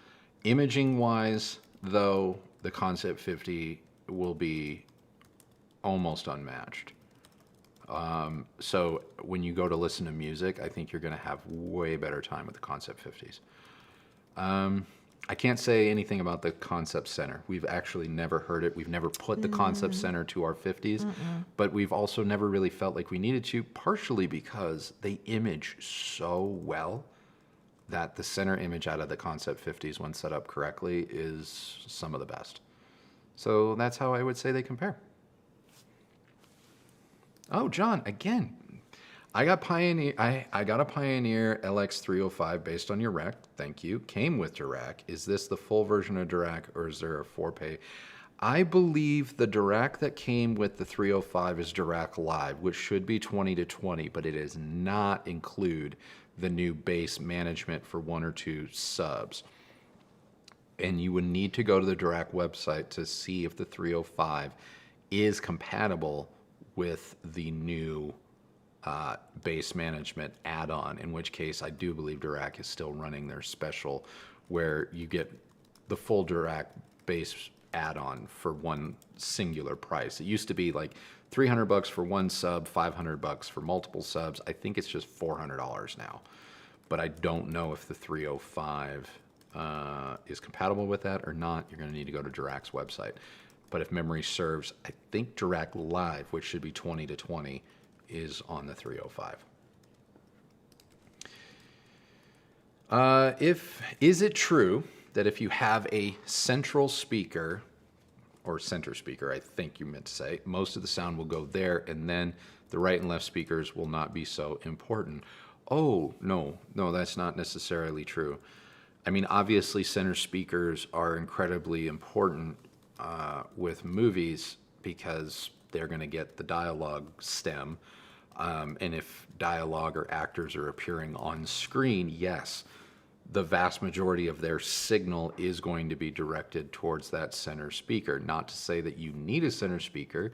Imaging-wise, though, the Concept 50 will be almost unmatched. So when you go to listen to music, I think you're going to have way better time with the Concept 50s. I can't say anything about the Concept Center. We've actually never heard it. We've never put the Concept Center to our 50s, but we've also never really felt like we needed to, partially because they image so well that the center image out of the Concept 50s, when set up correctly, is some of the best. So that's how I would say they compare. Oh, John, again, I got Pioneer. I got a Pioneer LX305 based on your rec. Thank you. Came with Dirac. Is this the full version of Dirac, or is there a 4Pay? I believe the Dirac that came with the 305 is Dirac Live, which should be 20 to 20, but it does not include the new bass management for 1 or 2 subs. And you would need to go to the Dirac website to see if the 305 is compatible with the new bass management add-on, in which case I do believe Dirac is still running their special where you get the full Dirac bass add-on for one singular price. It used to be like $300 for one sub, $500 for multiple subs. I think it's just $400 now, but I don't know if the 305 is compatible with that or not. You're going to need to go to Dirac's website. But if memory serves, I think Dirac Live, which should be 20 to 20, is on the 305. Is it true that if you have a central speaker, or center speaker, I think you meant to say, most of the sound will go there, and then the right and left speakers will not be so important? Oh, no, that's not necessarily true. I mean, obviously, center speakers are incredibly important with movies because they're going to get the dialogue stem. And if dialogue or actors are appearing on screen, yes, the vast majority of their signal is going to be directed towards that center speaker. Not to say that you need a center speaker,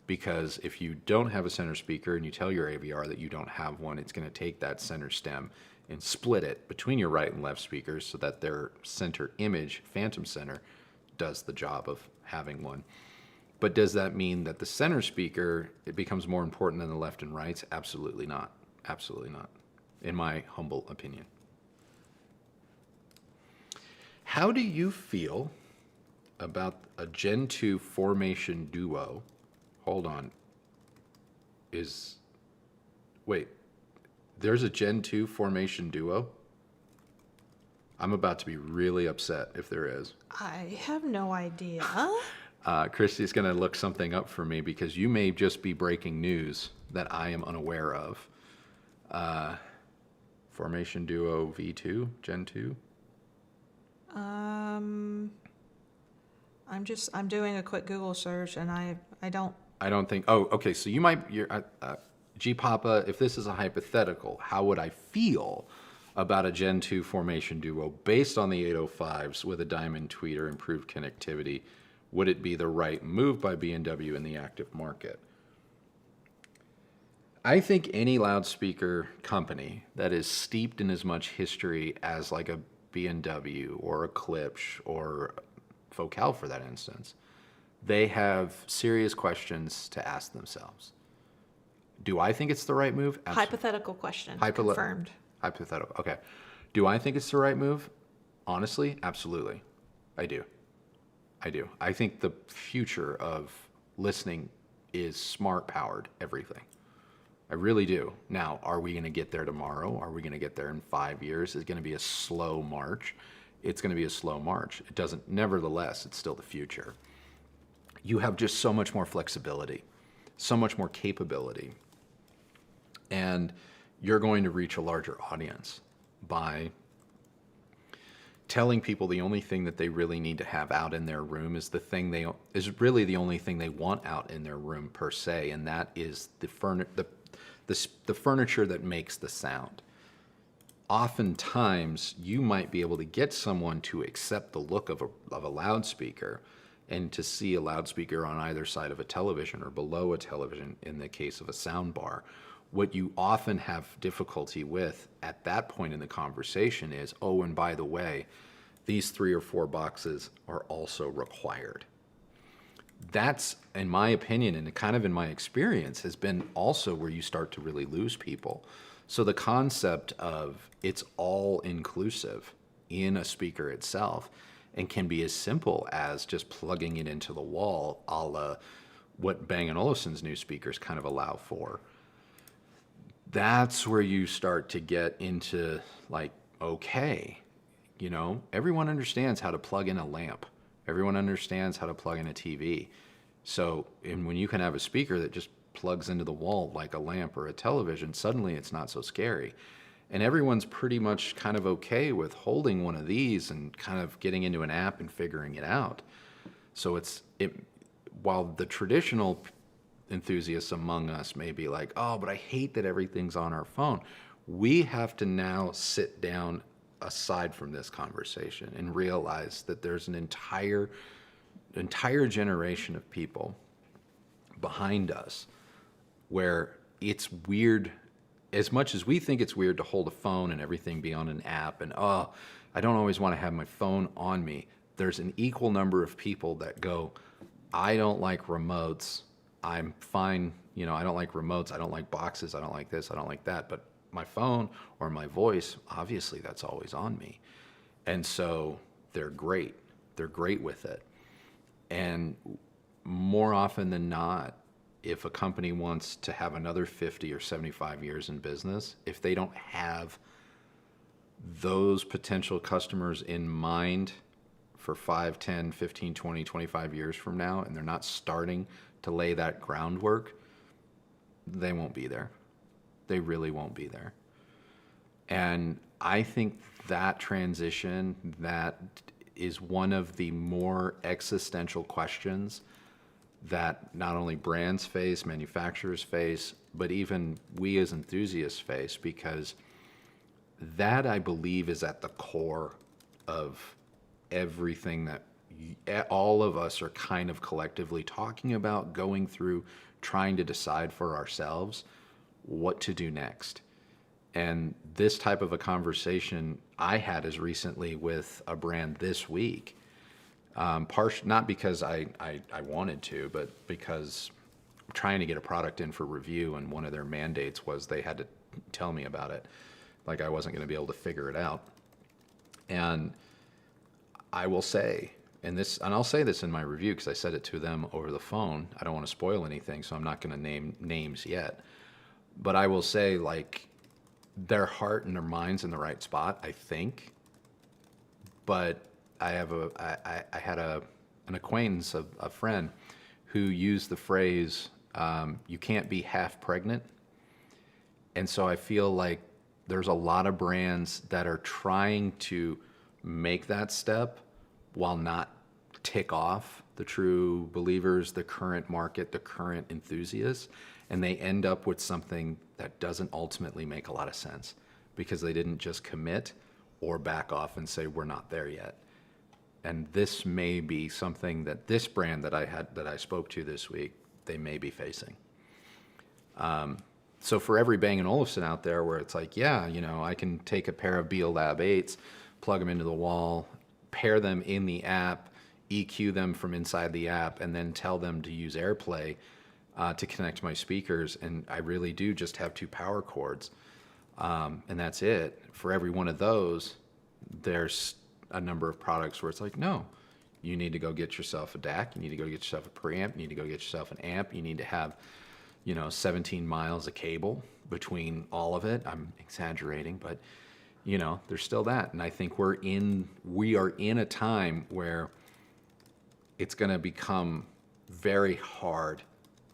because if you don't have a center speaker and you tell your AVR that you don't have one, it's going to take that center stem and split it between your right and left speakers so that their center image, phantom center, does the job of having one. But does that mean that the center speaker, it becomes more important than the left and rights? Absolutely not. Absolutely not, in my humble opinion. How do you feel about a Gen 2 formation duo? Hold on. Wait, there's a Gen 2 formation duo? I'm about to be really upset if there is. I have no idea. Kristi's going to look something up for me because you may just be breaking news that I am unaware of. Formation Duo V2, Gen 2? I'm doing a quick Google search and I don't think, oh, okay, so G Papa, if this is a hypothetical, how would I feel about a Gen 2 formation duo based on the 805s with a diamond tweeter, improved connectivity? Would it be the right move by B&W in the active market? I think any loudspeaker company that is steeped in as much history as like a B&W or a Klipsch or Focal for that instance, they have serious questions to ask themselves. Do I think it's the right move? Hypothetical question. Confirmed. Hypothetical. Okay. Do I think it's the right move? Honestly, absolutely. I do. I think the future of listening is smart powered everything. I really do. Now, are we going to get there tomorrow? Are we going to get there in 5 years? It's going to be a slow march. It's going to be a slow march. Nevertheless, it's still the future. You have just so much more flexibility, so much more capability, and you're going to reach a larger audience by telling people the only thing that they really need to have out in their room is really the only thing they want out in their room per se, and that is the furniture that makes the sound. Oftentimes, you might be able to get someone to accept the look of a loudspeaker and to see a loudspeaker on either side of a television or below a television in the case of a sound bar. What you often have difficulty with at that point in the conversation is, oh, and by the way, these 3 or 4 boxes are also required. That's, in my opinion, and kind of in my experience, has been also where you start to really lose people. So the concept of it's all inclusive in a speaker itself and can be as simple as just plugging it into the wall, a la what Bang & Olufsen's new speakers kind of allow for. That's where you start to get into like, okay, you know, everyone understands how to plug in a lamp. Everyone understands how to plug in a TV. So, and when you can have a speaker that just plugs into the wall like a lamp or a television, suddenly it's not so scary. And everyone's pretty much kind of okay with holding one of these and kind of getting into an app and figuring it out. So while the traditional enthusiasts among us may be like, oh, but I hate that everything's on our phone, we have to now sit down aside from this conversation and realize that there's an entire generation of people behind us where it's weird, as much as we think it's weird to hold a phone and everything be on an app and, oh, I don't always want to have my phone on me. There's an equal number of people that go, I don't like remotes. I'm fine. You know, I don't like remotes. I don't like boxes. I don't like this. I don't like that. But my phone or my voice, obviously that's always on me. And so they're great. They're great with it. And more often than not, if a company wants to have another 50 or 75 years in business, if they don't have those potential customers in mind for 5, 10, 15, 20, 25 years from now, and they're not starting to lay that groundwork, they won't be there. They really won't be there. And I think that transition, that is one of the more existential questions that not only brands face, manufacturers face, but even we as enthusiasts face, because that, I believe, is at the core of everything that all of us are kind of collectively talking about, going through, trying to decide for ourselves what to do next. And this type of a conversation I had as recently with a brand this week, not because I wanted to, but because I'm trying to get a product in for review, and one of their mandates was they had to tell me about it, like I wasn't going to be able to figure it out. And I will say, and I'll say this in my review because I said it to them over the phone. I don't want to spoil anything, so I'm not going to name names yet. But I will say, like, their heart and their mind's in the right spot, I think. But I had an acquaintance, a friend, who used the phrase, you can't be half pregnant. And so I feel like there's a lot of brands that are trying to make that step while not tick off the true believers, the current market, the current enthusiasts, and they end up with something that doesn't ultimately make a lot of sense because they didn't just commit or back off and say, we're not there yet. And this may be something that this brand that I spoke to this week, they may be facing. So for every Bang & Olufsen out there where it's like, yeah, you know, I can take a pair of Beal Lab 8s, plug them into the wall, pair them in the app, EQ them from inside the app, and then tell them to use AirPlay to connect to my speakers. And I really do just have 2 power cords. And that's it. For every one of those, there's a number of products where it's like, no, you need to go get yourself a DAC. You need to go get yourself a preamp. You need to go get yourself an amp. You need to have, 17 miles of cable between all of it. I'm exaggerating, but there's still that. And I think we are in a time where it's going to become very hard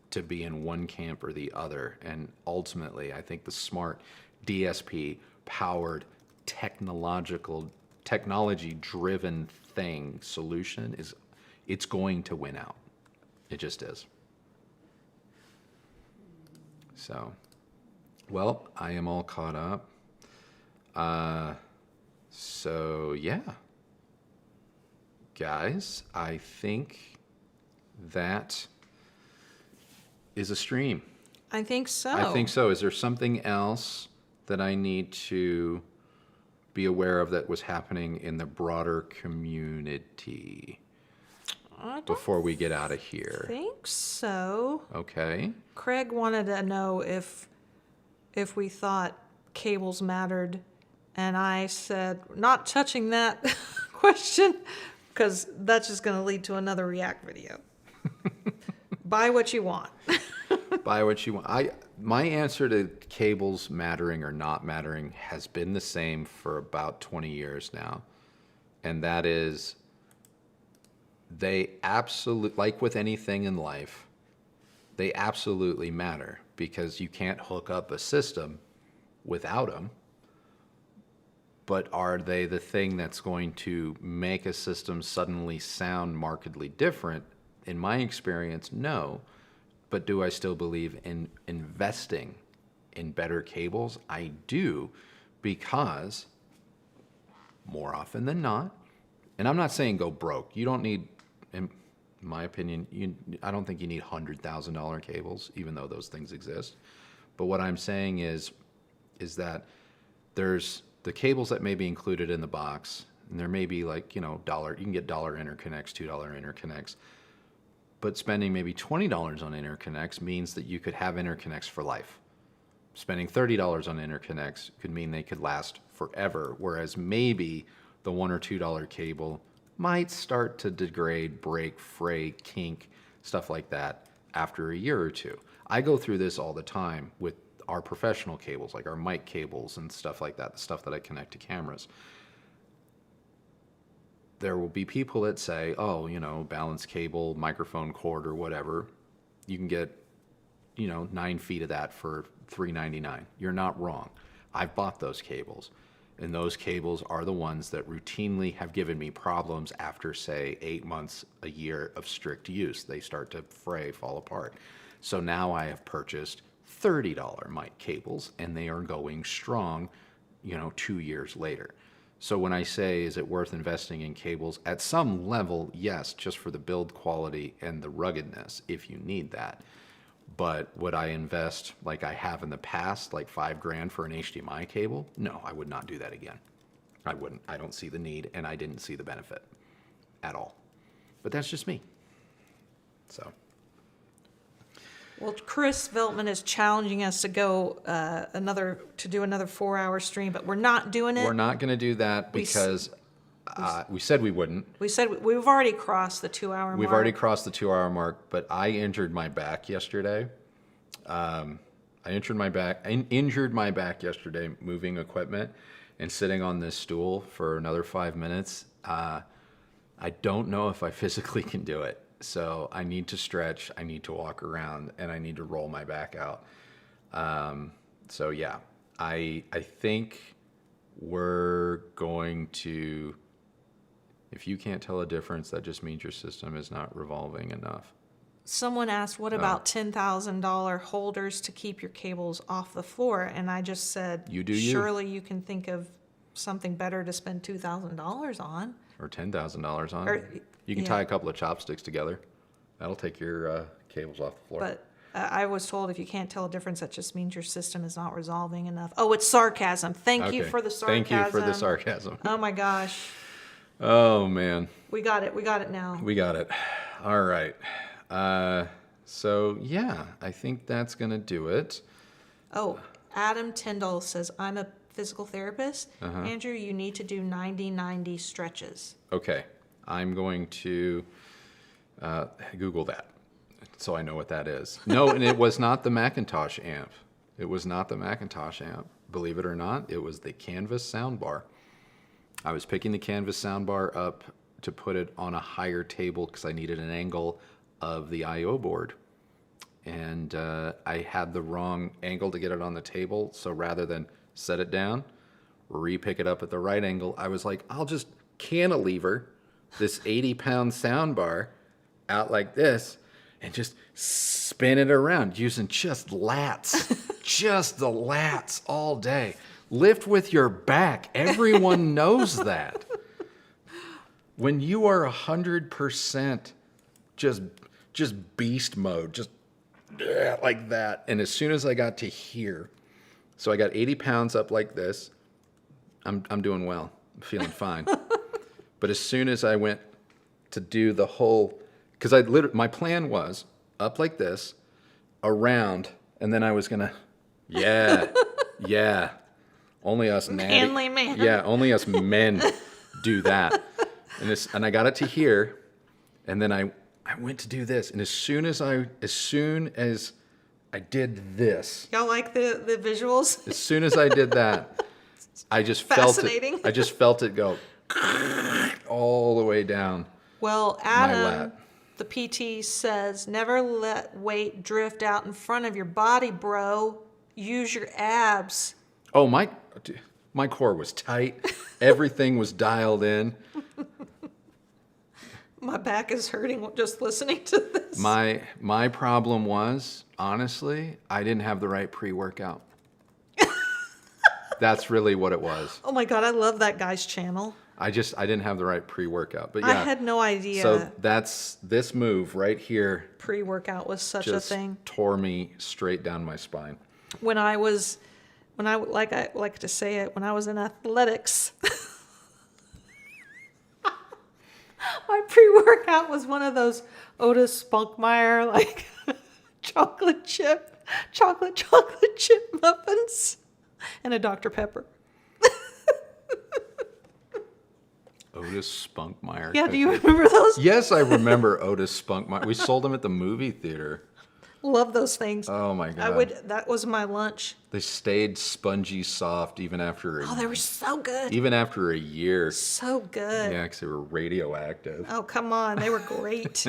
to be in one camp or the other. And ultimately, I think the smart DSP powered technology-driven solution it's going to win out. It just is. So Well, I am all caught up. So yeah. Guys, I think that is a stream. I think so. I think so. Is there something else that I need to be aware of that was happening in the broader community I don't before we get out of here? think so. Okay. Craig wanted to know if we thought cables mattered, and I said not touching that question because that's just going to lead to another React video. Buy what you want. Buy what you want. My answer to cables mattering or not mattering has been the same for about 20 years now. And that is, they absolutely, like with anything in life, they absolutely matter because you can't hook up a system without them. But are they the thing that's going to make a system suddenly sound markedly different? In my experience, no. But do I still believe in investing in better cables? I do, because more often than not, and I'm not saying go broke. You don't need, in my opinion, I don't think you need $100,000 cables, even though those things exist. But what I'm saying is that there's the cables that may be included in the box, and there may be like, you can get $1 interconnects, $2 interconnects. But spending maybe $20 on interconnects means that you could have interconnects for life. Spending $30 on interconnects could mean they could last forever, whereas maybe the $1 or $2 cable might start to degrade, break, fray, kink, stuff like that after a year or two. I go through this all the time with our professional cables, like our mic cables and stuff like that, the stuff that I connect to cameras. There will be people that say, oh, balance cable, microphone cord, or whatever. You can get, 9 feet of that for $3.99. You're not wrong. I've bought those cables. And those cables are the ones that routinely have given me problems after, say, 8 months, a year of strict use. They start to fray, fall apart. So now I have purchased $30 mic cables, and they are going strong, 2 years later. So when I say, is it worth investing in cables? At some level, yes, just for the build quality and the ruggedness, if you need that. But would I invest like I have in the past, like $5,000 for an HDMI cable? No, I would not do that again. I wouldn't. I don't see the need, and I didn't see the benefit at all. But that's just me. So. Well, Chris Veltman is challenging us to go do another 4-hour stream, but we're not doing it. We're not going to do that because we said we wouldn't. We said we've already crossed the 2-hour mark. We've already crossed the 2-hour mark, but I injured my back yesterday. I injured my back yesterday moving equipment and sitting on this stool for another 5 minutes. I don't know if I physically can do it. So I need to stretch, I need to walk around, and I need to roll my back out. So yeah, I think we're going to, if you can't tell a difference, that just means your system is not revolving enough. Someone asked, what about $10,000 holders to keep your cables off the floor? And I just said, surely you can think of something better to spend $2,000 on. Or $10,000 on. You can tie a couple of chopsticks together. That'll take your cables off the floor. But I was told if you can't tell a difference, that just means your system is not resolving enough. Oh, it's sarcasm. Thank you for the sarcasm. Thank you for the sarcasm. Oh my gosh. Oh man. We got it. We got it now. We got it. All right. So yeah, I think that's gonna do it. Oh, Adam Tyndall says, I'm a physical therapist. Andrew, you need to do 90-90 stretches. Okay. I'm going to Google that so I know what that is. No, and it was not the Macintosh amp. It was not the Macintosh amp. Believe it or not, it was the Canvas soundbar. I was picking the Canvas soundbar up to put it on a higher table because I needed an angle of the I/O board. And I had the wrong angle to get it on the table, so rather than set it down, re-pick it up at the right angle, I was like, I'll just cantilever this 80-pound soundbar out like this, and just spin it around using just lats, just the lats all day. Lift with your back. Everyone knows that. When you are 100% just beast mode, just like that. And as soon as I got to here, so I got 80 pounds up like this, I'm doing well. I'm feeling fine. But as soon as I went to do the whole, because my plan was up like this, around, and then I was gonna, yeah. Only us Manly man. Yeah, only us men do that. And I got it to here, and then I went to do this, and as soon as I did this, Y'all like the visuals? as soon as I did that, I just Fascinating. felt it. I just felt it go all the way down. Well, my Adam, lat. the PT says, never let weight drift out in front of your body, bro. Use your abs. Oh, my core was tight. Everything was dialed in. My back is hurting just listening to this. My problem was, honestly, I didn't have the right pre-workout. That's really what it was. Oh my God, I love that guy's channel. I didn't have the right pre-workout. But yeah. I had no idea So that's this move right here. pre-workout was such a Just thing. tore me straight down my spine. When I like to say it, when I was in athletics, my pre-workout was one of those Otis Spunkmeyer, like chocolate chip muffins and a Dr. Pepper. Otis Spunkmeyer. Yeah, do you remember those? Yes, I remember Otis Spunkmeyer. We sold them at the movie theater. Love those things. Oh my God. That was my lunch. They stayed spongy soft even after Oh, they were so good. even after a year. So good. Yeah, because they were radioactive. Oh, come on. They were great.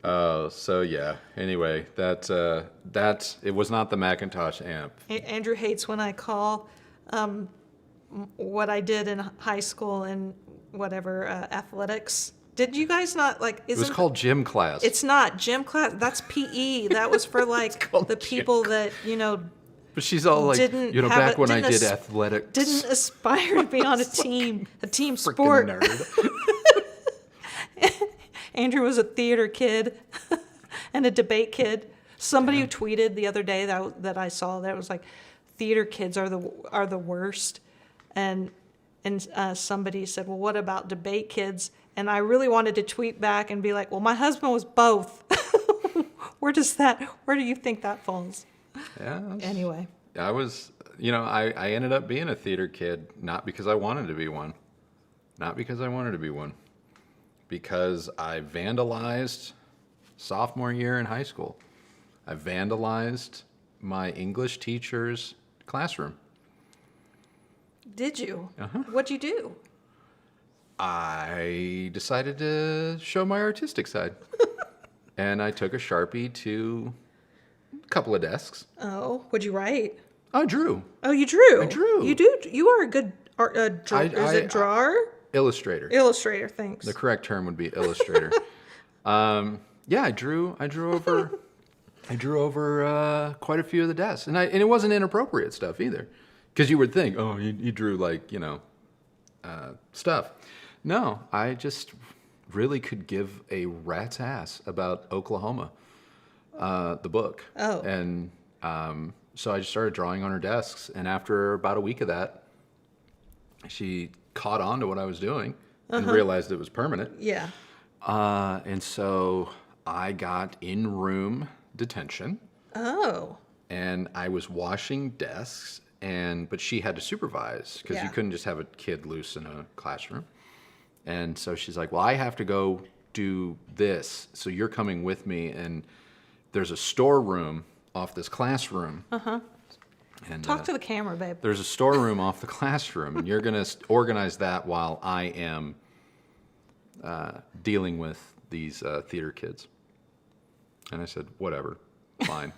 Oh, so yeah. Anyway, it was not the Macintosh amp. Andrew hates when I call what I did in high school and whatever athletics. Did you guys not like? It was called gym class. It's not gym class. That's PE. That was for like the people that But she's all like, back when I did athletics. didn't aspire to be on a team Freaking sport. nerd. Andrew was a theater kid and a debate kid. Somebody who tweeted the other day that I saw that was like, theater kids are the worst, and somebody said, well, what about debate kids? And I really wanted to tweet back and be like, well, my husband was both. Where do you think that falls? Yeah. Anyway. I was, I ended up being a theater kid, not because I wanted to be one. Because I vandalized sophomore year in high school. I vandalized my English teacher's classroom. Did you? Uh-huh. What'd you do? I decided to show my artistic side. And I took a Sharpie to a couple of desks. Oh, what'd you write? I drew. Oh, you drew. I drew. You do. You are a good drawer? Illustrator. Illustrator, thanks. The correct term would be illustrator. Yeah, I drew over quite a few of the desks, and it wasn't inappropriate stuff either, because you would think, oh, you drew like stuff. No, I just really could give a rat's ass about Oklahoma, the book. Oh. And so I just started drawing on her desks, and after about a week of that, she caught on to what I was doing and realized it was permanent. Yeah. And so I got in-room detention. Oh. And I was washing desks, but she had to supervise because you couldn't just have a kid loose in a classroom. And so she's like, well, I have to go do this, so you're coming with me, and there's a storeroom off this classroom. Uh-huh. And, Talk to the camera, babe. There's a storeroom off the classroom, and you're going to organize that while I am dealing with these theater kids. And I said, whatever, fine.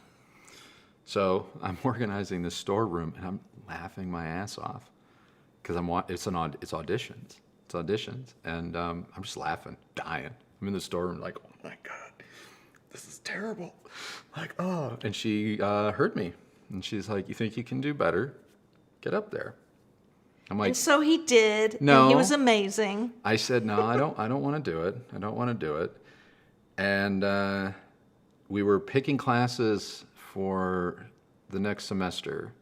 So I'm organizing this storeroom, and I'm laughing my ass off because it's auditions. It's auditions, and I'm just laughing, dying. I'm in the storeroom like, oh my God. this is terrible. Like, oh. And she heard me. And she's like, you think you can do better? Get up there. I'm like, and so he did. No. And he was amazing. I said, no, I don't want to do it. I don't want to do it. And we were picking classes for the next semester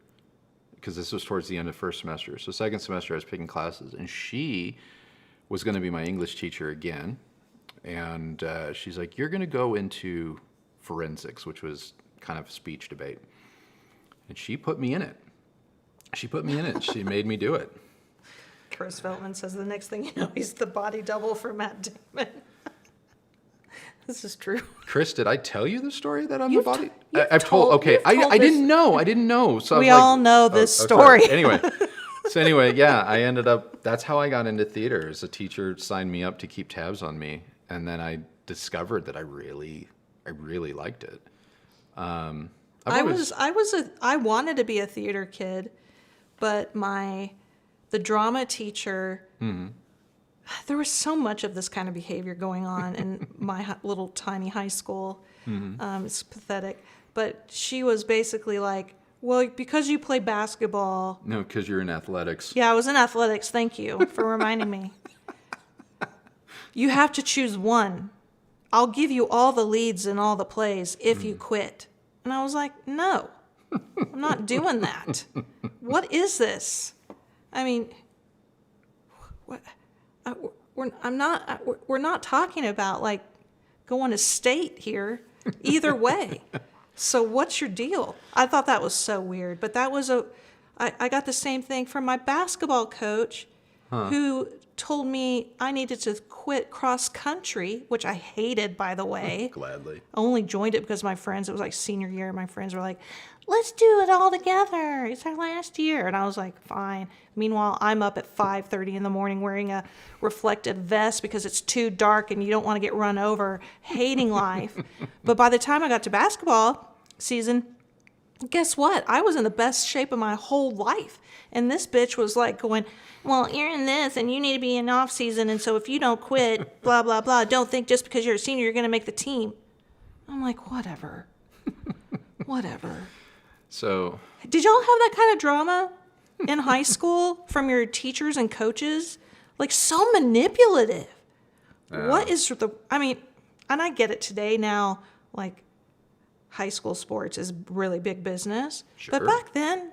because this was towards the end of first semester. So second semester I was picking classes, and she was going to be my English teacher again. And she's like, you're going to go into forensics, which was kind of speech debate. And she put me in it. She made me do it. Chris Veltman says the next thing you know, he's the body double for Matt Damon. This is true. Chris, did I tell you the story that I'm You've the body? you've I've told. Okay, you've told I this- didn't know. I didn't know. So We I was all know this sorry. story. Anyway, yeah, I ended up. That's how I got into theater. As a teacher signed me up to keep tabs on me, and then I discovered that I really liked it. I wanted to be a theater kid, but the drama teacher, there was so much of this kind of behavior going on in my little tiny high school. It's pathetic. But she was basically like, well, because you play basketball. No, because you're in athletics. Yeah, I was in athletics. Thank you for reminding me. You have to choose one. I'll give you all the leads in all the plays if you quit. And I was like, no, I'm not doing that. What is this? I mean, we're not talking about like going to state here either way. So what's your deal? I thought that was so weird, but that was I got the same thing from my basketball coach who told me I needed to quit cross country, which I hated, by the way. Gladly. I only joined it because my friends, it was like senior year, my friends were like, let's do it all together. It's our last year. And I was like, fine. Meanwhile, I'm up at 5:30 in the morning wearing a reflective vest because it's too dark and you don't want to get run over, hating life. But by the time I got to basketball season, guess what? I was in the best shape of my whole life. And this bitch was like going, well, you're in this and you need to be in off season. And so if you don't quit, blah, blah, blah, don't think just because you're a senior, you're going to make the team. I'm like, whatever. Whatever. So, Did y'all have that kind of drama in high school from your teachers and coaches? Like, so manipulative. What is I mean, and I get it today now, like, high school sports is really big business. Sure. But back then,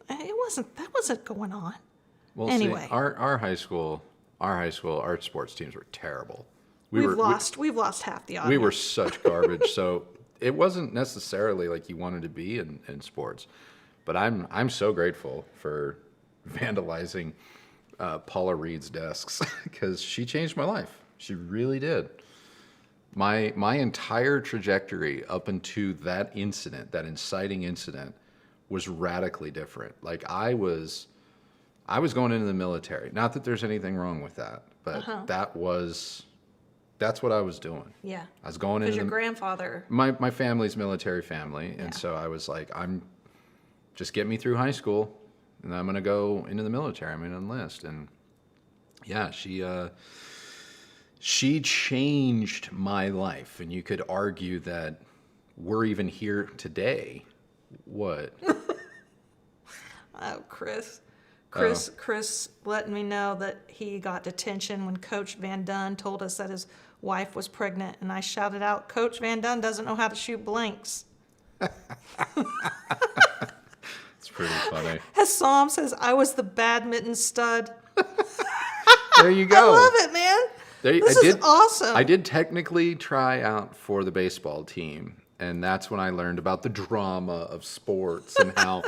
that wasn't going on. well, Anyway. see, our high school art sports teams were terrible. We've lost half the audience. We were such garbage. So it wasn't necessarily like you wanted to be in sports, but I'm so grateful for vandalizing Paula Reed's desks because she changed my life. She really did. My entire trajectory up into that incident, that inciting incident, was radically different. Like I was going into the military. Not that there's anything wrong with that, but that's what I was doing. Yeah. I was going Because into your grandfather. my family's military family, and Yeah. so I was like, I'm just get me through high school, and I'm gonna go into the military. I'm gonna enlist, and yeah, she changed my life, and you could argue that we're even here today. What? Oh, Chris letting me know that he got detention when Coach Van Dunn told us that his wife was pregnant, and I shouted out, Coach Van Dunn doesn't know how to shoot blanks. It's pretty funny. Hassan says, I was the badminton stud. There you go. I love it, man. This is awesome. I did technically try out for the baseball team, and that's when I learned about the drama of sports and how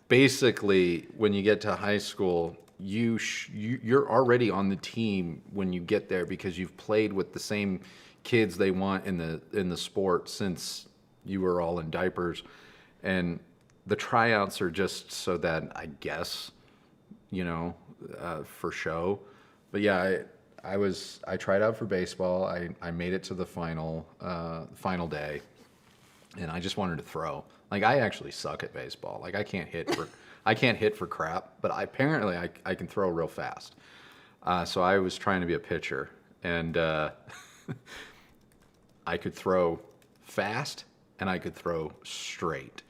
basically when you get to high school, you're already on the team when you get there because you've played with the same kids they want in the sport since you were all in diapers, and the tryouts are just so that I guess, for show. But yeah, I tried out for baseball. I made it to the final day, and I just wanted to throw. Like I actually suck at baseball. Like I can't hit for crap, but apparently I can throw real fast. So I was trying to be a pitcher, and I could throw fast and I could throw straight.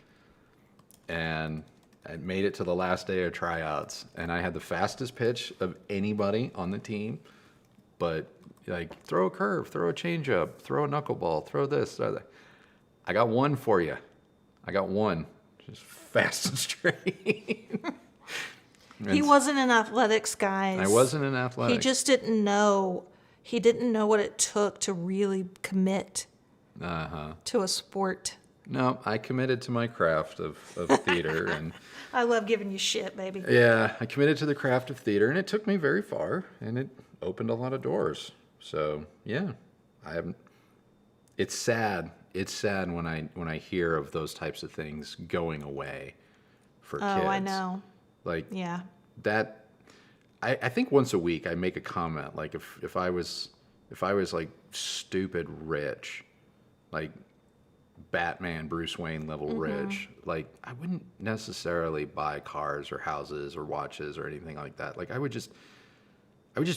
And I made it to the last day of tryouts, and I had the fastest pitch of anybody on the team. But like, throw a curve, throw a changeup, throw a knuckleball, throw this, throw that. I got one for you. I got one, just fast and straight. He wasn't in athletics, guys. I wasn't in athletics. He just didn't know. He didn't know what it took to really commit to a sport. No, I committed to my craft of theater, and I love giving you shit, baby. yeah, I committed to the craft of theater, and it took me very far, and it opened a lot of doors. So yeah, I haven't. It's sad. It's sad when I hear of those types of things going away for kids. Oh, I know. Like Yeah. that. I think once a week I make a comment, like if I was like stupid rich, like Batman, Bruce Wayne level rich, like I wouldn't necessarily buy cars or houses or watches or anything like that. Like I would just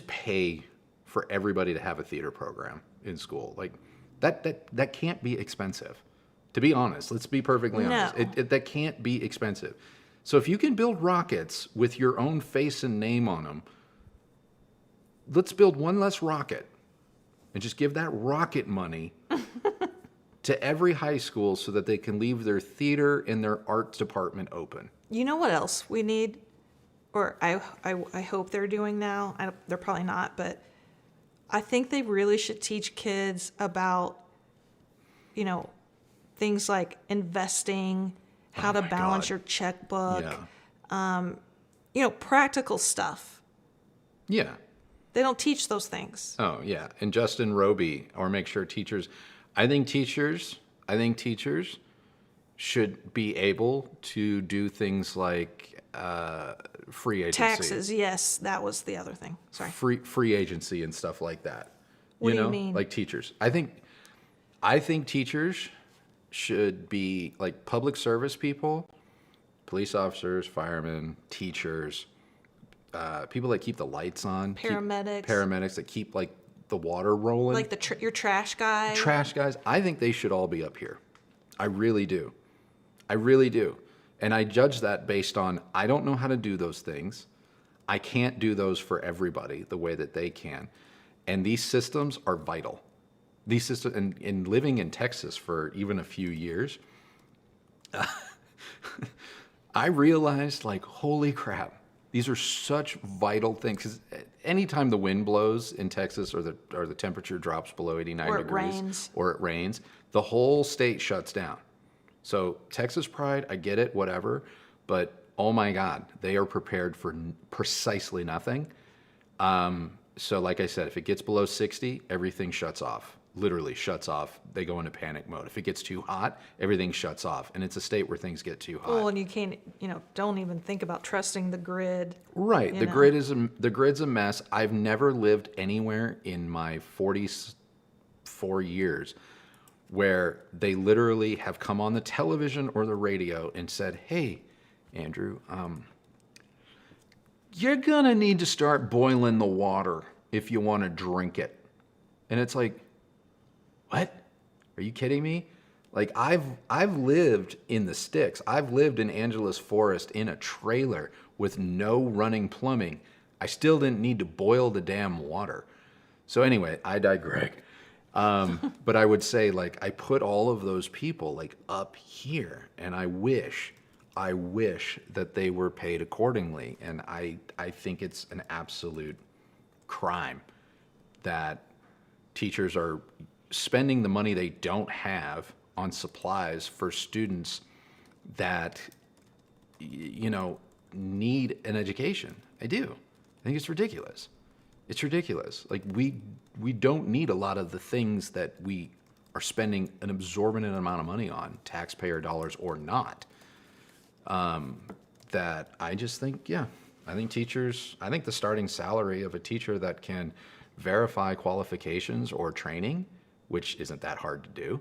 pay for everybody to have a theater program in school. Like that can't be expensive. To be honest, let's be perfectly honest. That can't be expensive. So if you can build rockets with your own face and name on them, let's build one less rocket and just give that rocket money to every high school so that they can leave their theater and their arts department open. You know what else we need? Or I hope they're doing now. They're probably not, but I think they really should teach kids about, things like investing, how to balance your checkbook, practical stuff. Yeah. They don't teach those things. Oh, yeah. And Justin Roby, or make sure teachers, I think teachers should be able to do things like free agency. Taxes, yes, that was the other thing. Sorry. Free agency and stuff like that. What do you mean? Like teachers. I think teachers should be like public service people, police officers, firemen, teachers, people that keep the lights on, paramedics that keep like the water rolling, like your trash guy. Trash guys. I think they should all be up here. I really do. I really do. And I judge that based on I don't know how to do those things. I can't do those for everybody the way that they can. And these systems are vital. These systems, and living in Texas for even a few years, I realized, like, holy crap, these are such vital things. Because anytime the wind blows in Texas, or the temperature drops below 89 degrees, or it rains, the whole state shuts down. So Texas Pride, I get it, whatever, but oh my God, they are prepared for precisely nothing. So like I said, if it gets below 60, everything shuts off. Literally shuts off. They go into panic mode. If it gets too hot, everything shuts off. And it's a state where things get too hot. Well, and you can't, don't even think about trusting the grid. Right. The grid's a mess. I've never lived anywhere in my 44 years where they literally have come on the television or the radio and said, "Hey, Andrew, you're gonna need to start boiling the water if you want to drink it." And it's like, what? Are you kidding me? Like I've lived in the sticks. I've lived in Angeles Forest in a trailer with no running plumbing. I still didn't need to boil the damn water. So anyway, I digress. But I would say, like, I put all of those people like up here, and I wish that they were paid accordingly. And I think it's an absolute crime that teachers are spending the money they don't have on supplies for students that, need an education. I do. I think it's ridiculous. It's ridiculous. Like, we don't need a lot of the things that we are spending an exorbitant amount of money on, taxpayer dollars or not. That I just think, I think the starting salary of a teacher that can verify qualifications or training, which isn't that hard to do,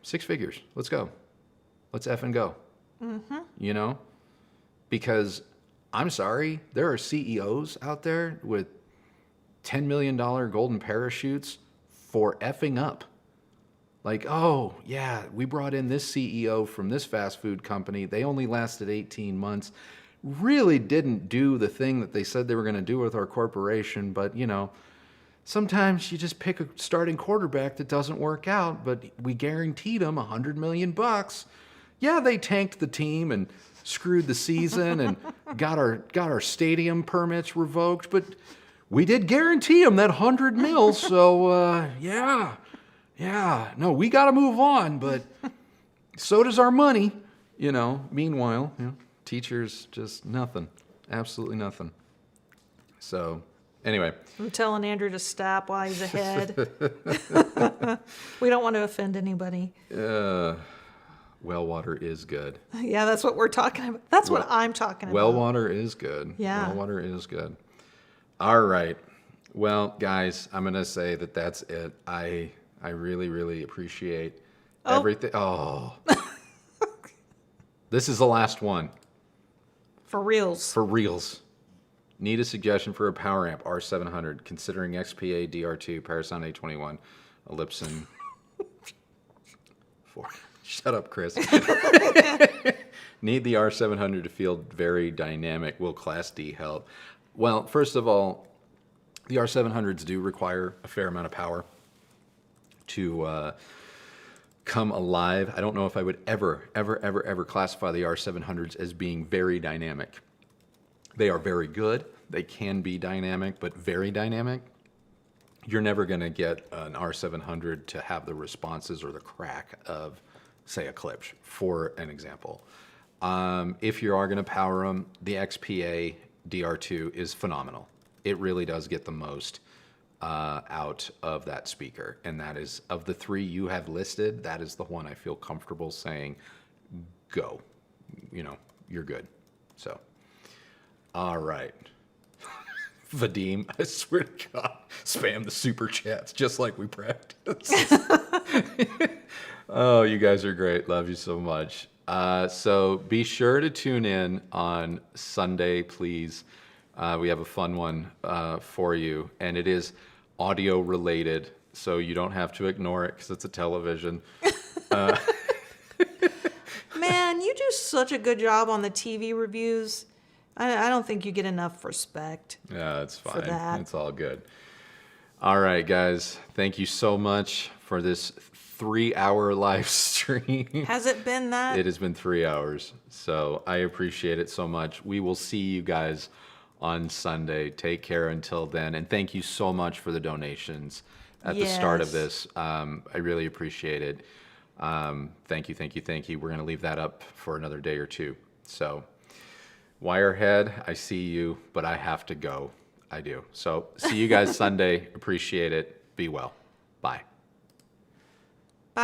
6 figures. Let's go. Let's effing go. Mm-hmm. Because I'm sorry, there are CEOs out there with $10 million golden parachutes for effing up. Like, oh, yeah, we brought in this CEO from this fast food company. They only lasted 18 months. Really didn't do the thing that they said they were going to do with our corporation. But, you know, sometimes you just pick a starting quarterback that doesn't work out, but we guaranteed them $100 million. Yeah, they tanked the team and screwed the season and got our stadium permits revoked, but we did guarantee them that $100 million. So yeah, no, we got to move on, but so does our money. You know, meanwhile, you know, teachers just nothing, absolutely nothing. So anyway, I'm telling Andrew to stop while he's ahead. We don't want to offend anybody. well water is good. Yeah, that's what we're talking about. That's what I'm talking about. Well water is good. Yeah. Well water is good. All right. Well, guys, I'm going to say that that's it. I really, really appreciate everything. Oh. This is the last one. For reals. For reals. Need a suggestion for a power amp R700, considering XPA DR2, Parasound A21, Ellipson 4. Shut up, Chris. Need the R700 to feel very dynamic. Will Class D help? Well, first of all, the R700s do require a fair amount of power to come alive. I don't know if I would ever classify the R700s as being very dynamic. They are very good. They can be dynamic, but very dynamic. You're never going to get an R700 to have the responses or the crack of, say, a Klipsch, for an example. If you are going to power them, the XPA DR2 is phenomenal. It really does get the most out of that speaker. And that is, of the three you have listed, that is the one I feel comfortable saying, go. You know, you're good. So, all right. Vadim, I swear to God, spam the super chats just like we practiced. Oh, you guys are great. Love you so much. So be sure to tune in on Sunday, please. We have a fun one for you, and it is audio related, so you don't have to ignore it because it's a television. Man, you do such a good job on the TV reviews. I don't think you get enough respect. Yeah, it's fine. For that. It's all good. All right, guys. Thank you so much for this 3-hour live stream. Has it been that? It has been 3 hours, so I appreciate it so much. We will see you guys on Sunday. Take care until then, and thank you so much for the donations at the start of this. I really appreciate it. Thank you. We're going to leave that up for another day or two. So, Wirehead, I see you, but I have to go. I do. So, see you guys Sunday. Appreciate it. Be well. Bye.